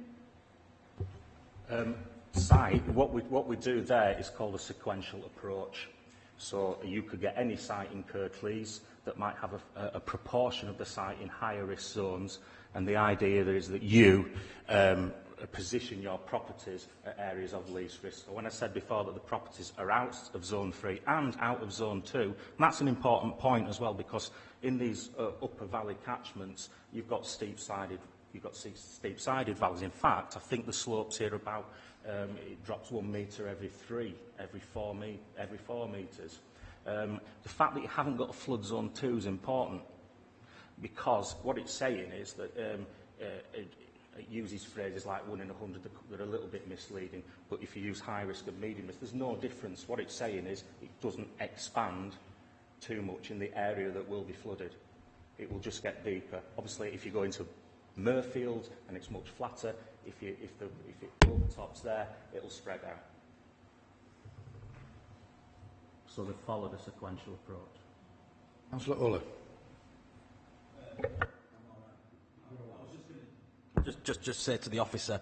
Site, what we do there is called a sequential approach. So you could get any site in Kirklees that might have a proportion of the site in higher risk zones, and the idea there is that you position your properties at areas of least risk. So when I said before that the properties are out of Zone 3 and out of Zone 2, that's an important point as well, because in these upper valley catchments, you've got steep-sided valleys. In fact, I think the slopes here are about, it drops 1 metre every 4 metres. The fact that you haven't got a flood zone 2 is important, because what it's saying is that it uses phrases like 1 in 100 that are a little bit misleading, but if you use high risk and medium risk, there's no difference. What it's saying is it doesn't expand too much in the area that will be flooded. It will just get deeper. Obviously, if you go into Murfield and it's much flatter, if it overtops there, it'll spread out. So they followed a sequential approach. Councillor Uller. Just say to the officer,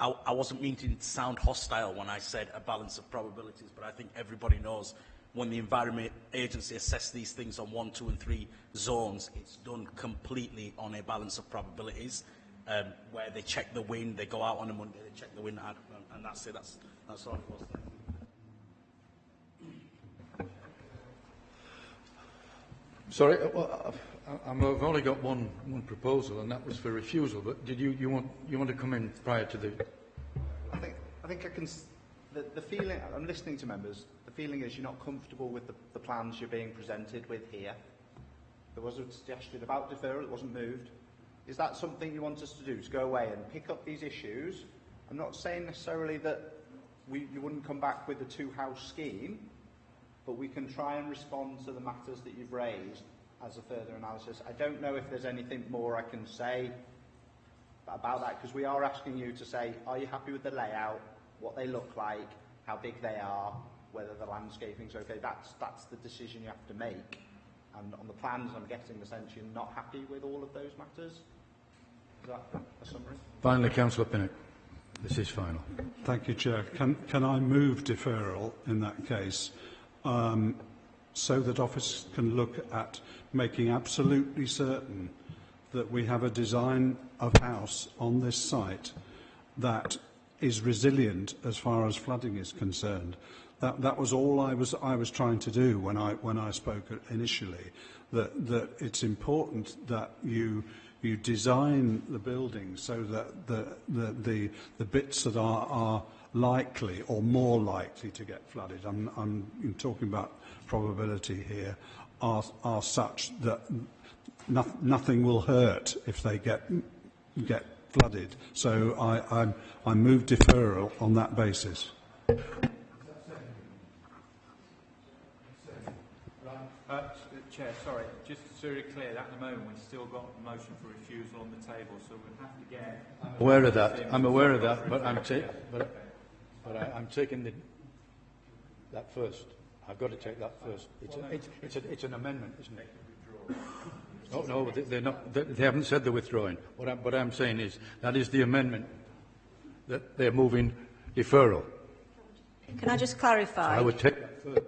I wasn't meaning to sound hostile when I said a balance of probabilities, but I think everybody knows when the Environment Agency assess these things on 1, 2 and 3 zones, it's done completely on a balance of probabilities, where they check the wind, they go out on a Monday, they check the wind, and that's it, that's all it was. Sorry, well, I've only got one proposal, and that was for refusal. But did you want to come in prior to the? I think I can. The feeling, I'm listening to members. The feeling is you're not comfortable with the plans you're being presented with here. There was a suggestion about deferral; it wasn't moved. Is that something you want us to do? To go away and pick up these issues? I'm not saying necessarily that you wouldn't come back with a 2-house scheme, but we can try and respond to the matters that you've raised as a further analysis. I don't know if there's anything more I can say about that, because we are asking you to say, are you happy with the layout, what they look like, how big they are, whether the landscaping's okay. That's the decision you have to make. And on the plans, I'm getting the sense you're not happy with all of those matters. Is that a summary? Finally, Councillor Pinnock. This is final. Thank you, Chair. Can I move deferral in that case, so that office can look at making absolutely certain that we have a design of house on this site that is resilient as far as flooding is concerned. That was all I was trying to do when I spoke initially. That it's important that you design the building so that the bits that are likely or more likely to get flooded, I'm talking about probability here, are such that nothing will hurt if they get flooded. So I move deferral on that basis. Chair, sorry, just to be clear, at the moment we've still got a motion for refusal on the table, so we'll have to get... Aware of that. I'm aware of that, but I'm taking that first. I've got to take that first. It's an amendment, isn't it? Oh no, they're not. They haven't said they're withdrawing. What I'm saying is that is the amendment that they're moving deferral. Can I just clarify? I would take that first.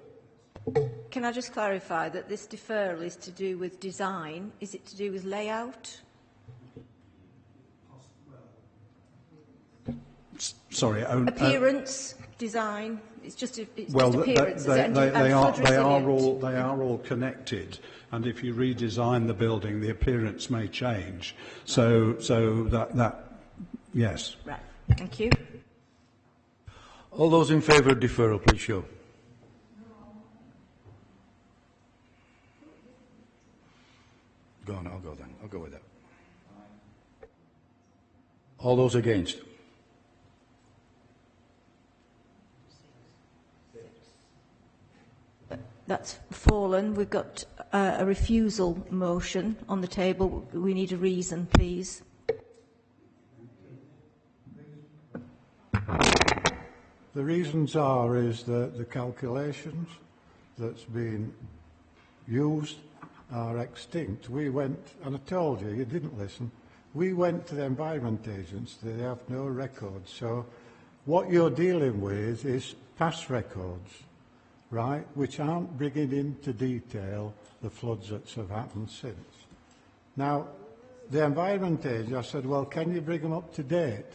Can I just clarify that this deferral is to do with design? Is it to do with layout? Sorry. Appearance, design. It's just appearance. They are all connected, and if you redesign the building, the appearance may change. So that yes. Right. Thank you. All those in favour of deferral, please show. Go on, I'll go then. I'll go with that. All those against? That's fallen. We've got a refusal motion on the table. We need a reason, please. The reasons is that the calculations that's been used are extinct. We went, and I told you didn't listen, we went to the Environment Agency, they have no records. So what you're dealing with is past records, right, which aren't bringing into detail the floods that have happened since. Now, the Environment Agency, I said, well, can you bring them up to date?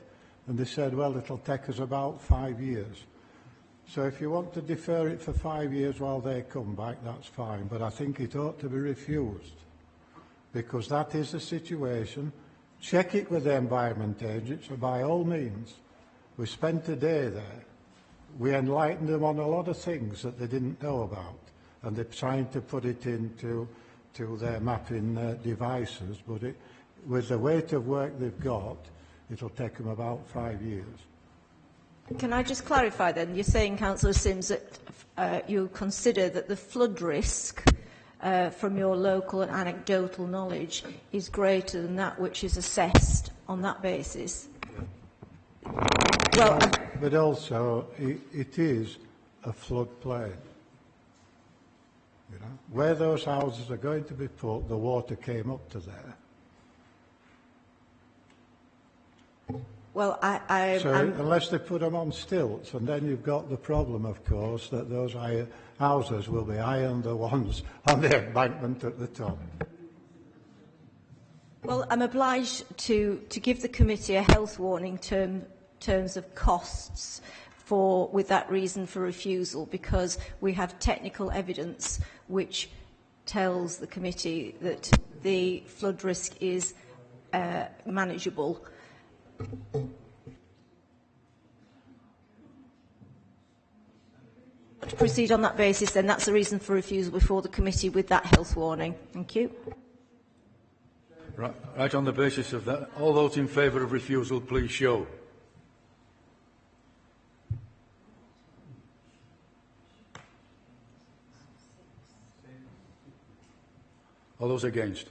And they said, well, it'll take us about 5 years. So if you want to defer it for 5 years while they come back, that's fine. But I think it ought to be refused, because that is the situation. Check it with the Environment Agency, by all means. We spent a day there. We enlightened them on a lot of things that they didn't know about, and they're trying to put it into their mapping devices. But with the weight of work they've got, it'll take them about 5 years. Can I just clarify then? You're saying, Councillor Sims, that you consider that the flood risk from your local and anecdotal knowledge is greater than that which is assessed on that basis? Well, but also it is a floodplain. You know, where those houses are going to be put, the water came up to there. Well, so unless they put them on stilts, and then you've got the problem, of course, that those houses will be higher than the ones on the embankment at the top. Well, I'm obliged to give the committee a health warning terms of costs with that reason for refusal, because we have technical evidence which tells the committee that the flood risk is manageable. To proceed on that basis, then that's the reason for refusal before the committee with that health warning. Thank you. Right on the basis of that, all those in favour of refusal, please show. All those against?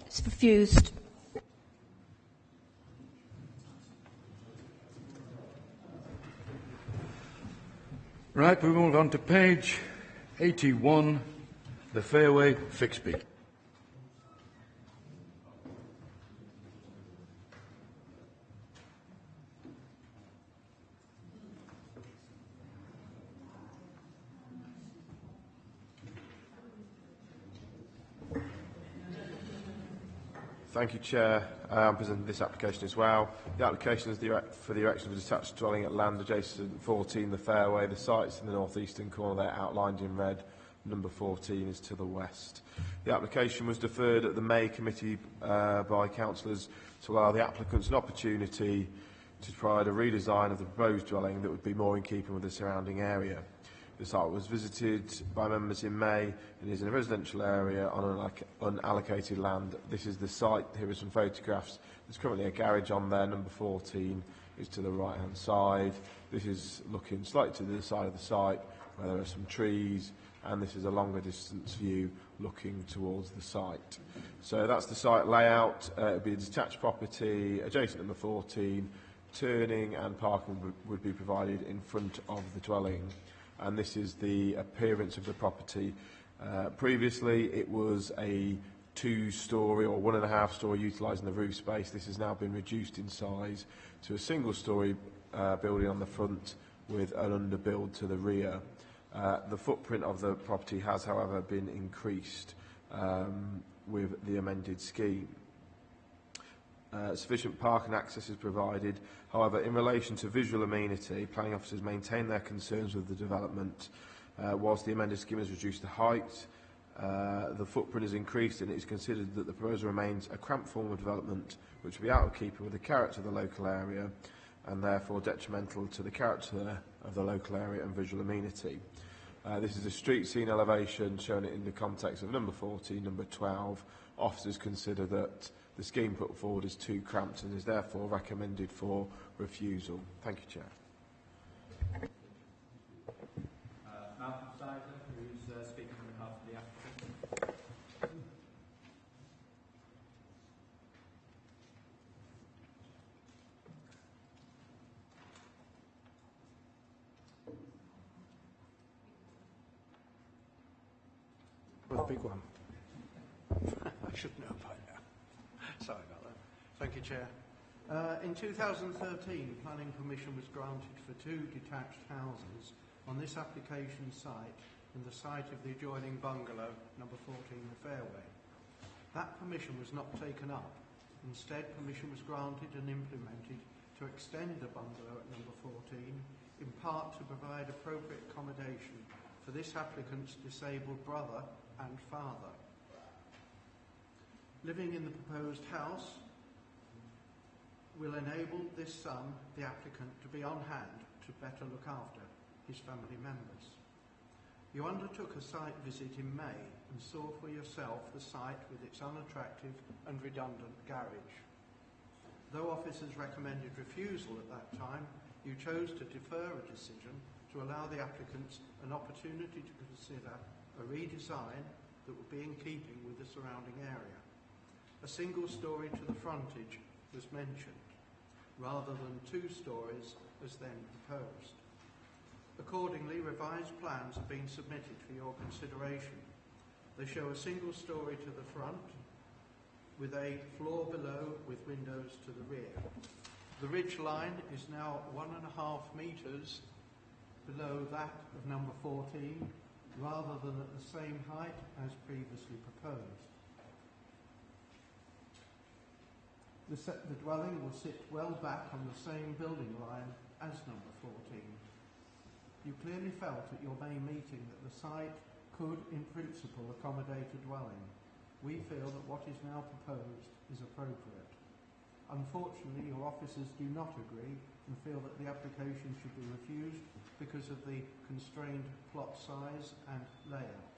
It's refused. Right, we move on to page 81, the Fairway, Fixby. Thank you, Chair. I'm presenting this application as well. The application is for the erection of a detached dwelling at land adjacent to 14, the Fairway. The site's in the north-eastern corner there, outlined in red. Number 14 is to the west. The application was deferred at the May committee by councillors to allow the applicants an opportunity to provide a redesign of the proposed dwelling that would be more in keeping with the surrounding area. The site was visited by members in May and is in a residential area on unallocated land. This is the site. Here are some photographs. There's currently a garage on there. Number 14 is to the right-hand side. This is looking slightly to the side of the site where there are some trees, and this is a longer distance view looking towards the site. So that's the site layout. It would be a detached property adjacent to number 14. Turning and parking would be provided in front of the dwelling. And this is the appearance of the property. Previously, it was a 2-storey or 1.5-storey utilising the roof space. This has now been reduced in size to a single-storey building on the front with an underbuild to the rear. The footprint of the property has, however, been increased with the amended scheme. Sufficient parking access is provided. However, in relation to visual amenity, planning officers maintain their concerns with the development. Whilst the amended scheme has reduced the height, the footprint is increased, and it is considered that the proposal remains a cramped form of development which will be out of keeping with the character of the local area and therefore detrimental to the character of the local area and visual amenity. This is a street scene elevation showing it in the context of number 14, number 12. Officers consider that the scheme put forward is too cramped and is therefore recommended for refusal. Thank you, Chair. Malcolm Sizer, who's speaking on behalf of the applicant. The big one. I should know by now. Sorry about that. Thank you, Chair. In 2013, planning permission was granted for 2 detached houses on this application site and the site of the adjoining bungalow, number 14, the Fairway. That permission was not taken up. Instead, permission was granted and implemented to extend the bungalow at number 14, in part to provide appropriate accommodation for this applicant's disabled brother and father. Living in the proposed house will enable this son, the applicant, to be on hand to better look after his family members. You undertook a site visit in May and saw for yourself the site with its unattractive and redundant garage. Though officers recommended refusal at that time, you chose to defer a decision to allow the applicants an opportunity to consider a redesign that would be in keeping with the surrounding area. A single story to the frontage was mentioned, rather than 2 stories as then proposed. Accordingly, revised plans have been submitted for your consideration. They show a single story to the front, with a floor below with windows to the rear. The ridge line is now 1.5 metres below that of number 14, rather than at the same height as previously proposed. The dwelling will sit well back on the same building line as number 14. You clearly felt at your May meeting that the site could, in principle, accommodate a dwelling. We feel that what is now proposed is appropriate. Unfortunately, your officers do not agree and feel that the application should be refused because of the constrained plot size and layout.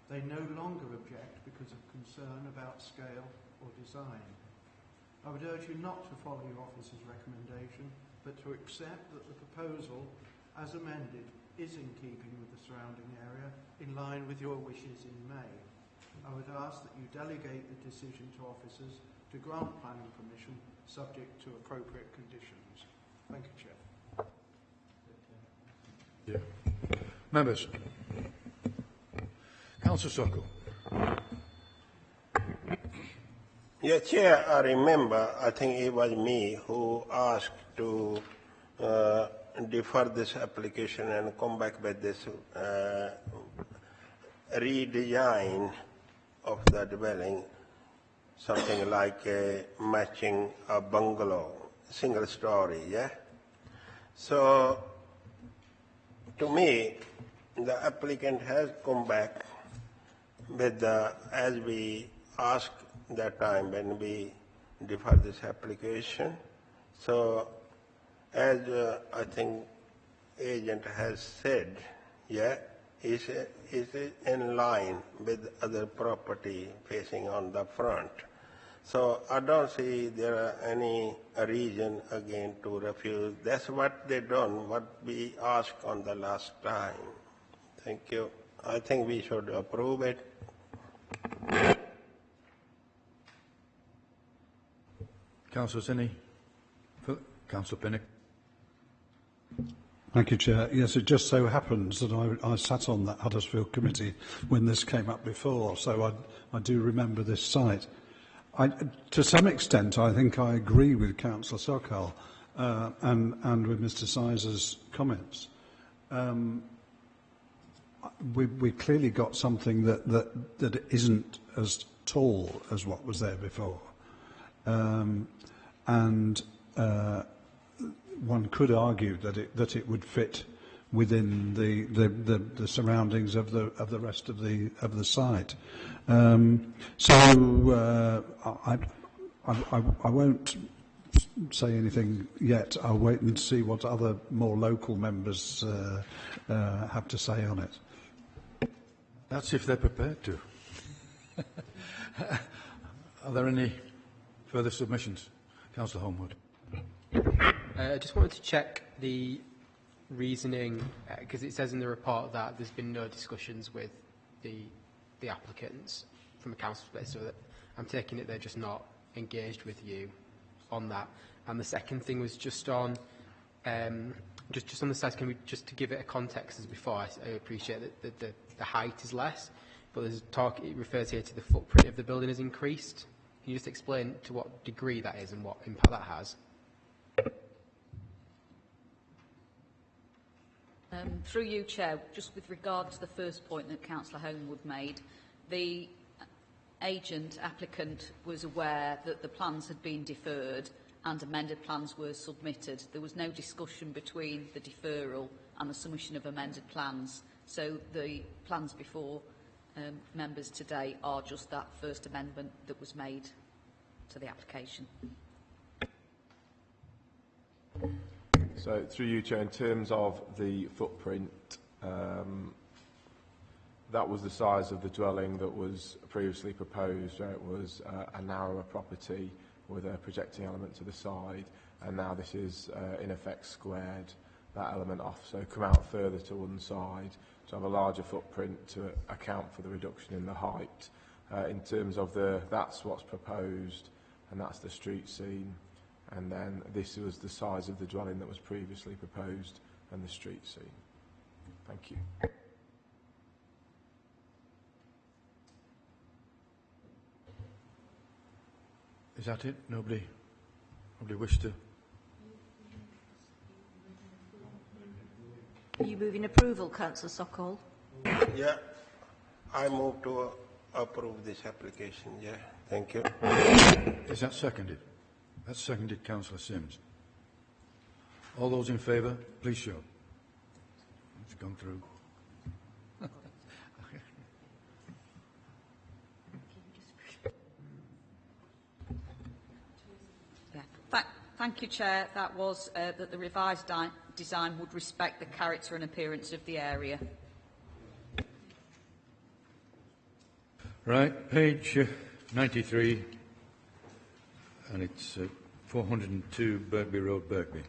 They no longer object because of concern about scale or design. I would urge you not to follow your officer's recommendation, but to accept that the proposal, as amended, is in keeping with the surrounding area, in line with your wishes in May. I would ask that you delegate the decision to officers to grant planning permission, subject to appropriate conditions. Thank you, Chair. Yeah. Members. Councillor Sokol. Yeah, Chair, I remember, I think it was me who asked to defer this application and come back with this redesign of the dwelling, something like matching a bungalow, single story, yeah? So, to me, the applicant has come back with the, as we asked that time when we defer this application. So, as I think agent has said, yeah, is in line with other property facing on the front. So I don't see there are any reason again to refuse. That's what they done, what we asked on the last time. Thank you. I think we should approve it. Councillor Sinny. Councillor Pinnock. Thank you, Chair. Yes, it just so happens that I sat on that Huddersfield committee when this came up before, so I do remember this site. To some extent, I think I agree with Councillor Sokol and with Mr Sizer's comments. We clearly got something that isn't as tall as what was there before. One could argue that it would fit within the surroundings of the rest of the site. I won't say anything yet. I'll wait and see what other more local members have to say on it. That's if they're prepared to. Are there any further submissions? Councillor Homewood. I just wanted to check the reasoning, because it says in the report that there's been no discussions with the applicants from a council perspective, so that I'm taking it they're just not engaged with you on that. And the second thing was just on just on the size. Can we, just to give it a context as before, I appreciate that the height is less, but there's talk, it refers here to the footprint of the building has increased. Can you just explain to what degree that is and what impact that has? Through you, Chair, just with regard to the first point that Councillor Homewood made, the applicant was aware that the plans had been deferred and amended plans were submitted. There was no discussion between the deferral and the submission of amended plans. So the plans before members today are just that first amendment that was made to the application. So, through you, Chair, in terms of the footprint, that was the size of the dwelling that was previously proposed. It was a narrower property with a projecting element to the side, and now this is, in effect, squared that element off. So, come out further to one side to have a larger footprint to account for the reduction in the height. In terms of that's what's proposed, and that's the street scene. And then this was the size of the dwelling that was previously proposed and the street scene. Thank you. Is that it? Nobody wished to? Are you moving approval, Councillor Sokol? Yeah, I move to approve this application. Yeah, thank you. Is that seconded? That's seconded, Councillor Sims. All those in favour, please show. It's gone through. Thank you, Chair. That was that the revised design would respect the character and appearance of the area. Right, page 93. and it's 402 Birkby Road, Birkby.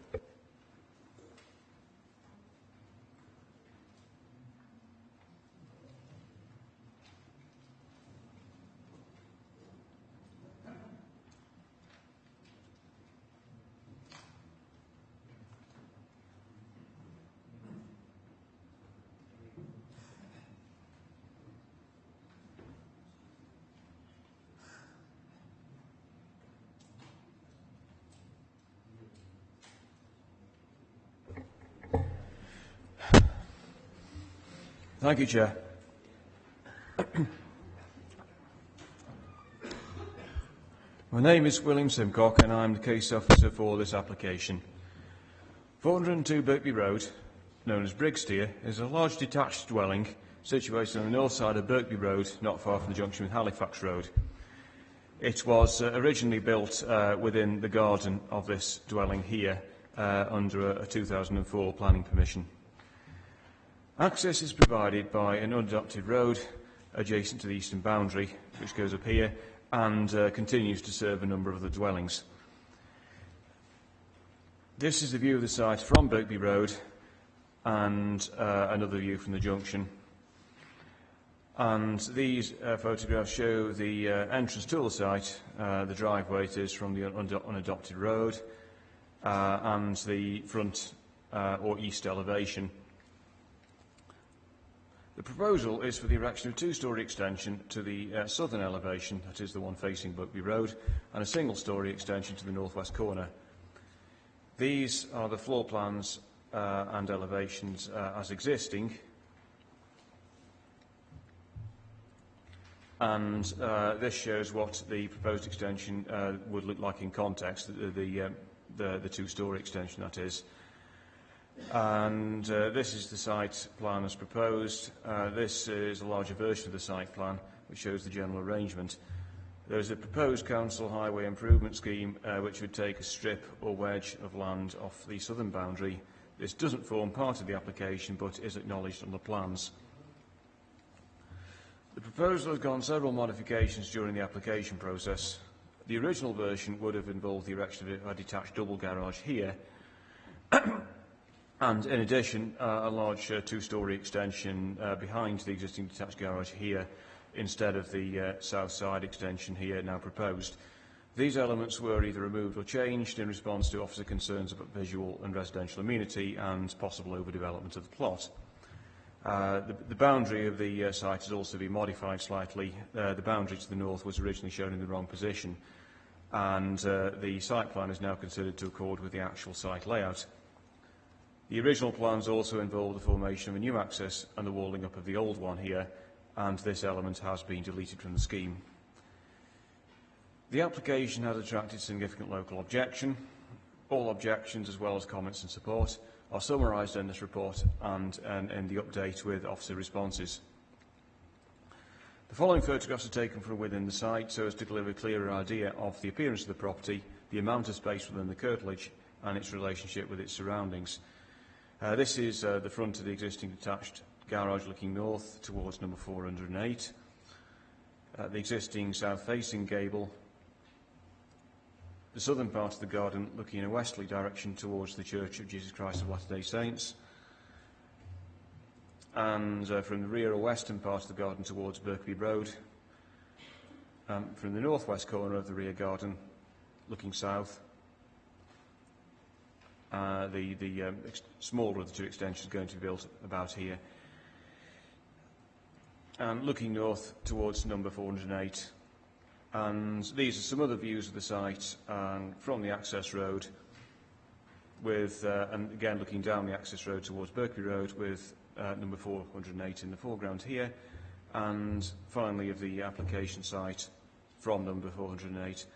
Thank you, Chair. My name is William Simcock and I'm the case officer for this application. 402 Birkby Road, known as Brigsteer, is a large detached dwelling situated on the north side of Birkby Road, not far from the junction with Halifax Road. It was originally built within the garden of this dwelling here under a 2004 planning permission. Access is provided by an unadopted road adjacent to the eastern boundary, which goes up here and continues to serve a number of the dwellings. This is the view of the site from Birkby Road and another view from the junction. And these photographs show the entrance to the site, the driveway it is from the unadopted road, and the front or east elevation. The proposal is for the erection of a two-storey extension to the southern elevation, that is the one facing Birkby Road, and a single-storey extension to the northwest corner. These are the floor plans and elevations as existing, and this shows what the proposed extension would look like in context, the two-storey extension, that is. And this is the site plan as proposed. This is a larger version of the site plan, which shows the general arrangement. There is a proposed council highway improvement scheme which would take a strip or wedge of land off the southern boundary. This doesn't form part of the application but is acknowledged on the plans. The proposal has gone several modifications during the application process. The original version would have involved the erection of a detached double garage here and in addition a large two-storey extension behind the existing detached garage here instead of the south side extension here now proposed. These elements were either removed or changed in response to officer concerns about visual and residential amenity and possible overdevelopment of the plot. The boundary of the site has also been modified slightly. The boundary to the north was originally shown in the wrong position, and the site plan is now considered to accord with the actual site layout. The original plans also involved the formation of a new access and the walling up of the old one here, and this element has been deleted from the scheme. The application has attracted significant local objection. All objections, as well as comments and support, are summarised in this report and in the update with officer responses. The following photographs are taken from within the site so as to give a clearer idea of the appearance of the property, the amount of space within the curtilage and its relationship with its surroundings. This is the front of the existing detached garage looking north towards number 408, the existing south-facing gable, the southern part of the garden looking in a westerly direction towards the Church of Jesus Christ of Latter-day Saints, and from the rear or western part of the garden towards Birkby Road, from the northwest corner of the rear garden looking south, the smaller of the two extensions going to be built about here, and looking north towards number 408. And these are some other views of the site from the access road, with and again looking down the access road towards Birkby Road, with number 408 in the foreground here, and finally of the application site from number 408.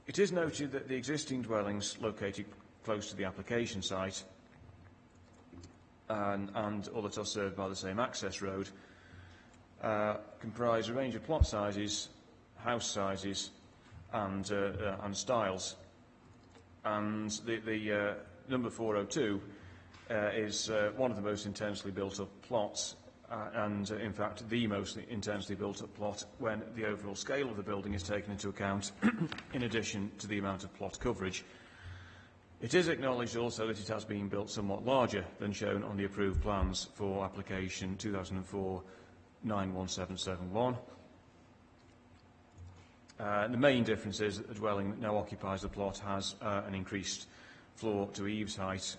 It is noted that the existing dwellings located close to the application site and all that are served by the same access road comprise a range of plot sizes, house sizes and styles. And the number 402 is one of the most intensely built up plots and in fact the most intensely built up plot when the overall scale of the building is taken into account in addition to the amount of plot coverage. It is acknowledged also that it has been built somewhat larger than shown on the approved plans for application 2004-91771. The main difference is that the dwelling that now occupies the plot has an increased floor to eaves height,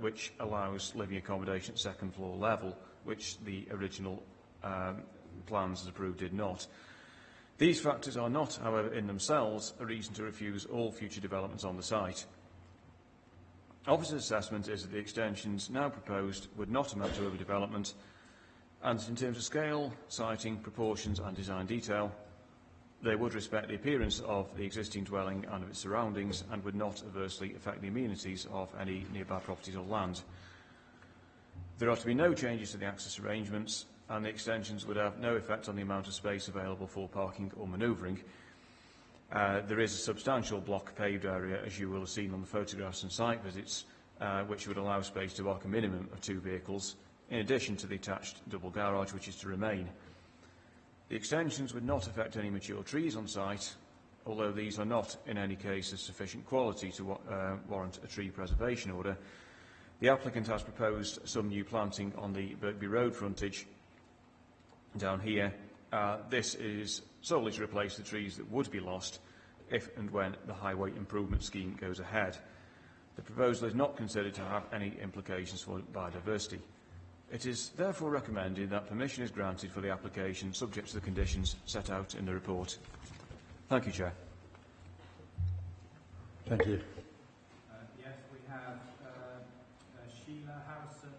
which allows living accommodation at second floor level, which the original plans as approved did not. These factors are not, however, in themselves a reason to refuse all future developments on the site. Officer's assessment is that the extensions now proposed would not amount to overdevelopment, and in terms of scale, siting, proportions and design detail, they would respect the appearance of the existing dwelling and of its surroundings and would not adversely affect the amenities of any nearby properties or land. There are to be no changes to the access arrangements, and the extensions would have no effect on the amount of space available for parking or manoeuvring. There is a substantial block paved area, as you will have seen on the photographs and site visits, which would allow space to park a minimum of 2 vehicles, in addition to the attached double garage, which is to remain. The extensions would not affect any mature trees on site, although these are not in any case of sufficient quality to warrant a tree preservation order. The applicant has proposed some new planting on the Birkby Road frontage down here. This is solely to replace the trees that would be lost if and when the highway improvement scheme goes ahead. The proposal is not considered to have any implications for biodiversity. It is therefore recommended that permission is granted for the application subject to the conditions set out in the report. Thank you, Chair. Thank you. Yes, we have Sheila Harrison,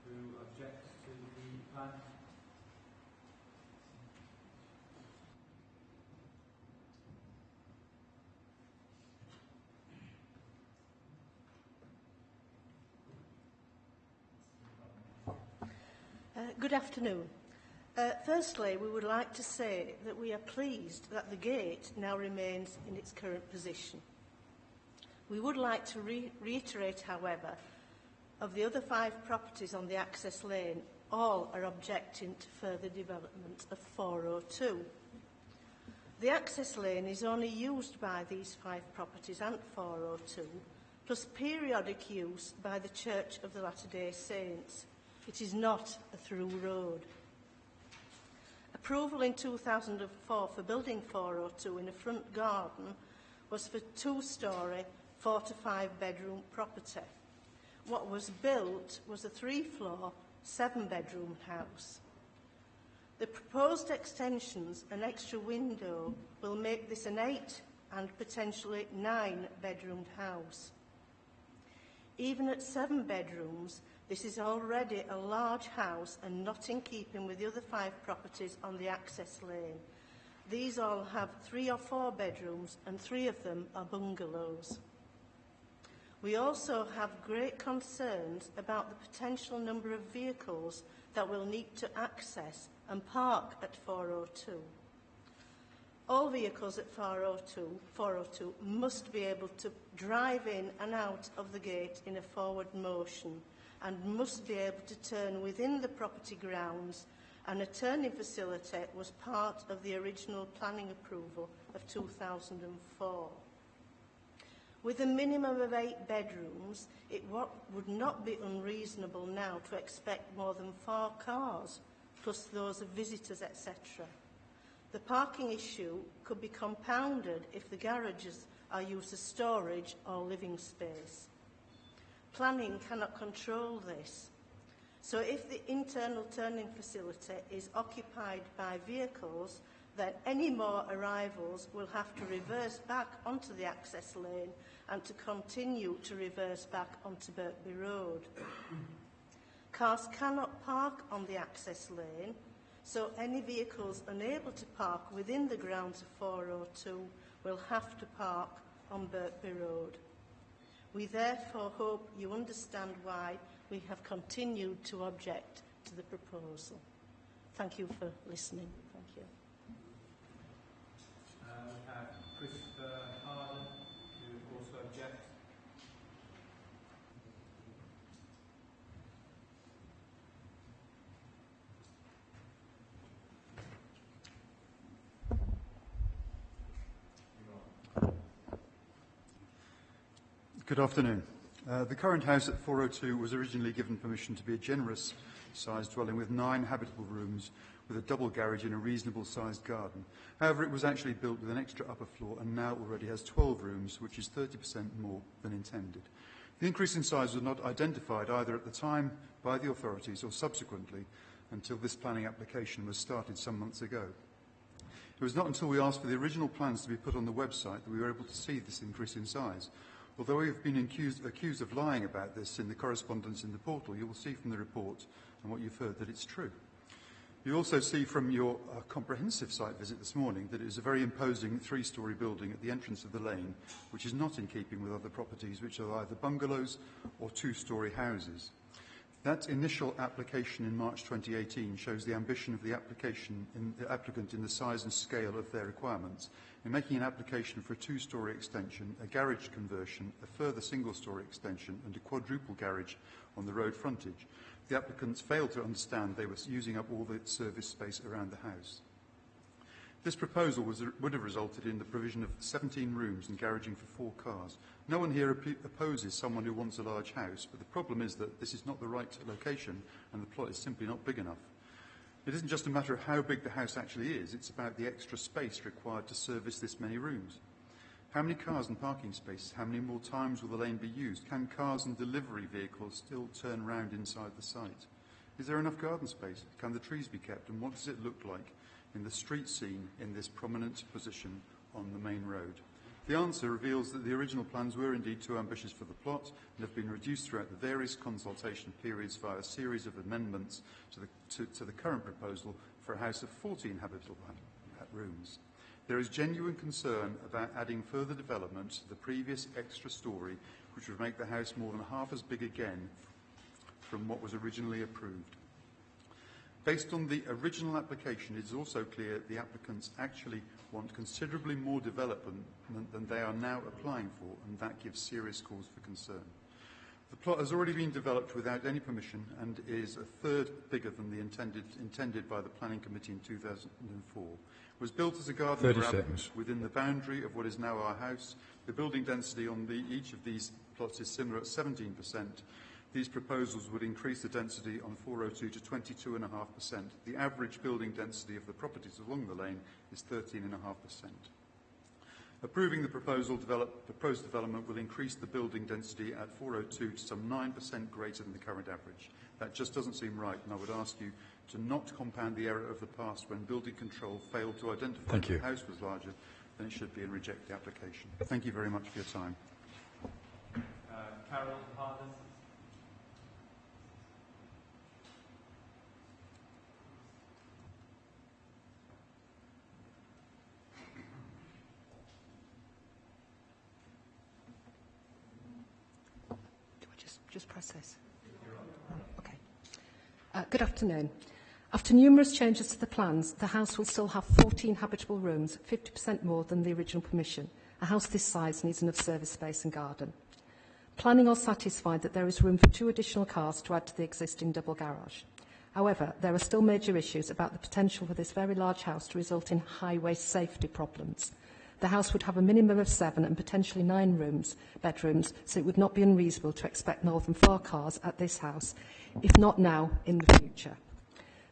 who objects to the plan. Good afternoon. Firstly, we would like to say that we are pleased that the gate now remains in its current position. We would like to reiterate, however, of the other 5 properties on the access lane, all are objecting to further development of 402. The access lane is only used by these 5 properties and 402, plus periodic use by the Church of the Latter-day Saints. It is not a through road. Approval in 2004 for building 402 in a front garden was for 2-storey, 4 to 5 bedroom property. What was built was a 3-floor, 7-bedroom house. The proposed extensions and extra window will make this an 8 and potentially 9-bedroomed house. Even at 7 bedrooms, this is already a large house and not in keeping with the other 5 properties on the access lane. These all have 3 or 4 bedrooms and 3 of them are bungalows. We also have great concerns about the potential number of vehicles that will need to access and park at 402. All vehicles at 402 must be able to drive in and out of the gate in a forward motion and must be able to turn within the property grounds, and a turning facility was part of the original planning approval of 2004. With a minimum of 8 bedrooms, it would not be unreasonable now to expect more than 4 cars, plus those of visitors, etc. The parking issue could be compounded if the garages are used as storage or living space. Planning cannot control this. So if the internal turning facility is occupied by vehicles, then any more arrivals will have to reverse back onto the access lane and to continue to reverse back onto Birkby Road. Cars cannot park on the access lane, so any vehicles unable to park within the grounds of 402 will have to park on Birkby Road. We therefore hope you understand why we have continued to object to the proposal. Thank you for listening. Thank you. We have Christopher Harden, who also objects. Good afternoon. The current house at 402 was originally given permission to be a generous-sized dwelling with 9 habitable rooms with a double garage and a reasonable-sized garden. However, it was actually built with an extra upper floor and now already has 12 rooms, which is 30% more than intended. The increase in size was not identified either at the time by the authorities or subsequently until this planning application was started some months ago. It was not until we asked for the original plans to be put on the website that we were able to see this increase in size. Although we have been accused of lying about this in the correspondence in the portal, you will see from the report and what you've heard that it's true. You also see from your comprehensive site visit this morning that it is a very imposing 3-storey building at the entrance of the lane, which is not in keeping with other properties which are either bungalows or 2-storey houses. That initial application in March 2018 shows the ambition of the applicant in the size and scale of their requirements. In making an application for a 2-storey extension, a garage conversion, a further single-storey extension and a quadruple garage on the road frontage, the applicants failed to understand they were using up all the service space around the house. This proposal would have resulted in the provision of 17 rooms and garaging for 4 cars. No one here opposes someone who wants a large house, but the problem is that this is not the right location and the plot is simply not big enough. It isn't just a matter of how big the house actually is, it's about the extra space required to service this many rooms. How many cars and parking spaces? How many more times will the lane be used? Can cars and delivery vehicles still turn round inside the site? Is there enough garden space? Can the trees be kept? And what does it look like in the street scene in this prominent position on the main road? The answer reveals that the original plans were indeed too ambitious for the plot and have been reduced throughout the various consultation periods via a series of amendments to the current proposal for a house of 14 habitable rooms. There is genuine concern about adding further development to the previous extra storey, which would make the house more than half as big again from what was originally approved. Based on the original application, it is also clear the applicants actually want considerably more development than they are now applying for, and that gives serious cause for concern. The plot has already been developed without any permission and is a third bigger than the intended by the Planning Committee in 2004. It was built as a garden within the boundary of what is now our house. The building density on each of these plots is similar at 17%. These proposals would increase the density on 402 to 22.5%. The average building density of the properties along the lane is 13.5%. Approving the proposed development will increase the building density at 402 to some 9% greater than the current average. That just doesn't seem right, and I would ask you to not compound the error of the past when building control failed to identify that the house was larger than it should be and reject the application. Thank you very much for your time. Carol Harden. Just press this. Okay. Good afternoon. After numerous changes to the plans, the house will still have 14 habitable rooms, 50% more than the original permission. A house this size needs enough service space and garden. Planning are satisfied that there is room for 2 additional cars to add to the existing double garage. However, there are still major issues about the potential for this very large house to result in highway safety problems. The house would have a minimum of 7 and potentially 9 bedrooms, so it would not be unreasonable to expect more than 4 cars at this house, if not now, in the future.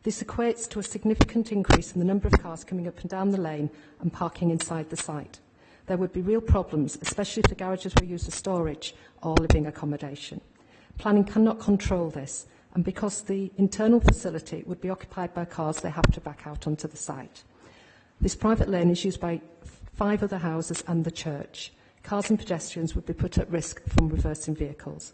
This equates to a significant increase in the number of cars coming up and down the lane and parking inside the site. There would be real problems, especially if the garages were used as storage or living accommodation. Planning cannot control this, and because the internal facility would be occupied by cars, they have to back out onto the site. This private lane is used by 5 other houses and the church. Cars and pedestrians would be put at risk from reversing vehicles.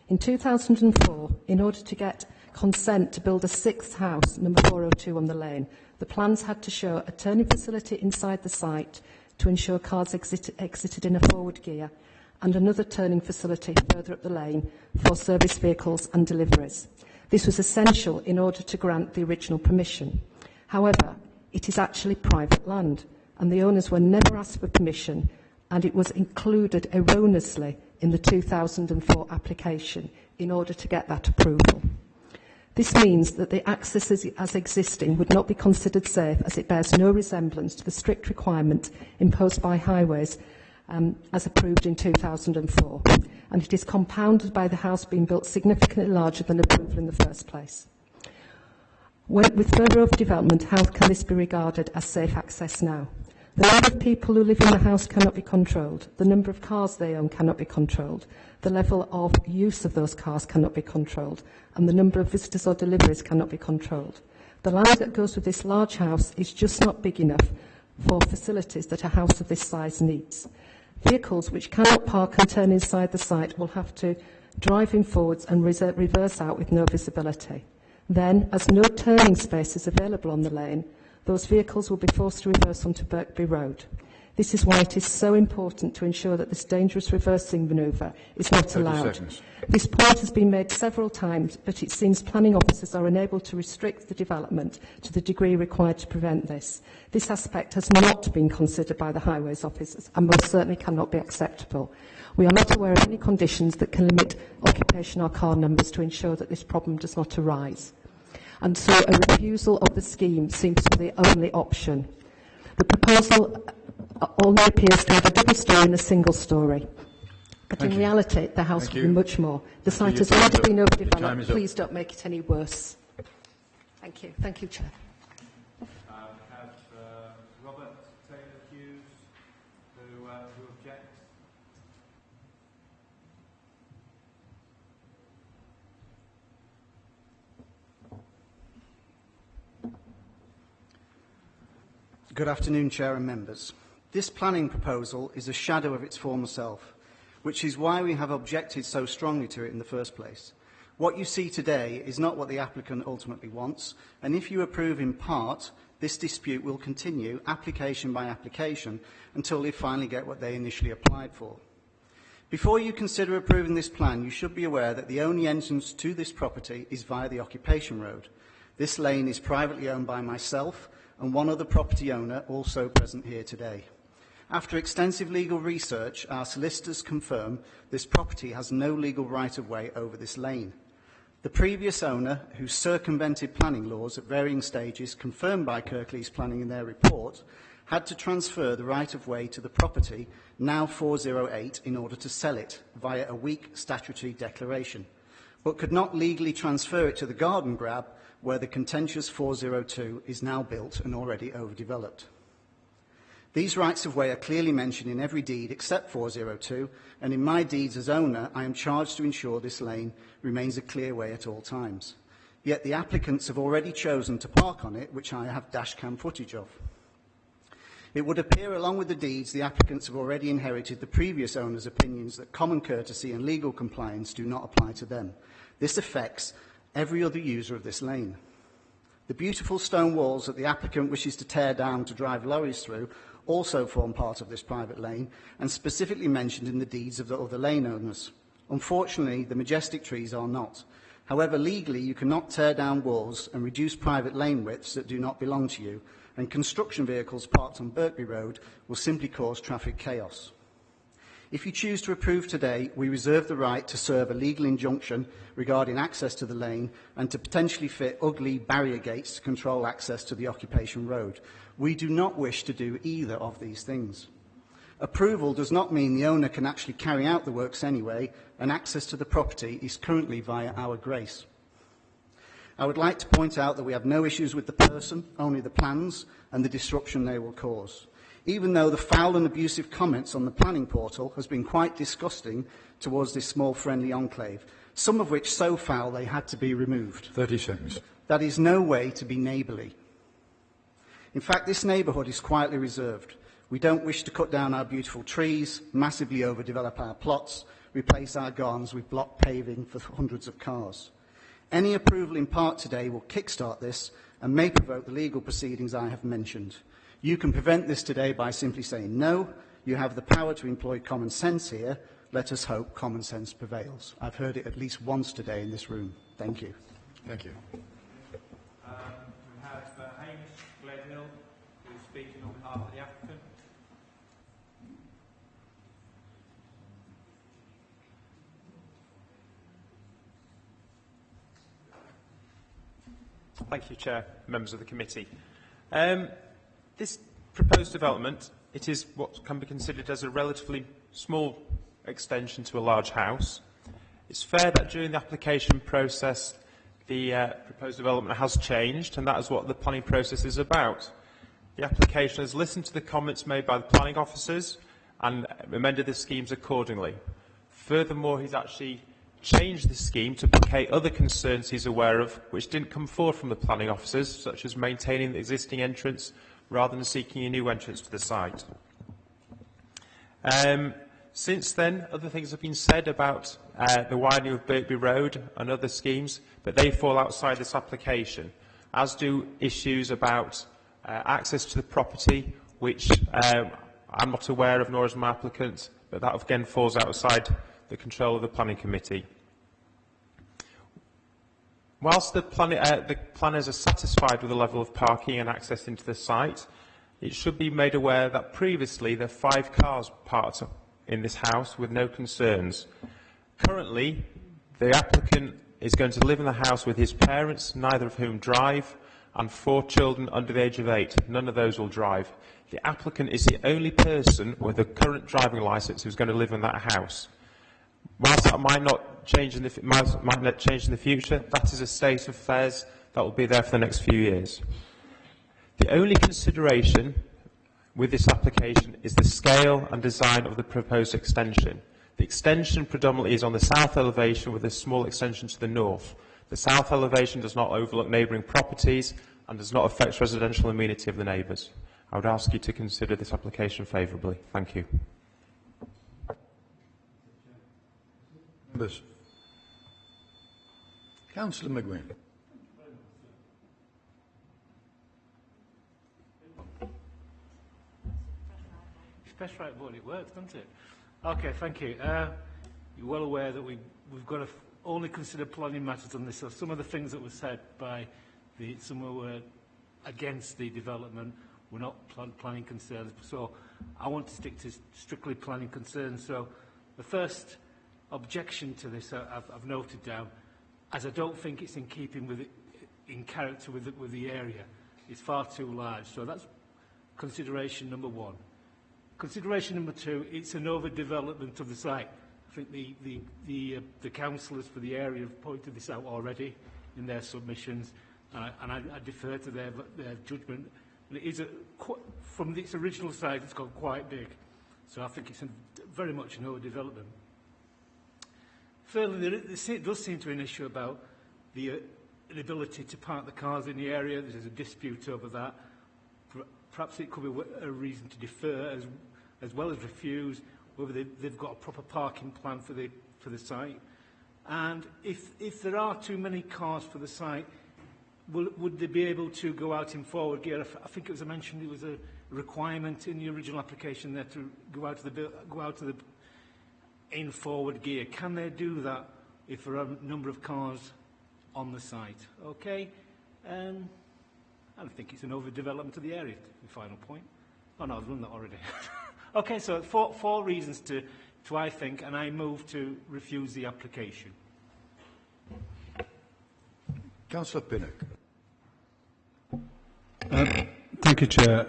In 2004, in order to get consent to build a 6th house, number 402 on the lane, the plans had to show a turning facility inside the site to ensure cars exited in a forward gear, and another turning facility further up the lane for service vehicles and deliveries. This was essential in order to grant the original permission. However, it is actually private land, and the owners were never asked for permission, and it was included erroneously in the 2004 application in order to get that approval. This means that the access as existing would not be considered safe, as it bears no resemblance to the strict requirement imposed by highways as approved in 2004, and it is compounded by the house being built significantly larger than approval in the first place. With further overdevelopment, how can this be regarded as safe access now? The number of people who live in the house cannot be controlled. The number of cars they own cannot be controlled. The level of use of those cars cannot be controlled. And the number of visitors or deliveries cannot be controlled. The land that goes with this large house is just not big enough for facilities that a house of this size needs. Vehicles which cannot park and turn inside the site will have to drive in forwards and reverse out with no visibility. Then, as no turning space is available on the lane, those vehicles will be forced to reverse onto Birkby Road. This is why it is so important to ensure that this dangerous reversing manoeuvre is not allowed. This point has been made several times, but it seems planning officers are unable to restrict the development to the degree required to prevent this. This aspect has not been considered by the highways officers and most certainly cannot be acceptable. We are not aware of any conditions that can limit occupation or car numbers to ensure that this problem does not arise. And so a refusal of the scheme seems to be the only option. The proposal only appears to have a double story and a single story. But in reality, the house will be much more. The site has already been overdeveloped. Please don't make it any worse. Thank you. Thank you, Chair. Have Robert Taylor-Hughes, who objects. Good afternoon, Chair and members. This planning proposal is a shadow of its former self, which is why we have objected so strongly to it in the first place. What you see today is not what the applicant ultimately wants, and if you approve in part, this dispute will continue application by application until they finally get what they initially applied for. Before you consider approving this plan, you should be aware that the only entrance to this property is via the occupation road. This lane is privately owned by myself and one other property owner also present here today. After extensive legal research, our solicitors confirm this property has no legal right-of-way over this lane. The previous owner, who circumvented planning laws at varying stages, confirmed by Kirklees Planning in their report, had to transfer the right-of-way to the property, now 408, in order to sell it via a weak statutory declaration, but could not legally transfer it to the garden grab, where the contentious 402 is now built and already overdeveloped. These rights-of-way are clearly mentioned in every deed except 402, and in my deeds as owner, I am charged to ensure this lane remains a clear way at all times. Yet the applicants have already chosen to park on it, which I have dashcam footage of. It would appear, along with the deeds, the applicants have already inherited the previous owner's opinions that common courtesy and legal compliance do not apply to them. This affects every other user of this lane. The beautiful stone walls that the applicant wishes to tear down to drive lorries through also form part of this private lane and specifically mentioned in the deeds of the other lane owners. Unfortunately, the majestic trees are not. However, legally, you cannot tear down walls and reduce private lane widths that do not belong to you, and construction vehicles parked on Birkby Road will simply cause traffic chaos. If you choose to approve today, we reserve the right to serve a legal injunction regarding access to the lane and to potentially fit ugly barrier gates to control access to the occupation road. We do not wish to do either of these things. Approval does not mean the owner can actually carry out the works anyway, and access to the property is currently via our grace. I would like to point out that we have no issues with the person, only the plans and the disruption they will cause. Even though the foul and abusive comments on the planning portal has been quite disgusting towards this small friendly enclave, some of which so foul they had to be removed. 30 seconds. That is no way to be neighbourly. In fact, this neighbourhood is quietly reserved. We don't wish to cut down our beautiful trees, massively overdevelop our plots, replace our gardens with block paving for hundreds of cars. Any approval in part today will kickstart this and may provoke the legal proceedings I have mentioned. You can prevent this today by simply saying no. You have the power to employ common sense here. Let us hope common sense prevails. I've heard it at least once today in this room. Thank you. Thank you. We have Hamish Gledhill, who is speaking on behalf of the applicant. Thank you, Chair, members of the committee. This proposed development it is what can be considered as a relatively small extension to a large house. It's fair that during the application process the proposed development has changed, and that is what the planning process is about. The application has listened to the comments made by the planning officers and amended the schemes accordingly. Furthermore, he's actually changed the scheme to placate other concerns he's aware of which didn't come forward from the planning officers, such as maintaining the existing entrance rather than seeking a new entrance to the site. Since then, other things have been said about the widening of Birkby Road and other schemes, but they fall outside this application, as do issues about access to the property, which I'm not aware of, nor is my applicant, but that again falls outside the control of the Planning Committee. Whilst the planners are satisfied with the level of parking and access into the site, it should be made aware that previously there are 5 cars parked in this house with no concerns. Currently, the applicant is going to live in the house with his parents, neither of whom drive, and 4 children under the age of 8. None of those will drive. The applicant is the only person with a current driving licence who's going to live in that house. Whilst that might not change in the future, that is a state of affairs that will be there for the next few years. The only consideration with this application is the scale and design of the proposed extension. The extension predominantly is on the south elevation with a small extension to the north. The south elevation does not overlook neighbouring properties and does not affect residential amenity of the neighbours. I would ask you to consider this application favourably. Thank you. Members. Councillor McGuinn. Press right button, it works, doesn't it? Okay, thank you. You're well aware that we've got to only consider planning matters on this. So some of the things that were said by some who were against the development were not planning concerns. So I want to stick to strictly planning concerns. So the first objection to this I've noted down, as I don't think it's in keeping with it, in character with the area. It's far too large. So that's consideration number 1. Consideration number 2, it's an overdevelopment of the site. I think the councillors for the area have pointed this out already in their submissions, and I defer to their judgment. And it is from its original size, it's got quite big. So I think it's very much an overdevelopment. Thirdly, there does seem to be an issue about the inability to park the cars in the area. There's a dispute over that. Perhaps it could be a reason to defer as well as refuse, whether they've got a proper parking plan for the site. And if there are too many cars for the site, would they be able to go out in forward gear? I think it was mentioned it was a requirement in the original application there to go out to the in forward gear. Can they do that if there are a number of cars on the site? Okay. I think it's an overdevelopment of the area, the final point. Oh no, I've done that already. Okay, so four reasons to I think, and I move to refuse the application. Councillor Pinnock. Thank you, Chair.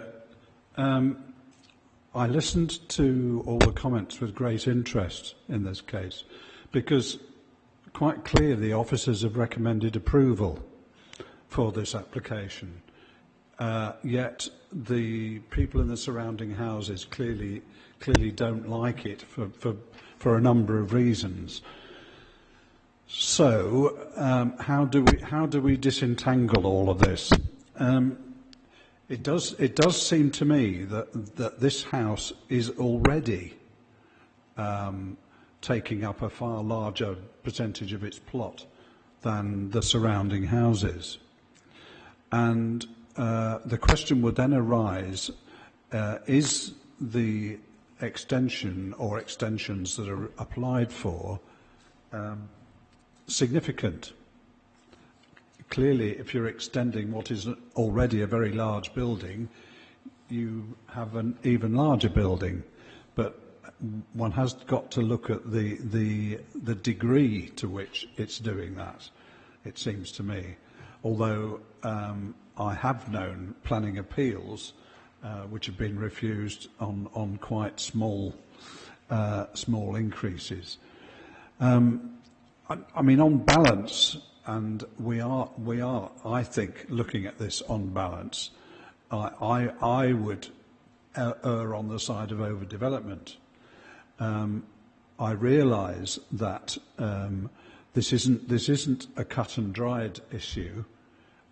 I listened to all the comments with great interest in this case, because quite clearly the officers have recommended approval for this application. Yet the people in the surrounding houses clearly don't like it for a number of reasons. So how do we disentangle all of this? It does seem to me that this house is already taking up a far larger percentage of its plot than the surrounding houses, and the question would then arise, is the extension or extensions that are applied for significant? Clearly, if you're extending what is already a very large building, you have an even larger building. But one has got to look at the degree to which it's doing that, it seems to me. Although I have known planning appeals which have been refused on quite small increases. I mean, on balance, and we are, I think, looking at this on balance, I would err on the side of overdevelopment. I realise that this isn't a cut and dried issue,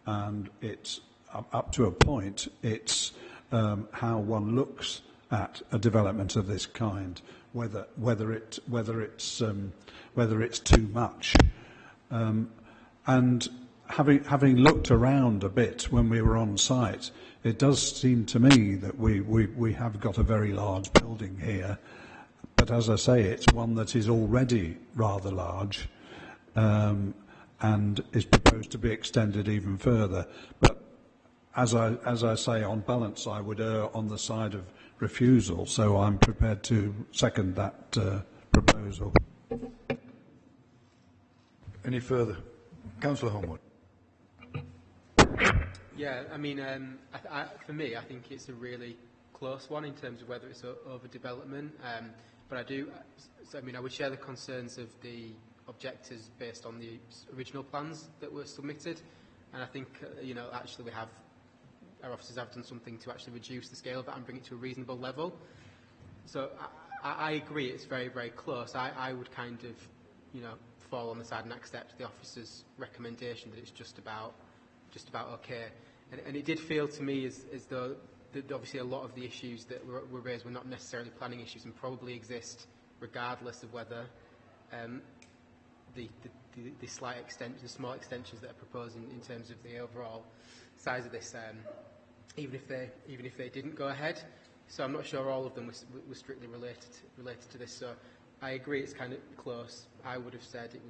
and it's up to a point. It's how one looks at a development of this kind, whether it's too much. And having looked around a bit when we were on site, it does seem to me that we have got a very large building here. But as I say, it's one that is already rather large, and is proposed to be extended even further. But as I say, on balance, I would err on the side of refusal. So I'm prepared to second that proposal. Any further? Councillor Homewood. Yeah, I mean, for me, I think it's a really close one in terms of whether it's overdevelopment. But I would share the concerns of the objectors based on the original plans that were submitted. And I think, actually our officers have done something to actually reduce the scale of that and bring it to a reasonable level. So I agree it's very, very close. I would kind of, fall on the side and accept the officer's recommendation that it's just about okay. And it did feel to me as though obviously a lot of the issues that were raised were not necessarily planning issues and probably exist regardless of whether the small extensions that are proposed in terms of the overall size of this, even if they didn't go ahead. So I'm not sure all of them were strictly related to this. So I agree it's kind of close. I would have said it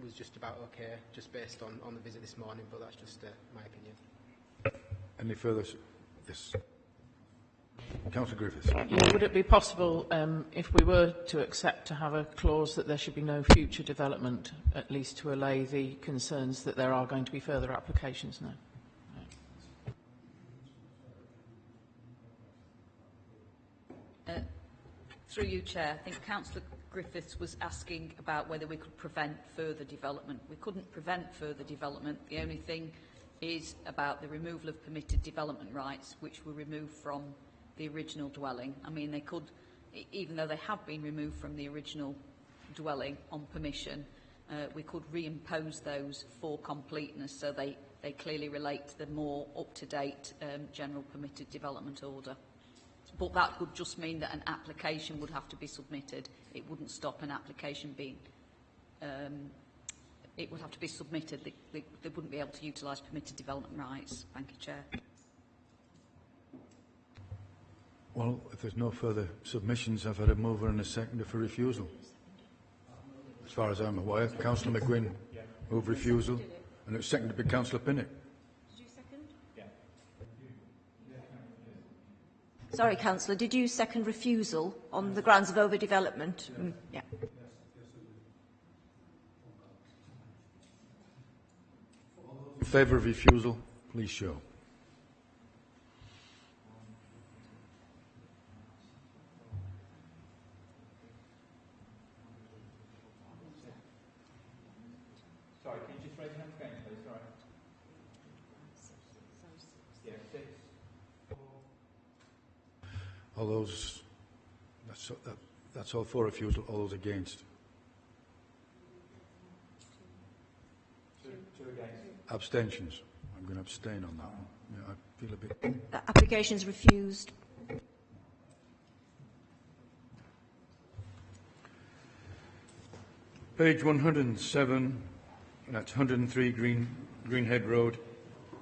was just about okay, just based on the visit this morning, but that's just my opinion. Any further? Yes. Councillor Griffiths. Yeah, would it be possible, if we were to accept to have a clause that there should be no future development, at least to allay the concerns that there are going to be further applications now? Through you, Chair, I think Councillor Griffiths was asking about whether we could prevent further development. We couldn't prevent further development. The only thing is about the removal of permitted development rights, which were removed from the original dwelling. I mean, they could, even though they have been removed from the original dwelling on permission, we could reimpose those for completeness, so they clearly relate to the more up-to-date general permitted development order. But that would just mean that an application would have to be submitted. It wouldn't stop an application being... it would have to be submitted. They wouldn't be able to utilise permitted development rights. Thank you, Chair. Well, if there's no further submissions, I've had a mover and a seconder for refusal. As far as I'm aware, Councillor McGuinn moved refusal, and it was seconded by Councillor Pinnock. Sorry, Councillor, did you second refusal on the grounds of overdevelopment? Yeah. In favour of refusal, please show. Sorry, can you just raise your hand again, please? Sorry. Yeah, 6. All those, that's all for refusal. All those against? 2 against. Abstentions. I'm going to abstain on that one. Yeah, I feel a bit... That application is refused. Page 107, that's 103 Greenhead Road,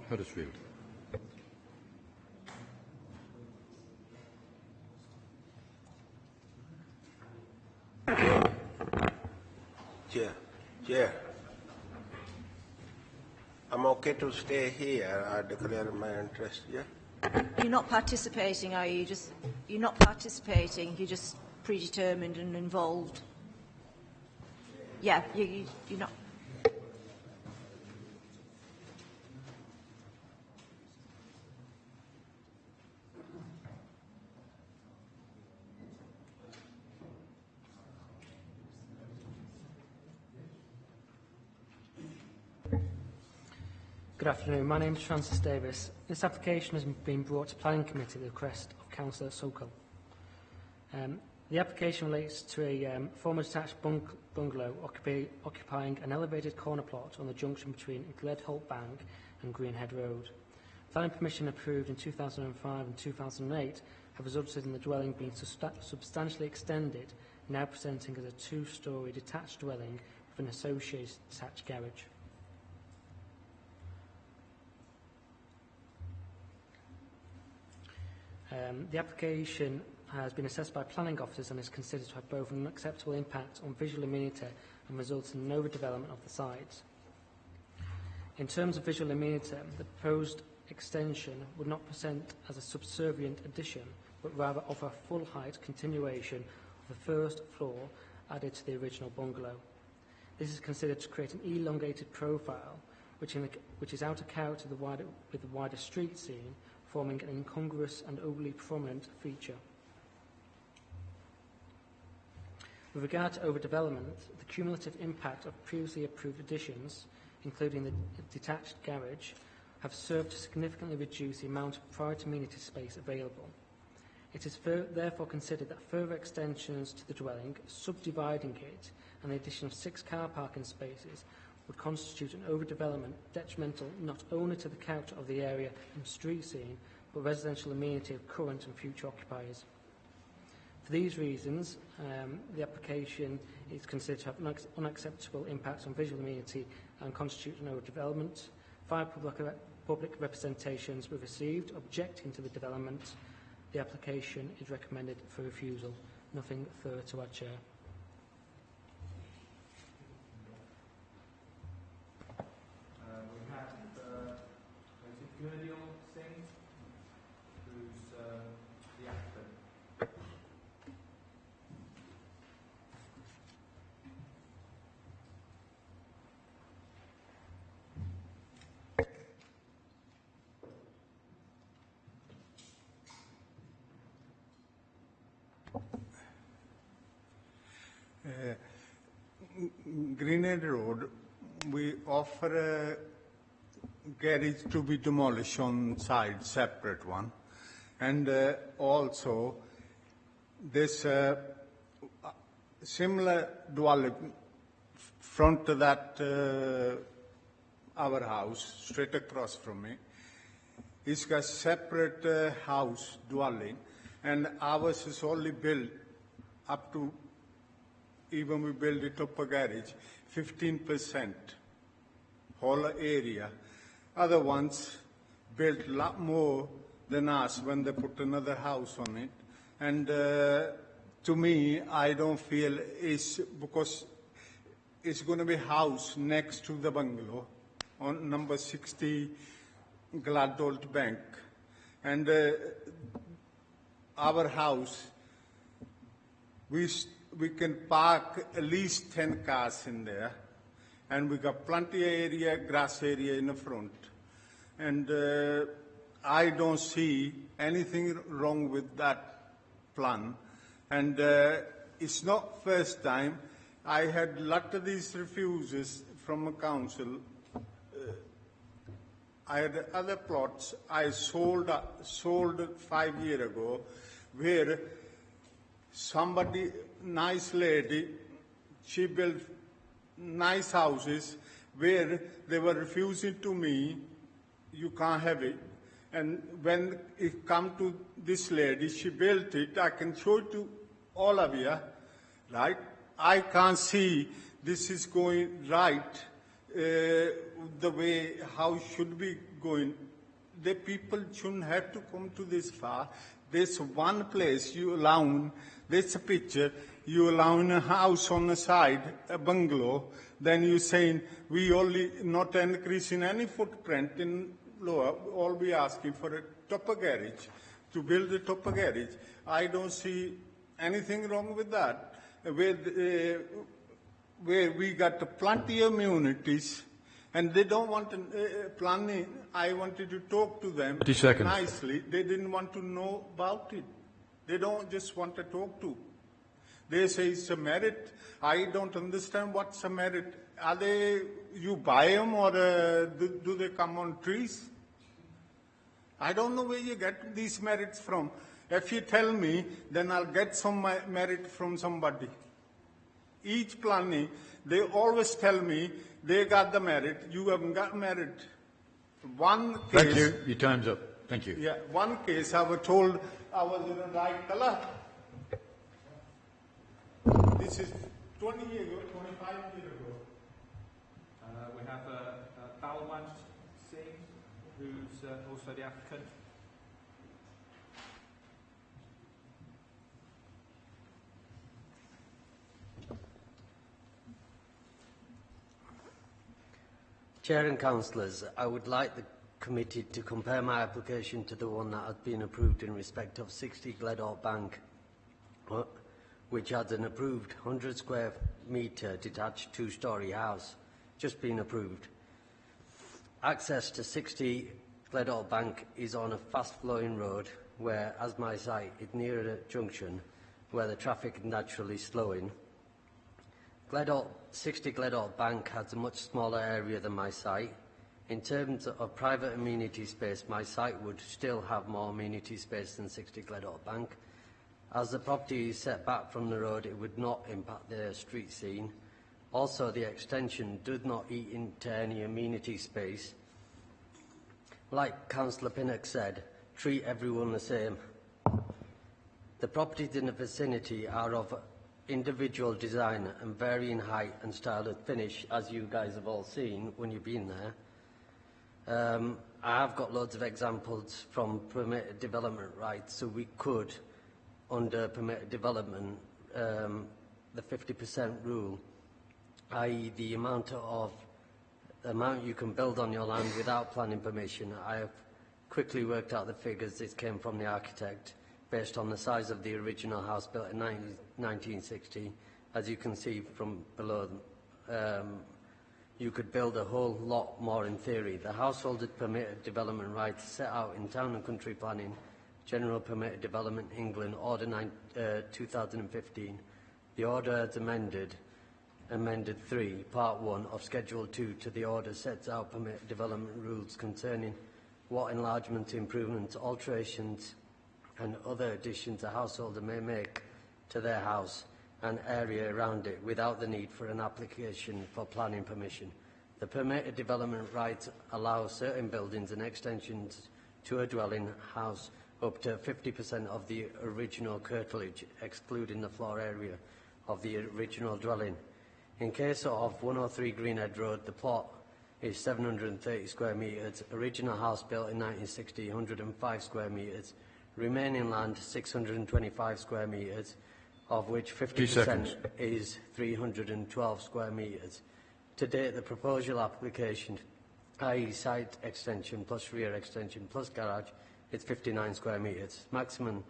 Huddersfield. Chair, I'm okay to stay here. I declare my interest, yeah? You're not participating, are you? You're not participating, you're just predetermined and involved. Yeah, you're not. Good afternoon. My name is Francis Davis. This application has been brought to Planning Committee at the request of Councillor Sokol. The application relates to a former detached bungalow occupying an elevated corner plot on the junction between Gledholt Bank and Greenhead Road. Planning permission approved in 2005 and 2008 have resulted in the dwelling being substantially extended, now presenting as a two-storey detached dwelling with an associated detached garage. The application has been assessed by planning officers and is considered to have both an unacceptable impact on visual amenity and results in an overdevelopment of the site. In terms of visual amenity, the proposed extension would not present as a subservient addition, but rather offer a full-height continuation of the first floor added to the original bungalow. This is considered to create an elongated profile, which is out of character with the wider street scene, forming an incongruous and overly prominent feature. With regard to overdevelopment, the cumulative impact of previously approved additions, including the detached garage, have served to significantly reduce the amount of private amenity space available. It is therefore considered that further extensions to the dwelling, subdividing it, and the addition of 6 car parking spaces would constitute an overdevelopment detrimental not only to the character of the area and street scene, but residential amenity of current and future occupiers. For these reasons, the application is considered to have unacceptable impacts on visual amenity and constitute an overdevelopment. 5 public representations were received objecting to the development. The application is recommended for refusal. Nothing further to add, Chair. We have Gurdial Singh, who's the applicant. Greenhead Road, we offer a garage to be demolished on side, separate one. And also, this similar dwelling front to that our house, straight across from me, is a separate house dwelling, and ours is only built up to, even we build it up a garage, 15% whole area. Other ones built a lot more than us when they put another house on it. And to me, I don't feel it's because it's going to be house next to the bungalow on number 60 Gladholt Bank. And our house, we can park at least 10 cars in there, and we got plenty of area, grass area in the front. And I don't see anything wrong with that plan. And it's not first time. I had a lot of these refuses from a council. I had other plots I sold 5 years ago, where somebody, nice lady, she built nice houses where they were refusing to me, you can't have it. And when it come to this lady, she built it, I can show it to all of you, right? I can't see this is going right, the way, how should be going. The people shouldn't have to come to this far. There's one place you allow, there's a picture, you allow a house on the side, a bungalow, then you're saying we only not increasing any footprint in lower, all we asking for a topper garage, to build a topper garage. I don't see anything wrong with that. Where we got plenty of amenities, and they don't want planning. I wanted to talk to them 30 seconds. nicely. They didn't want to know about it. They don't just want to talk to. They say it's a merit. I don't understand what's a merit. are they, you buy them or do they come on trees? I don't know where you get these merits from. If you tell me, then I'll get some merit from somebody. Each planning, they always tell me they got the merit, you haven't got merit. One case... Thank you. Your time's up. Thank you. Yeah, one case I was told I was in the right colour. This is 20 years ago, 25 years ago. We have Balwant Singh, who's also the applicant. Chair and Councillors, I would like the committee to compare my application to the one that has been approved in respect of 60 Gledholt Bank, which has an approved 100 square metre detached two-storey house, just been approved. Access to 60 Gledholt Bank is on a fast-flowing road where, as my site, is near a junction where the traffic is naturally slowing. 60 Gledholt Bank has a much smaller area than my site. In terms of private amenity space, my site would still have more amenity space than 60 Gledholt Bank. As the property is set back from the road, it would not impact the street scene. Also, the extension does not eat into any amenity space. Like Councillor Pinnock said, treat everyone the same. The properties in the vicinity are of individual design and vary in height and style of finish, as you guys have all seen when you've been there. I have got loads of examples from permitted development rights, so we could, under permitted development, the 50% rule, i.e. the amount you can build on your land without planning permission. I have quickly worked out the figures. This came from the architect, based on the size of the original house built in 1960. As you can see from below, you could build a whole lot more in theory. The household permitted development rights set out in Town and Country Planning, General Permitted Development England, Order 2015. The order has amended 3, Part 1 of Schedule 2 to the order sets out permitted development rules concerning what enlargements, improvements, alterations and other additions a householder may make to their house and area around it without the need for an application for planning permission. The permitted development rights allow certain buildings and extensions to a dwelling house up to 50% of the original curtilage, excluding the floor area of the original dwelling. In case of 103 Greenhead Road, the plot is 730 square metres, original house built in 1960, 105 square metres, remaining land 625 square metres, of which 50% is 312 square metres. To date, the proposal application, i.e. site extension plus rear extension plus garage, is 59 square metres. Maximum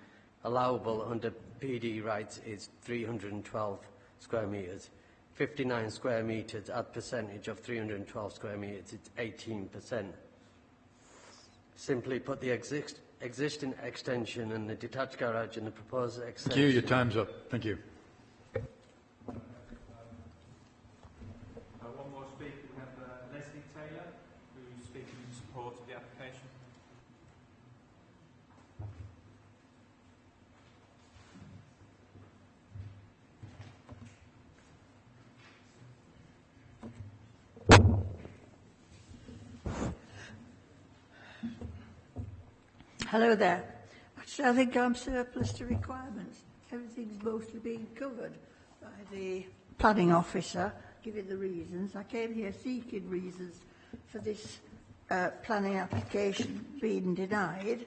allowable under PD rights is 312 square metres. 59 square metres at percentage of 312 square metres, it's 18%. Simply put, the existing extension and the detached garage and the proposed extension... Thank you. Your time's up. Thank you. One more speaker. We have Leslie Taylor, who's speaking in support of the application. Hello there. Actually, I think I'm surplus to requirements. Everything's mostly being covered by the planning officer, giving the reasons. I came here seeking reasons for this planning application being denied.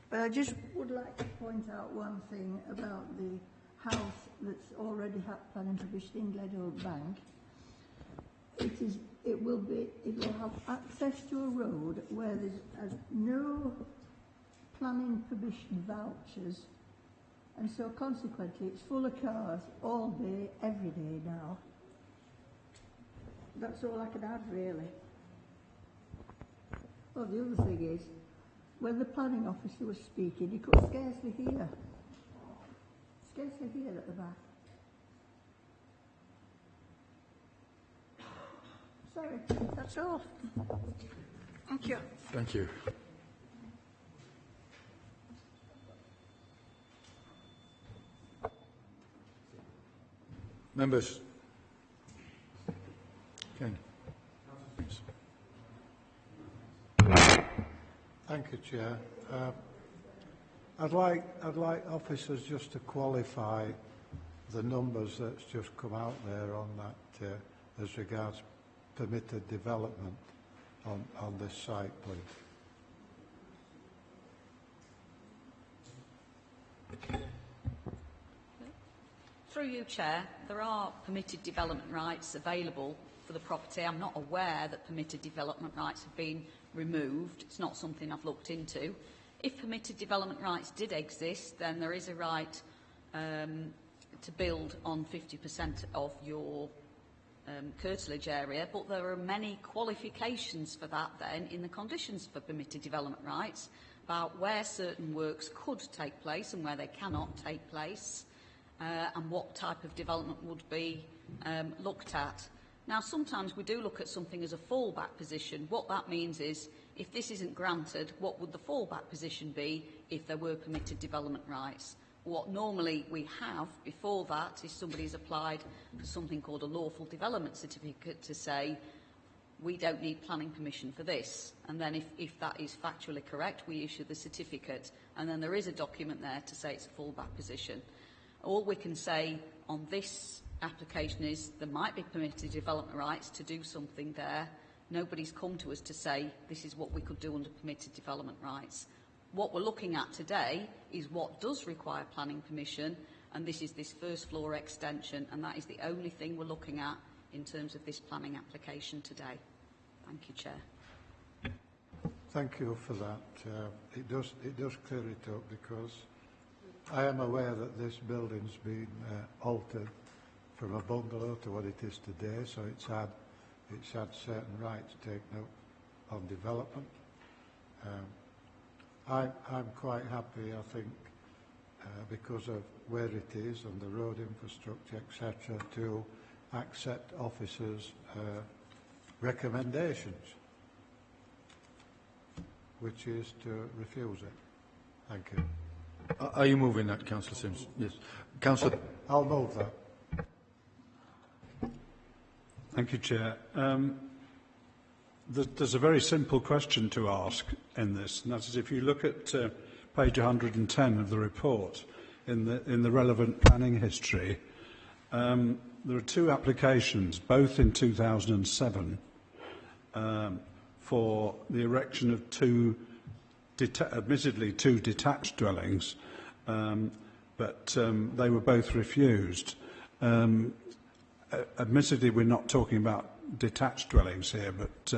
But I just would like to point out one thing about the house that's already had planning permission in Gledholt Bank. It will have access to a road where there's no planning permission vouchers, and so consequently it's full of cars all day, every day now. That's all I can add, really. Well, the other thing is, when the planning officer was speaking, he could scarcely hear at the back. Sorry, that's all. Thank you. Thank you. Members. Ken. Thank you, Chair. I'd like officers just to qualify the numbers that's just come out there on that as regards permitted development on this site, please. Through you, Chair, there are permitted development rights available for the property. I'm not aware that permitted development rights have been removed. It's not something I've looked into. If permitted development rights did exist, then there is a right to build on 50% of your curtilage area, but there are many qualifications for that then in the conditions for permitted development rights about where certain works could take place and where they cannot take place, and what type of development would be looked at. Now, sometimes we do look at something as a fallback position. What that means is, if this isn't granted, what would the fallback position be if there were permitted development rights? What normally we have before that is somebody's applied for something called a lawful development certificate to say, we don't need planning permission for this. And then if that is factually correct, we issue the certificate. And then there is a document there to say it's a fallback position. All we can say on this application is there might be permitted development rights to do something there. Nobody's come to us to say this is what we could do under permitted development rights. What we're looking at today is what does require planning permission, and this is this first floor extension, and that is the only thing we're looking at in terms of this planning application today. Thank you, Chair. Thank you for that. It does clear it up, because I am aware that this building's been altered from a bungalow to what it is today, so it's had certain rights taken up on development. I'm quite happy, I think, because of where it is and the road infrastructure, etc., to accept officers' recommendations, which is to refuse it. Thank you. Are you moving that, Councillor Sims? Yes. Councillor. I'll move that. Thank you, Chair. There's a very simple question to ask in this, and that is, if you look at page 110 of the report, in the relevant planning history, there are two applications, both in 2007, for the erection of admittedly two detached dwellings, but they were both refused. Admittedly, we're not talking about detached dwellings here, but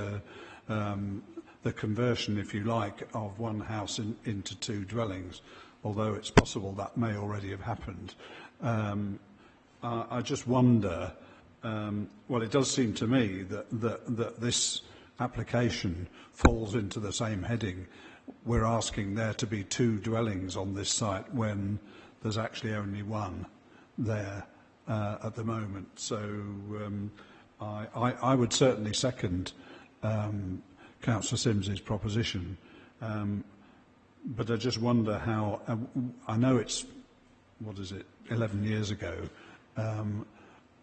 the conversion, if you like, of one house into two dwellings, although it's possible that may already have happened. I just wonder, well, it does seem to me that this application falls into the same heading. We're asking there to be two dwellings on this site when there's actually only one there at the moment. So I would certainly second Councillor Sims's proposition, but I just wonder how, I know it's, 11 years ago,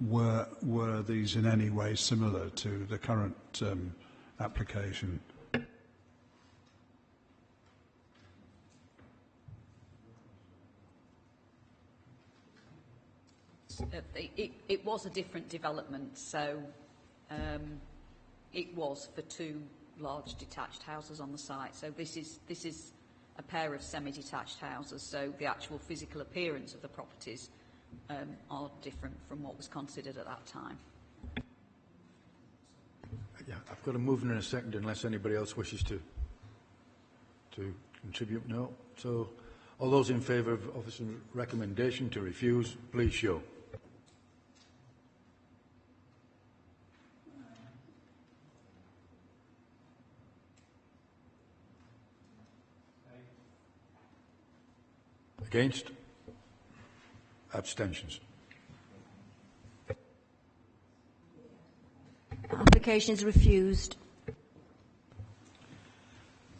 were these in any way similar to the current application? It was a different development, so it was for two large detached houses on the site. So this is a pair of semi-detached houses, so the actual physical appearance of the properties are different from what was considered at that time. Yeah, I've got to move in a second unless anybody else wishes to contribute. No. So all those in favour of officer's recommendation to refuse, please show. Against? Abstentions? application is refused.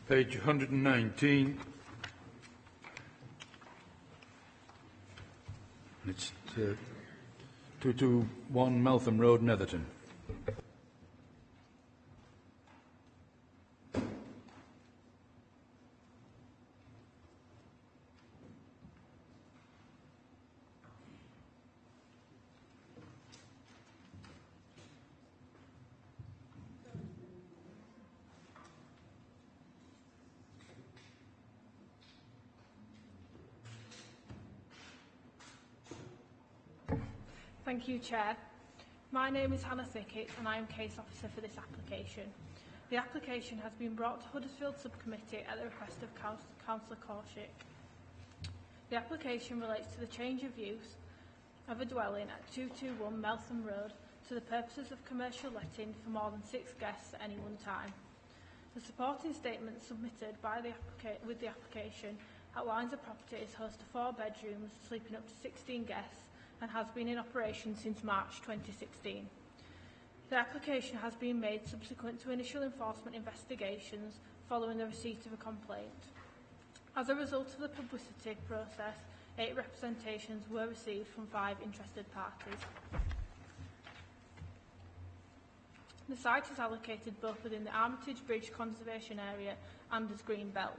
Page 119. It's 221 Meltham Road, Netherton. Thank you, Chair. My name is Hannah Thickett and I am Case Officer for this application. The application has been brought to Huddersfield Subcommittee at the request of Councillor Korshik. The application relates to the change of use of a dwelling at 221 Meltham Road to the purposes of commercial letting for more than 6 guests at any one time. The supporting statement submitted by with the application outlines the property is host to 4 bedrooms, sleeping up to 16 guests, and has been in operation since March 2016. The application has been made subsequent to initial enforcement investigations following the receipt of a complaint. As a result of the publicity process, 8 representations were received from 5 interested parties. The site is allocated both within the Armitage Bridge Conservation Area and as Green Belt.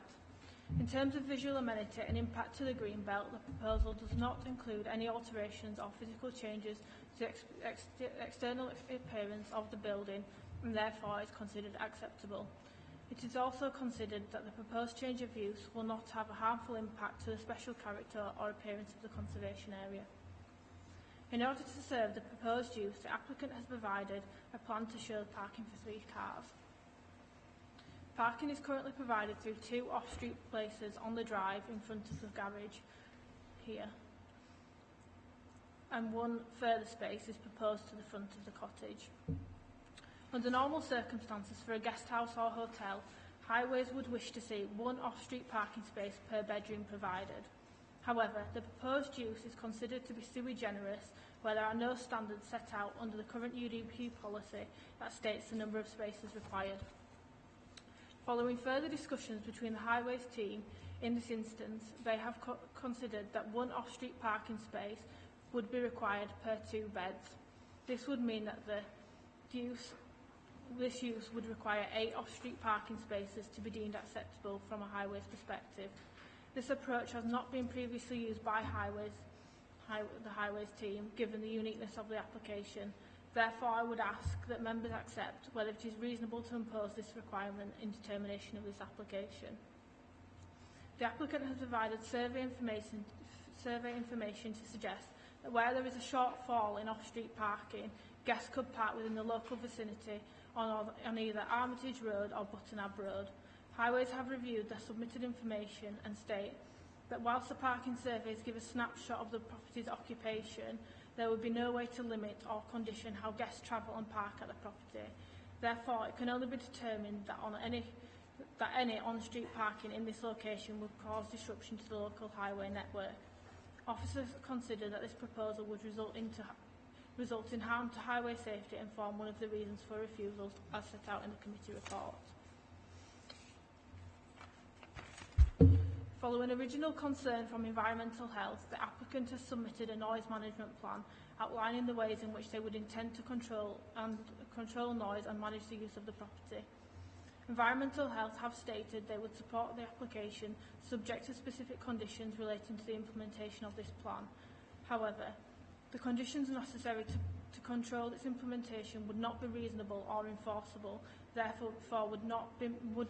In terms of visual amenity and impact to the green belt, the proposal does not include any alterations or physical changes to external appearance of the building and therefore is considered acceptable. It is also considered that the proposed change of use will not have a harmful impact to the special character or appearance of the conservation area. In order to serve the proposed use, the applicant has provided a plan to show parking for 3 cars. Parking is currently provided through 2 off-street places on the drive in front of the garage here, and 1 further space is proposed to the front of the cottage. Under normal circumstances for a guest house or hotel, highways would wish to see 1 off-street parking space per bedroom provided. However, the proposed use is considered to be sui generis where there are no standards set out under the current UDP policy that states the number of spaces required. Following further discussions between the Highways team, in this instance, they have considered that 1 off-street parking space would be required per 2 beds. This would mean that this use would require 8 off-street parking spaces to be deemed acceptable from a Highways perspective. This approach has not been previously used by the Highways team, given the uniqueness of the application. Therefore, I would ask that members accept whether it is reasonable to impose this requirement in determination of this application. The applicant has provided survey information to suggest that where there is a shortfall in off-street parking, guests could park within the local vicinity on either Armitage Road or Buttonab Road. Highways have reviewed the submitted information and state that whilst the parking surveys give a snapshot of the property's occupation, there would be no way to limit or condition how guests travel and park at the property. Therefore, it can only be determined that any on-street parking in this location would cause disruption to the local highway network. Officers consider that this proposal would result in harm to highway safety and form one of the reasons for refusals as set out in the committee report. Following original concern from environmental health, the applicant has submitted a noise management plan outlining the ways in which they would intend to control noise and manage the use of the property. Environmental health have stated they would support the application subject to specific conditions relating to the implementation of this plan. However, the conditions necessary to control its implementation would not be reasonable or enforceable, therefore would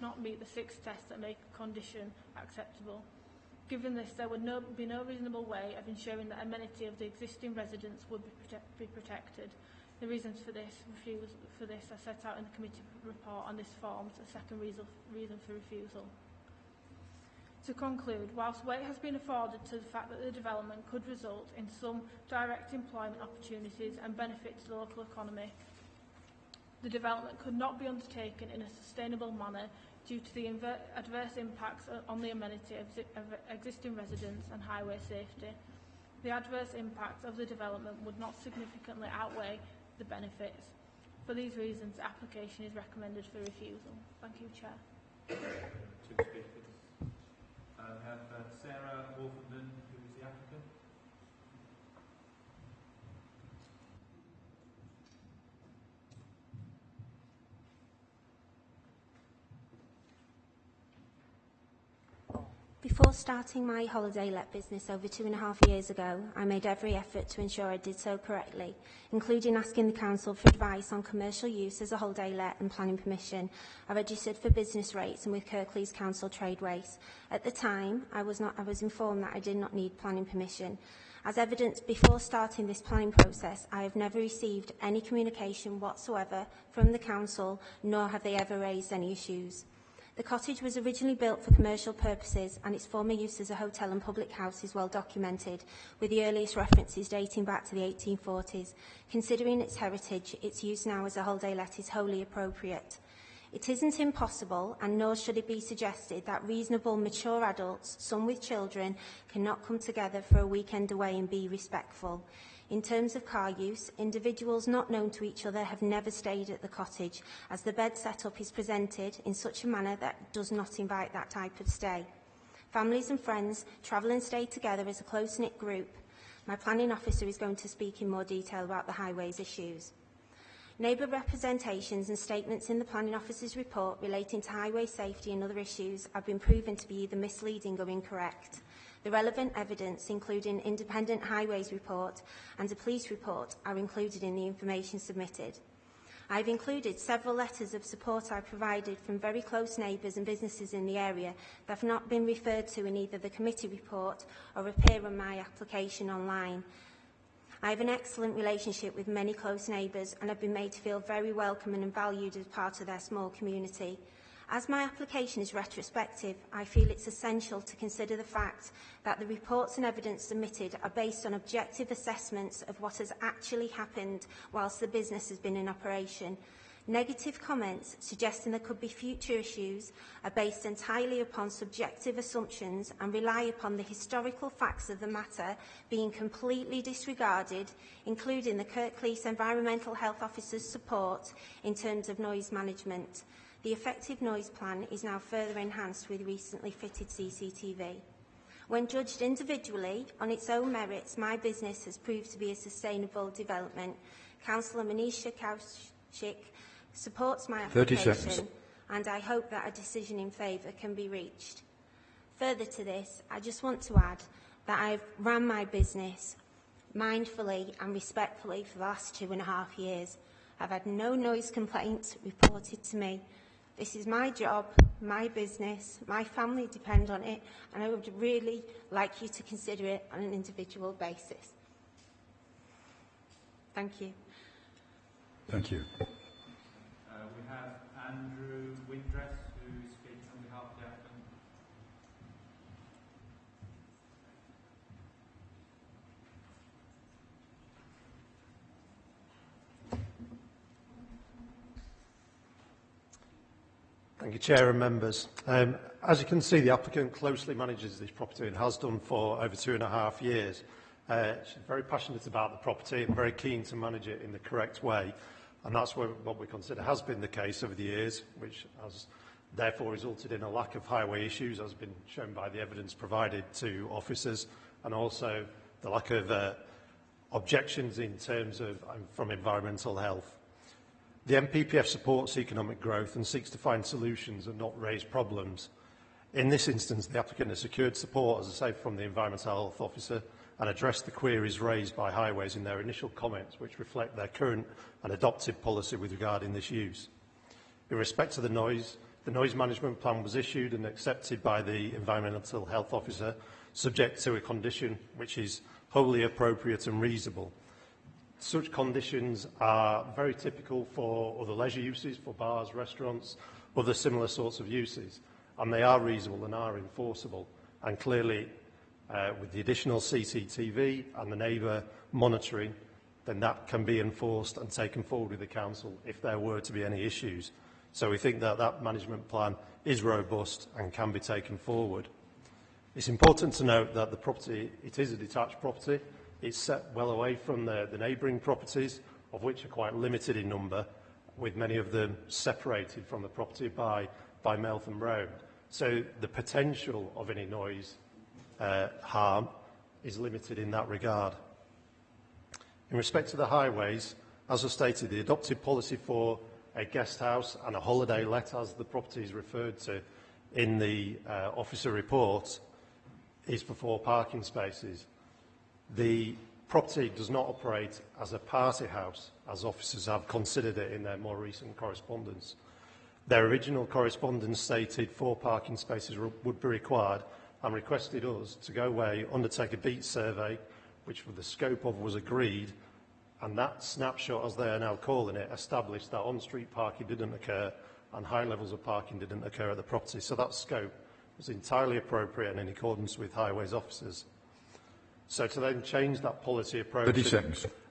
not meet the 6 tests that make a condition acceptable. Given this, there would be no reasonable way of ensuring that amenity of the existing residents would be protected. The reasons for this are set out in the committee report, and this forms a second reason for refusal. To conclude, whilst weight has been afforded to the fact that the development could result in some direct employment opportunities and benefit to the local economy, the development could not be undertaken in a sustainable manner due to the adverse impacts on the amenity of existing residents and highway safety. The adverse impacts of the development would not significantly outweigh the benefits. For these reasons, the application is recommended for refusal. Thank you, Chair. Two speakers. We have Sarah Wolfenden, who is the applicant. Before starting my holiday let business over 2.5 years ago, I made every effort to ensure I did so correctly, including asking the council for advice on commercial use as a holiday let and planning permission. I registered for business rates and with Kirklees Council Tradeways. At the time, I was informed that I did not need planning permission. As evidenced before starting this planning process, I have never received any communication whatsoever from the council, nor have they ever raised any issues. The cottage was originally built for commercial purposes and its former use as a hotel and public house is well documented, with the earliest references dating back to the 1840s. Considering its heritage, its use now as a holiday let is wholly appropriate. It isn't impossible, and nor should it be suggested, that reasonable, mature adults, some with children, cannot come together for a weekend away and be respectful. In terms of car use, individuals not known to each other have never stayed at the cottage, as the bed setup is presented in such a manner that does not invite that type of stay. Families and friends travel and stay together as a close-knit group. My planning officer is going to speak in more detail about the highways issues. Neighbour representations and statements in the planning officer's report relating to highway safety and other issues have been proven to be either misleading or incorrect. The relevant evidence, including independent highways report and a police report, are included in the information submitted. I have included several letters of support I provided from very close neighbours and businesses in the area that have not been referred to in either the committee report or appear on my application online. I have an excellent relationship with many close neighbours and have been made to feel very welcome and valued as part of their small community. As my application is retrospective, I feel it's essential to consider the fact that the reports and evidence submitted are based on objective assessments of what has actually happened whilst the business has been in operation. Negative comments suggesting there could be future issues are based entirely upon subjective assumptions and rely upon the historical facts of the matter being completely disregarded, including the Kirklees Environmental Health Officer's support in terms of noise management. The effective noise plan is now further enhanced with recently fitted CCTV. When judged individually on its own merits, my business has proved to be a sustainable development. Councillor Manisha Kaushik supports my application and I hope that a decision in favour can be reached. Further to this, I just want to add that I've run my business mindfully and respectfully for the last 2.5 years. I've had no noise complaints reported to me. This is my job, my business, my family depend on it, and I would really like you to consider it on an individual basis. Thank you. Thank you. We have Andrew Windress, who is speaking on behalf of the applicant. Thank you, Chair and members. As you can see, the applicant closely manages this property and has done for over 2.5 years. She's very passionate about the property and very keen to manage it in the correct way. And that's what we consider has been the case over the years, which has therefore resulted in a lack of highway issues, as has been shown by the evidence provided to officers, and also the lack of objections in terms of from environmental health. The MPPF supports economic growth and seeks to find solutions and not raise problems. In this instance, the applicant has secured support, as I say, from the Environmental Health Officer and addressed the queries raised by Highways in their initial comments, which reflect their current and adopted policy with regarding this use. In respect to the noise management plan was issued and accepted by the Environmental Health Officer, subject to a condition which is wholly appropriate and reasonable. Such conditions are very typical for other leisure uses, for bars, restaurants, other similar sorts of uses, and they are reasonable and are enforceable. And clearly, with the additional CCTV and the neighbour monitoring, then that can be enforced and taken forward with the council if there were to be any issues. So we think that that management plan is robust and can be taken forward. It's important to note that the property, it is a detached property. It's set well away from the neighbouring properties, of which are quite limited in number, with many of them separated from the property by Meltham Road. So the potential of any noise harm is limited in that regard. In respect to the highways, as I stated, the adopted policy for a guest house and a holiday let, as the property is referred to in the officer report, is for 4 parking spaces. The property does not operate as a party house, as officers have considered it in their more recent correspondence. Their original correspondence stated 4 parking spaces would be required and requested us to go away, undertake a beat survey, which for the scope of was agreed, and that snapshot, as they are now calling it, established that on-street parking didn't occur and high levels of parking didn't occur at the property. So that scope was entirely appropriate and in accordance with highways officers. So to then change that policy approach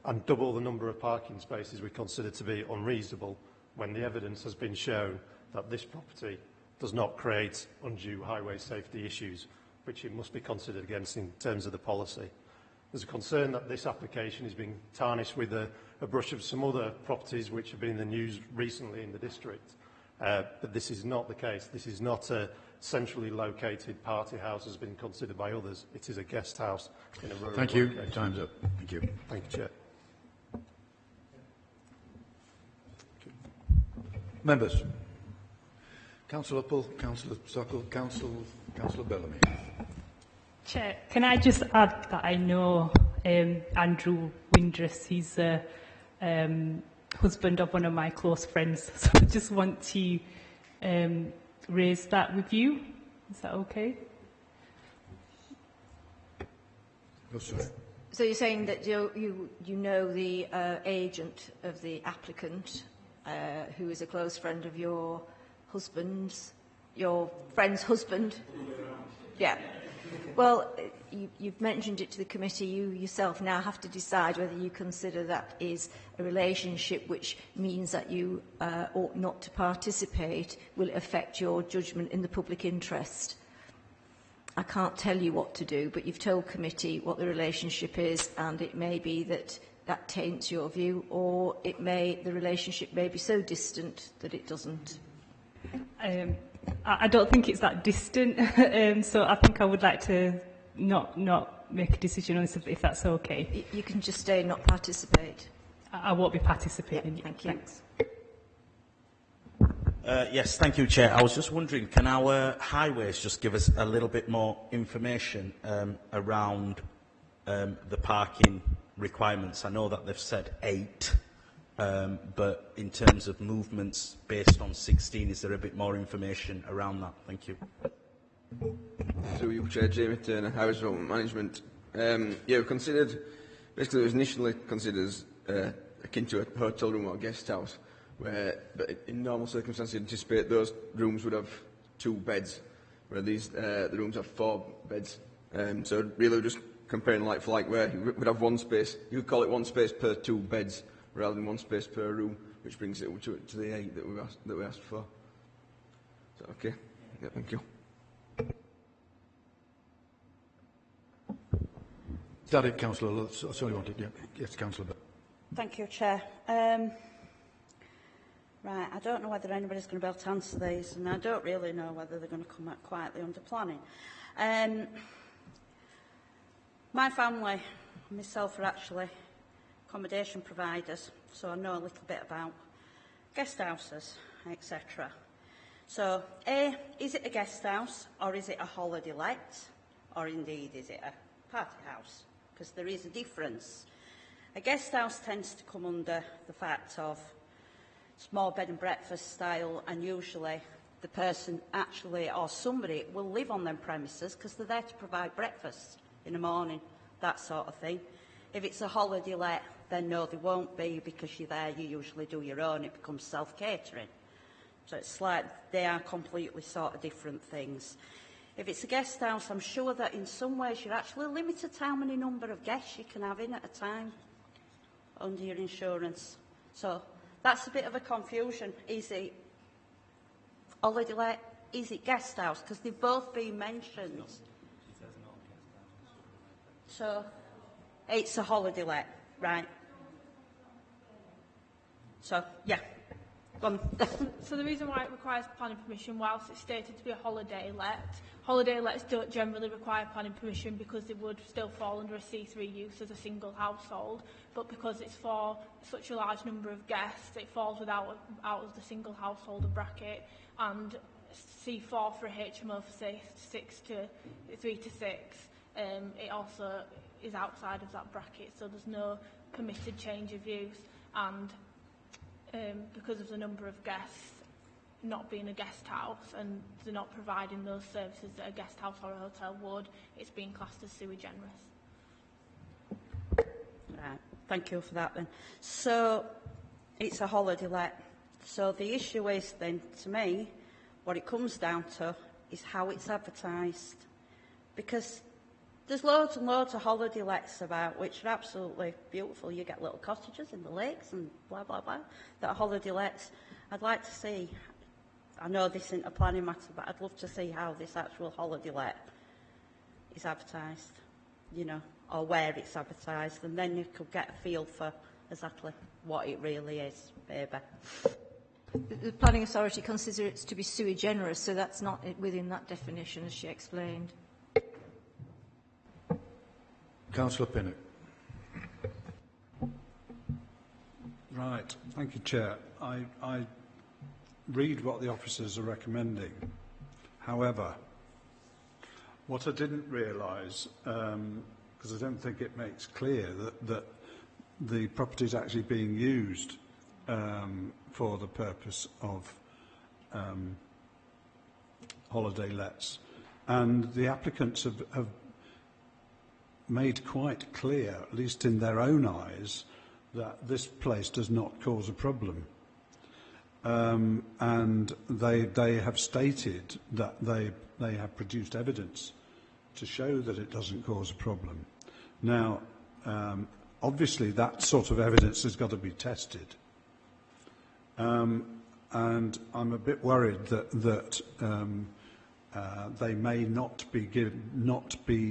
and double the number of parking spaces we consider to be unreasonable when the evidence has been shown that this property does not create undue highway safety issues, which it must be considered against in terms of the policy. There's a concern that this application is being tarnished with a brush of some other properties which have been in the news recently in the district. But this is not the case. This is not a centrally located party house as has been considered by others. It is a guest house in a rural Thank you. location. Time's up. Thank you. Thank you, Chair. Members. Councillor Pull, Councillor Sokol, Councillor Bellamy. Chair, can I just add that I know Andrew Windress, he's the husband of one of my close friends, so I just want to raise that with you. Is that okay? Oh, sorry. So you're saying that you know the agent of the applicant, who is a close friend of your friend's husband? Yeah. Well, you've mentioned it to the committee. You yourself now have to decide whether you consider that is a relationship which means that you ought not to participate. Will it affect your judgment in the public interest? I can't tell you what to do, but you've told committee what the relationship is, and it may be that that taints your view, or the relationship may be so distant that it doesn't. I don't think it's that distant, so I think I would like to not make a decision on this, if that's okay. You can just stay and not participate. I won't be participating. Yeah, thank you. Thanks. Yes, thank you, Chair. I was just wondering, can our highways just give us a little bit more information around the parking requirements? I know that they've said 8. But in terms of movements based on 16, is there a bit more information around that? Thank you. Through you, Chair, Jamie Turner, Highways Development Management. We considered, basically it was initially considered as akin to a hotel room or a guest house, but in normal circumstances you anticipate those rooms would have 2 beds, where the rooms have 4 beds. So really we're just comparing like for like, where you would have 1 space, you would call it 1 space per 2 beds, rather than 1 space per room, which brings it to the 8 that we asked for. Is that okay? Yeah, thank you. Is that it, Councillor? Sorry, wanted. Yeah. Yes, Councillor. Thank you, Chair. Right, I don't know whether anybody's going to be able to answer these, and I don't really know whether they're going to come out quietly under planning. My family and myself are actually accommodation providers, so I know a little bit about guest houses, etc. So, A, is it a guest house, or is it a holiday let, or indeed is it a party house? Because there is a difference. A guest house tends to come under the fact of small bed and breakfast style, and usually the person actually, or somebody, will live on them premises because they're there to provide breakfast in the morning, that sort of thing. If it's a holiday let, then no, they won't be, because you're there, you usually do your own, it becomes self-catering. So it's like they are completely sort of different things. If it's a guest house, I'm sure that in some ways you're actually limited to how many number of guests you can have in at a time under your insurance. So that's a bit of a confusion. Is it holiday let? Is it guest house? Because they've both been mentioned. So it's a holiday let, right? So, yeah. So the reason why it requires planning permission, whilst it's stated to be a holiday lets don't generally require planning permission because they would still fall under a C3 use as a single household, but because it's for such a large number of guests, it falls out of the single household bracket, and C4 for a HMO for 3 to 6, it also is outside of that bracket, so there's no permitted change of use, and because of the number of guests not being a guest house and they're not providing those services that a guest house or a hotel would, it's being classed as sui generis. Right, thank you for that then. So it's a holiday let. So the issue is then, to me, what it comes down to is how it's advertised. Because there's loads and loads of holiday lets about which are absolutely beautiful. You get little cottages in the lakes and blah, blah, blah, that are holiday lets. I'd like to see, I know this isn't a planning matter, but I'd love to see how this actual holiday let is advertised, you know, or where it's advertised, and then you could get a feel for exactly what it really is, maybe. The Planning Authority considers it to be sui generis, so that's not within that definition, as she explained. Councillor Pinnock. Right, thank you, Chair. I read what the officers are recommending. However, what I didn't realise, because I don't think it makes clear that the property is actually being used for the purpose of holiday lets. And the applicants have made quite clear, at least in their own eyes, that this place does not cause a problem. And they have stated that they have produced evidence to show that it doesn't cause a problem. Now, obviously that sort of evidence has got to be tested. And I'm a bit worried that they may not be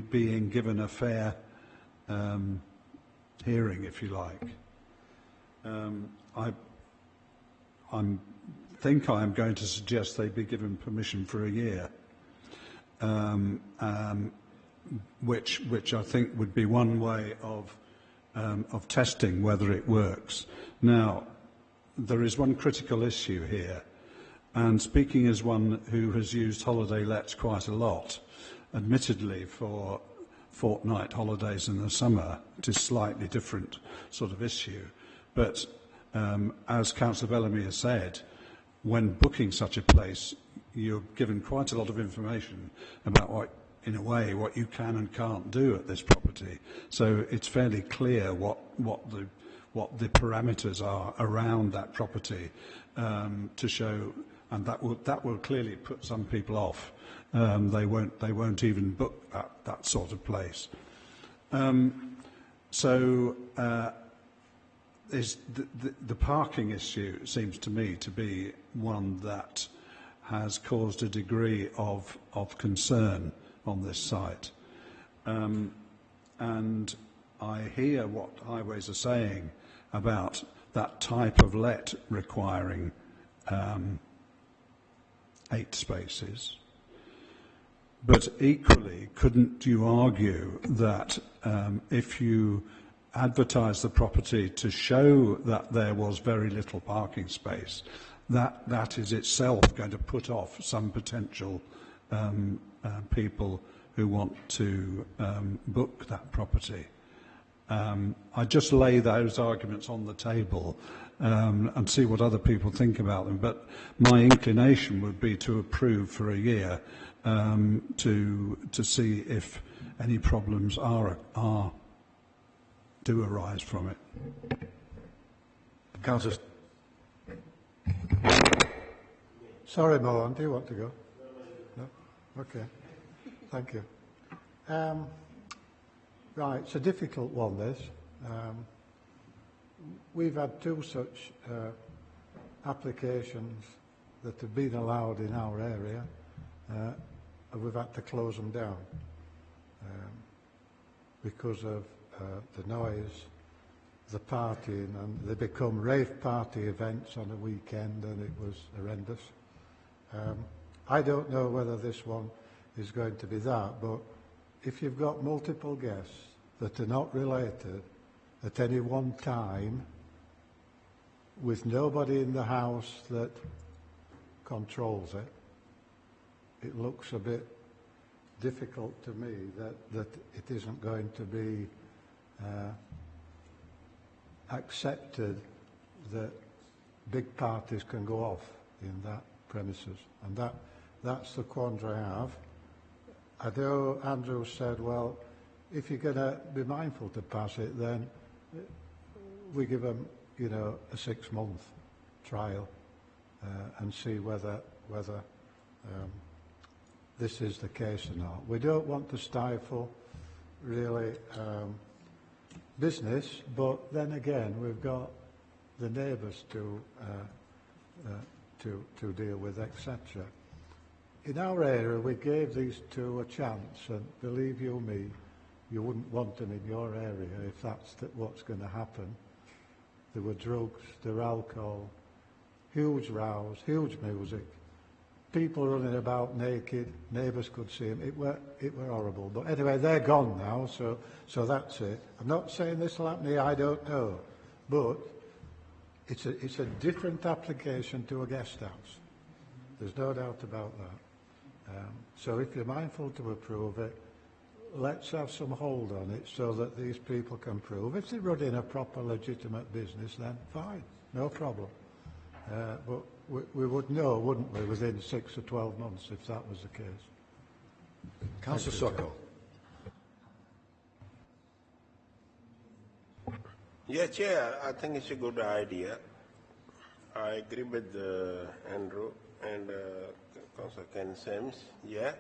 being given a fair hearing, if you like. I think I am going to suggest they be given permission for a year, which I think would be one way of testing whether it works. Now, there is one critical issue here, and speaking as one who has used holiday lets quite a lot, admittedly for fortnight holidays in the summer, it is a slightly different sort of issue. But as Councillor Bellamy has said, when booking such a place, you're given quite a lot of information about what you can and can't do at this property. So it's fairly clear what the parameters are around that property to show, and that will clearly put some people off. They won't even book that sort of place. The parking issue seems to me to be one that has caused a degree of concern on this site. And I hear what Highways are saying about that type of let requiring 8 spaces. But equally, couldn't you argue that if you advertise the property to show that there was very little parking space, that is itself going to put off some potential people who want to book that property? I just lay those arguments on the table and see what other people think about them. But my inclination would be to approve for a year to see if any problems do arise from it. Councillor. Sorry, Mohan, do you want to go? No? Okay. Thank you. Right, it's a difficult one, this. We've had 2 such applications that have been allowed in our area, and we've had to close them down because of the noise the partying, and they become rave party events on a weekend, and it was horrendous. I don't know whether this one is going to be that, but if you've got multiple guests that are not related at any one time, with nobody in the house that controls it, it looks a bit difficult to me that it isn't going to be accepted that big parties can go off in that premises. And that's the quandary I have. I know Andrew said, well, if you're going to be mindful to pass it, then we give them, you know, a 6-month trial and see whether this is the case or not. We don't want to stifle really business, but then again we've got the neighbours to deal with, etc. In our area, we gave these two a chance, and believe you me, you wouldn't want them in your area if that's what's going to happen. There were drugs, there were alcohol, huge rows, huge music, people running about naked, neighbours could see them. It were horrible. But anyway, they're gone now, so that's it. I'm not saying this will happen here, I don't know, but it's a different application to a guest house. There's no doubt about that. So if you're mindful to approve it, let's have some hold on it so that these people can prove. If they're running a proper, legitimate business, then fine, no problem. But we would know, wouldn't we, within 6 or 12 months if that was the case. Councillor Sokol. Yeah, Chair, I think it's a good idea. I agree with Andrew and Councillor Ken Sims, yeah.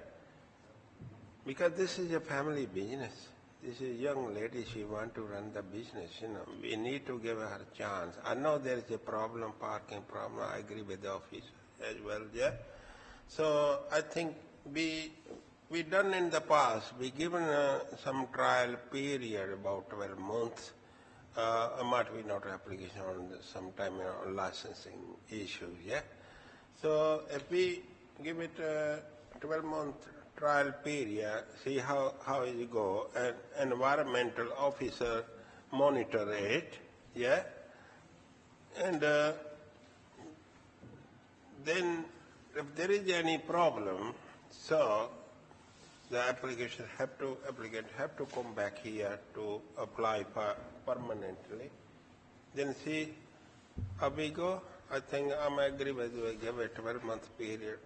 Because this is a family business. This is a young lady, she wants to run the business, you know. We need to give her a chance. I know there is a problem, parking problem, I agree with the office as well, yeah. So I think we done in the past, we given some trial period, about 12 months. Might be not application on sometime on licensing issues, yeah. So if we give it a 12-month trial period, see how it go, and environmental officer monitor it, yeah, and then if there is any problem, so the applicant have to come back here to apply for permanently. Then see how we go. I think I'm agree with you. Give a 12-month period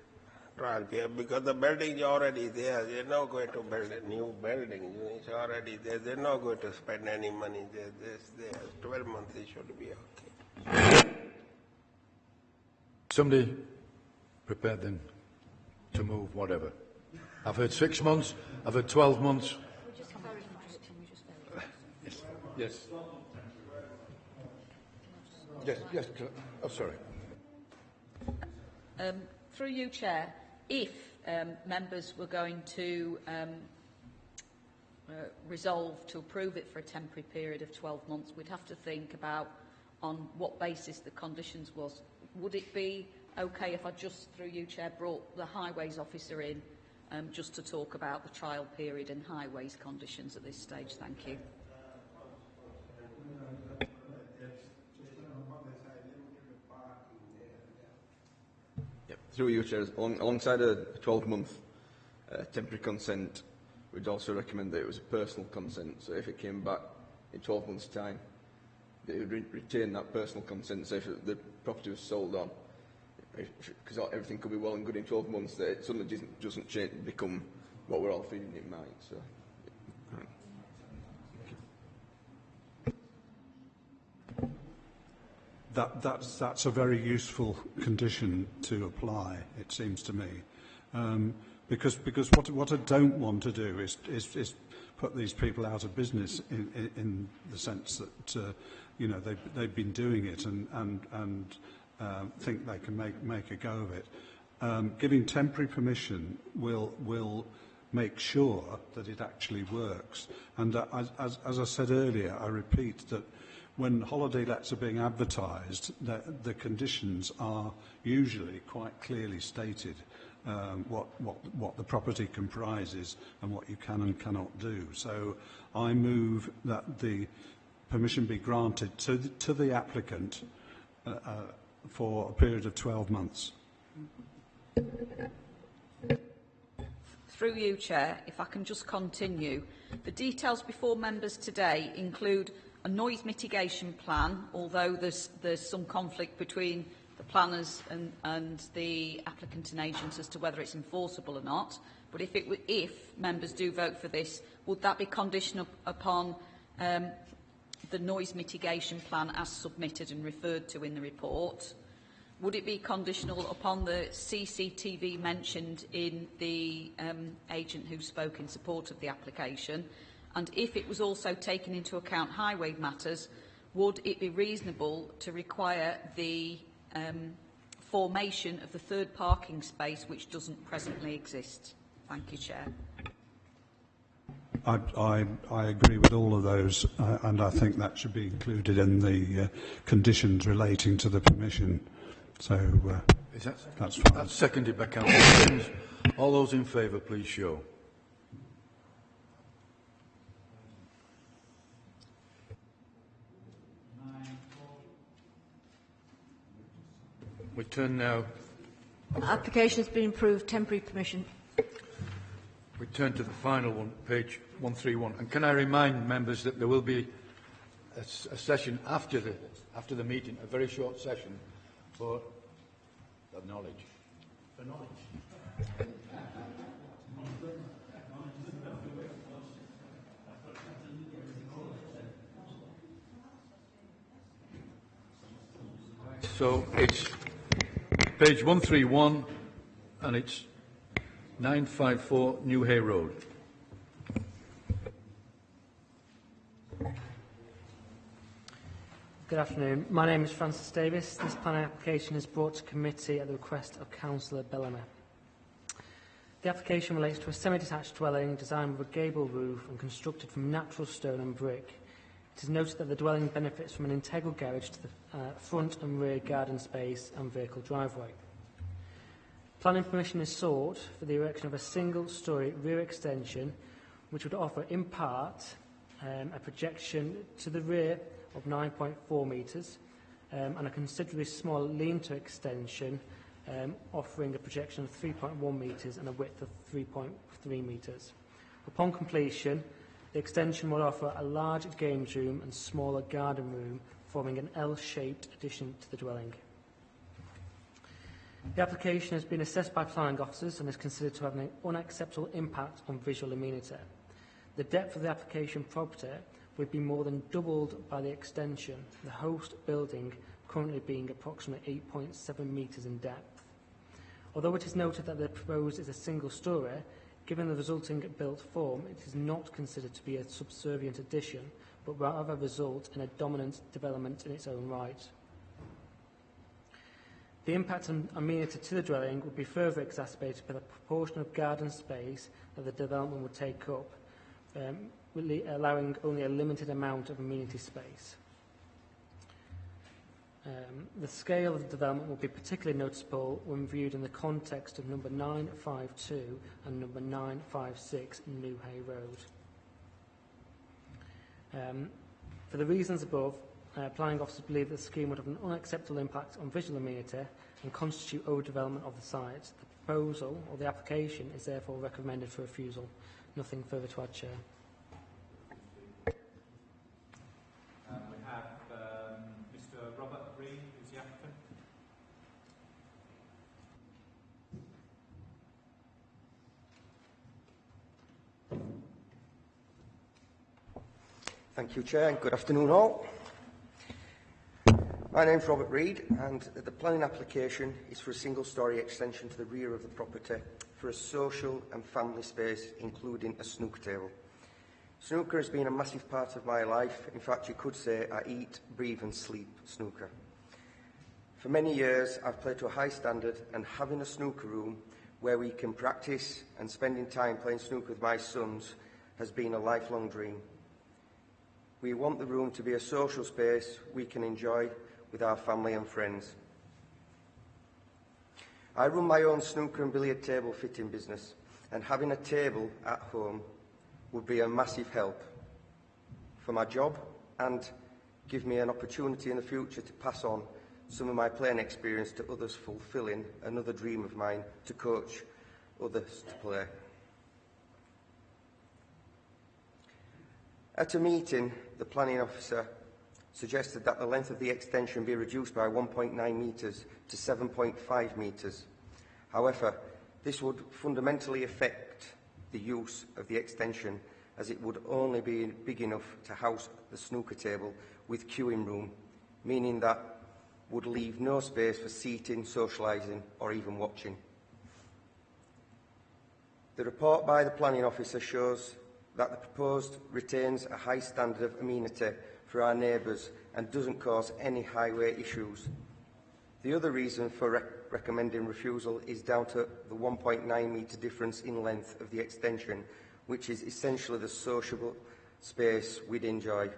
trial period because the building is already there. They're not going to build a new building. It's already there. They're not going to spend any money there. 12 months it should be okay. Somebody prepared then to move whatever. I've heard 6 months. I've heard 12 months. Yes. Yes. Oh, sorry. Through you, Chair, if members were going to resolve to approve it for a temporary period of 12 months, we'd have to think about on what basis the conditions was. Would it be okay if I just, through you, Chair, brought the highways officer in just to talk about the trial period and highways conditions at this stage? Thank you. Through you, Chair, alongside a 12-month temporary consent, we'd also recommend that it was a personal consent. So if it came back in 12 months' time, they would retain that personal consent. So if the property was sold on, because everything could be well and good in 12 months, that it suddenly doesn't change, become what we're all feeling in mind. So. That's a very useful condition to apply, it seems to me, because what I don't want to do is put these people out of business in the sense that you know they've been doing it and think they can make a go of it. Giving temporary permission will make sure that it actually works. And as I said earlier, I repeat that when holiday lets are being advertised, the conditions are usually quite clearly stated, what the property comprises and what you can and cannot do. So I move that the permission be granted to the applicant for a period of 12 months. Through you, Chair, if I can just continue. The details before members today include a noise mitigation plan, although there's some conflict between the planners and the applicant and agents as to whether it's enforceable or not. But if members do vote for this, would that be conditional upon the noise mitigation plan as submitted and referred to in the report? Would it be conditional upon the CCTV mentioned in the agent who spoke in support of the application? And if it was also taken into account highway matters, would it be reasonable to require the formation of the third parking space which doesn't presently exist? Thank you, Chair. I agree with all of those, and I think that should be included in the conditions relating to the permission. So that's fine. That's seconded by Councillor Sims. All those in favour, please show. We turn now. Application has been approved. Temporary permission. We turn to the final one, page 131. And can I remind members that there will be a session after the meeting, a very short session for the knowledge. For knowledge. So it's page 131 and it's 954 New Hay Road. Good afternoon. My name is Francis Davis. This planning application is brought to committee at the request of Councillor Bellamy. The application relates to a semi-detached dwelling designed with a gable roof and constructed from natural stone and brick. It is noted that the dwelling benefits from an integral garage to the front and rear garden space and vehicle driveway. Planning permission is sought for the erection of a single-storey rear extension which would offer in part a projection to the rear of 9.4 metres and a considerably small lean-to extension offering a projection of 3.1 metres and a width of 3.3 metres. Upon completion, the extension will offer a large games room and smaller garden room, forming an L-shaped addition to the dwelling. The application has been assessed by planning officers and is considered to have an unacceptable impact on visual amenity. The depth of the application property would be more than doubled by the extension, the host building currently being approximately 8.7 metres in depth. Although it is noted that the proposed is a single storey, given the resulting built form, it is not considered to be a subservient addition, but rather result in a dominant development in its own right. The impact on amenity to the dwelling would be further exacerbated by the proportion of garden space that the development would take up, allowing only a limited amount of amenity space. The scale of the development will be particularly noticeable when viewed in the context of number 952 and number 956 New Hay Road. For the reasons above, planning officers believe that the scheme would have an unacceptable impact on visual amenity and constitute overdevelopment of the site. The proposal or the application is therefore recommended for refusal. Nothing further to add, Chair. We have Mr. Robert Reed, who's the applicant. Thank you, Chair, and good afternoon all. My name's Robert Reed, and the planning application is for a single-storey extension to the rear of the property for a social and family space, including a snooker table. Snooker has been a massive part of my life. In fact, you could say I eat, breathe and sleep snooker. For many years, I've played to a high standard, and having a snooker room where we can practice and spending time playing snooker with my sons has been a lifelong dream. We want the room to be a social space we can enjoy with our family and friends. I run my own snooker and billiard table fitting business, and having a table at home would be a massive help for my job and give me an opportunity in the future to pass on some of my playing experience to others, fulfilling another dream of mine to coach others to play. At a meeting, the planning officer suggested that the length of the extension be reduced by 1.9 metres to 7.5 metres. However, this would fundamentally affect the use of the extension, as it would only be big enough to house the snooker table with queuing room, meaning that would leave no space for seating, socialising or even watching. The report by the planning officer shows that the proposed retains a high standard of amenity for our neighbours and doesn't cause any highway issues. The other reason for recommending refusal is down to the 1.9 metre difference in length of the extension, which is essentially the sociable space we'd enjoy.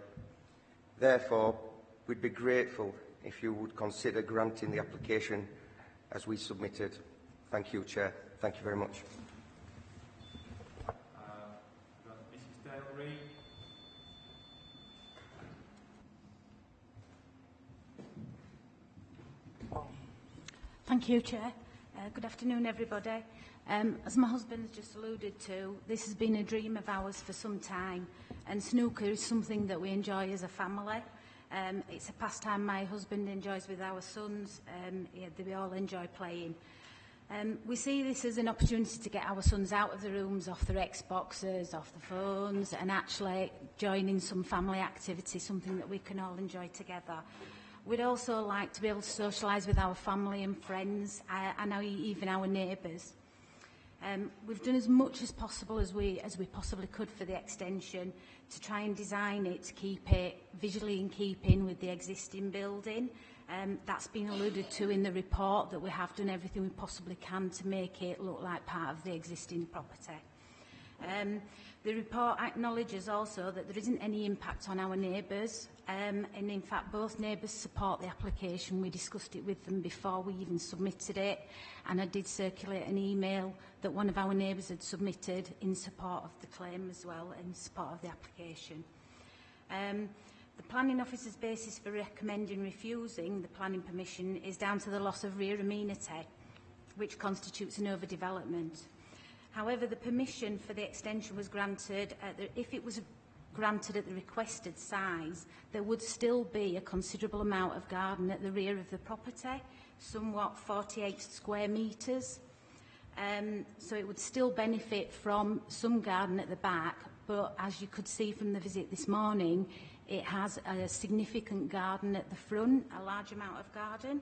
Therefore, we'd be grateful if you would consider granting the application as we submitted. Thank you, Chair. Thank you very much. Mrs. Dale-Reid. Thank you, Chair. Good afternoon, everybody. As my husband has just alluded to, this has been a dream of ours for some time, and snooker is something that we enjoy as a family. It's a pastime my husband enjoys with our sons. They all enjoy playing. We see this as an opportunity to get our sons out of the rooms, off their Xboxes, off the phones, and actually join in some family activity, something that we can all enjoy together. We'd also like to be able to socialise with our family and friends, and even our neighbours. We've done as much as possible as we possibly could for the extension to try and design it to keep it visually in keeping with the existing building. That's been alluded to in the report, that we have done everything we possibly can to make it look like part of the existing property. The report acknowledges also that there isn't any impact on our neighbours, and in fact both neighbours support the application. We discussed it with them before we even submitted it, and I did circulate an email that one of our neighbours had submitted in support of the claim as well, in support of the application. The planning officer's basis for recommending refusing the planning permission is down to the loss of rear amenity, which constitutes an overdevelopment. However, the permission for the extension was granted, if it was granted at the requested size, there would still be a considerable amount of garden at the rear of the property, somewhat 48 square metres. So it would still benefit from some garden at the back, but as you could see from the visit this morning, it has a significant garden at the front, a large amount of garden.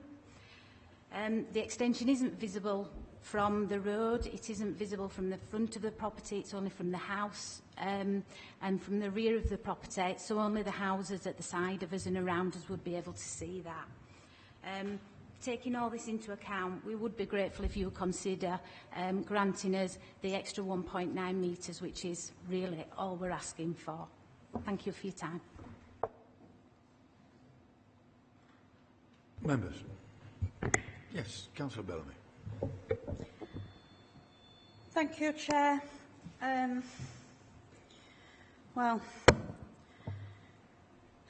The extension isn't visible from the road, it isn't visible from the front of the property, it's only from the house and from the rear of the property, so only the houses at the side of us and around us would be able to see that. Taking all this into account, we would be grateful if you would consider granting us the extra 1.9 metres, which is really all we're asking for. Thank you for your time. Members. Yes, Councillor Bellamy. Thank you, Chair. Well,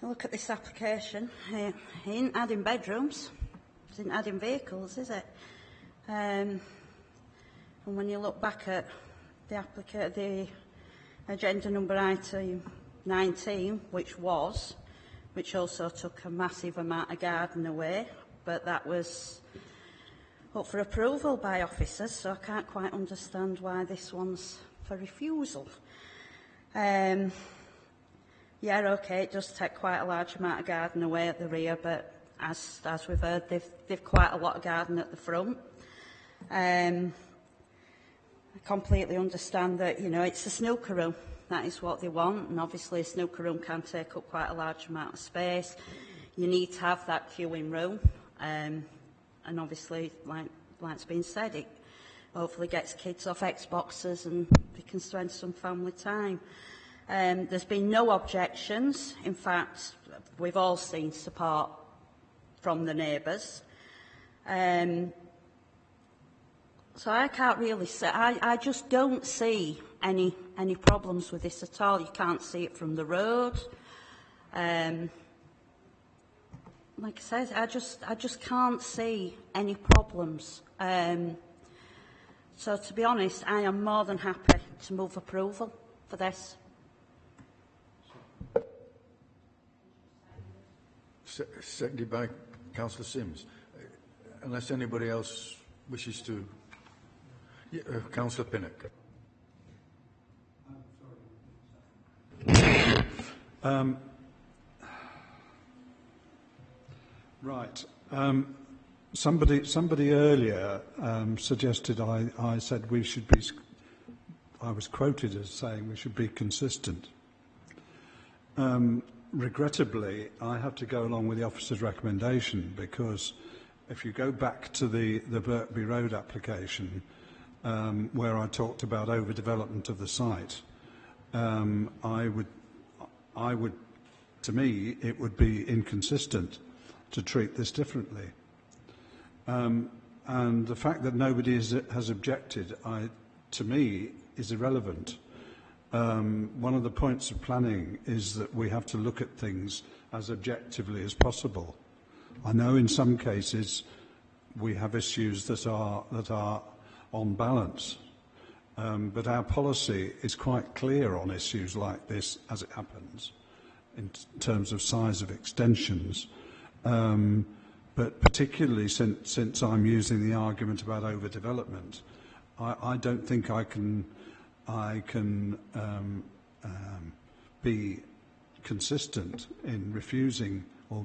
look at this application. It ain't adding bedrooms. It isn't adding vehicles, is it? And when you look back at the agenda number item 19, which also took a massive amount of garden away, but that was up for approval by officers, so I can't quite understand why this one's for refusal. Yeah, okay, it does take quite a large amount of garden away at the rear, but as we've heard, they've quite a lot of garden at the front. I completely understand that, you know, it's a snooker room. That is what they want, and obviously a snooker room can take up quite a large amount of space. You need to have that queuing room, and obviously, like's been said, it hopefully gets kids off Xboxes and they can spend some family time. There's been no objections. In fact, we've all seen support from the neighbours. So I can't really say, I just don't see any problems with this at all. You can't see it from the road. Like I said, I just can't see any problems. So to be honest, I am more than happy to move approval for this. Seconded by Councillor Sims. Unless anybody else wishes to... Councillor Pinnock. Right. Somebody earlier suggested I said we should be... I was quoted as saying we should be consistent. Regrettably, I have to go along with the officer's recommendation, because if you go back to the Birkby Road application, where I talked about overdevelopment of the site, I would, to me, it would be inconsistent to treat this differently. And the fact that nobody has objected, to me, is irrelevant. One of the points of planning is that we have to look at things as objectively as possible. I know in some cases we have issues that are on balance, but our policy is quite clear on issues like this, as it happens, in terms of size of extensions. But particularly since I'm using the argument about overdevelopment, I don't think I can be consistent in refusing or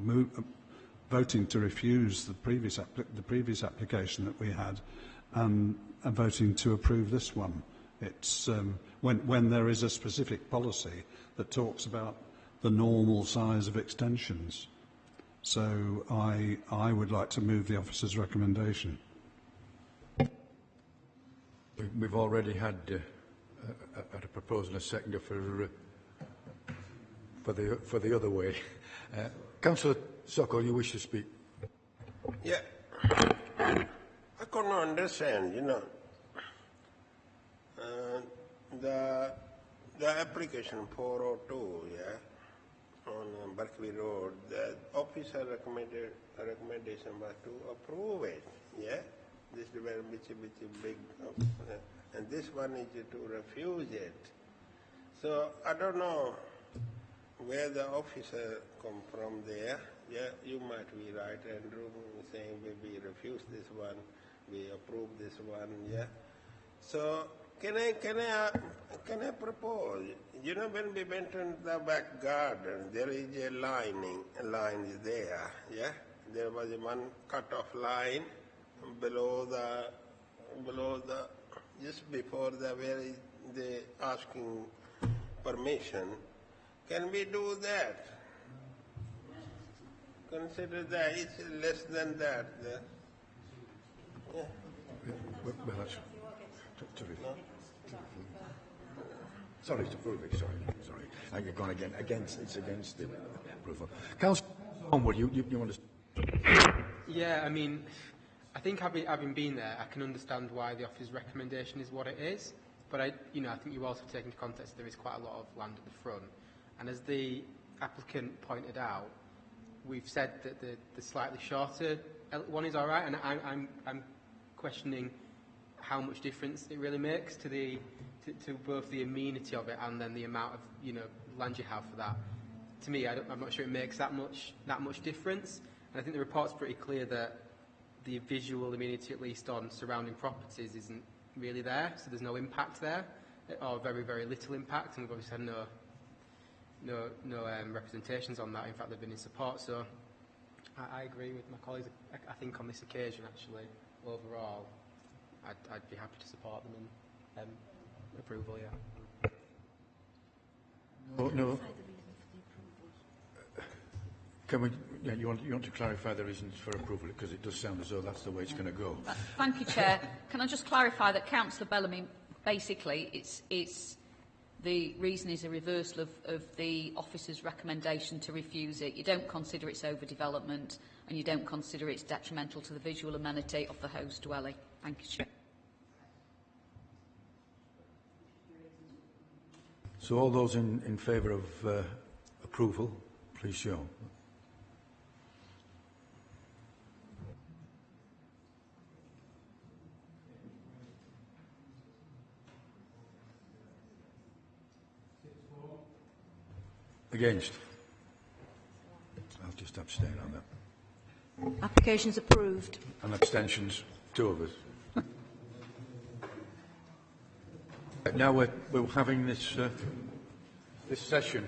voting to refuse the previous application that we had, and voting to approve this one. It's when there is a specific policy that talks about the normal size of extensions. So I would like to move the officer's recommendation. We've already had a proposal and a seconder for the other way. Councillor Sokol, you wish to speak? Yeah, I couldn't understand. The application 402, on Berkeley Road, the officer recommendation was to approve it. This is very big, and this one is to refuse it. So I don't know where the officer come from there. You might be right, Andrew, saying we refuse this one, we approve this one. So can I propose? When we went in the back garden, there is a line is there. There was one cut-off line below the just before where they asking permission. Can we do that? Consider that it's less than that. Well, that's terrific. Sorry to prove it. Sorry. You've gone against the approval. Councillor Onward, you want to? Yeah, I mean, I think having been there, I can understand why the officer's recommendation is what it is. But I think you also take into context there is quite a lot of land at the front, and as the applicant pointed out, we've said that the slightly shorter one is all right, and I'm questioning how much difference it really makes to both the amenity of it and then the amount of land you have for that. To me, I'm not sure it makes that much difference. And I think the report's pretty clear that the visual amenity, at least on surrounding properties, isn't really there. So there's no impact there, or very, very little impact. And we've obviously had no representations on that. In fact, they've been in support. So I agree with my colleagues. I think on this occasion, actually, overall, I'd be happy to support them in approval. No. Can we? Yeah, you want to clarify the reasons for approval, because it does sound as though that's the way it's going to go. Thank you, Chair. Can I just clarify that Councillor Bellamy, basically, it's the reason is a reversal of the officer's recommendation to refuse it. You don't consider it's overdevelopment, and you don't consider it's detrimental to the visual amenity of the host dwelling. Thank you, Chair. So all those in favour of approval, please show. Against? I'll just abstain on that. Application's approved. And abstentions, 2 of us. Now we're having this session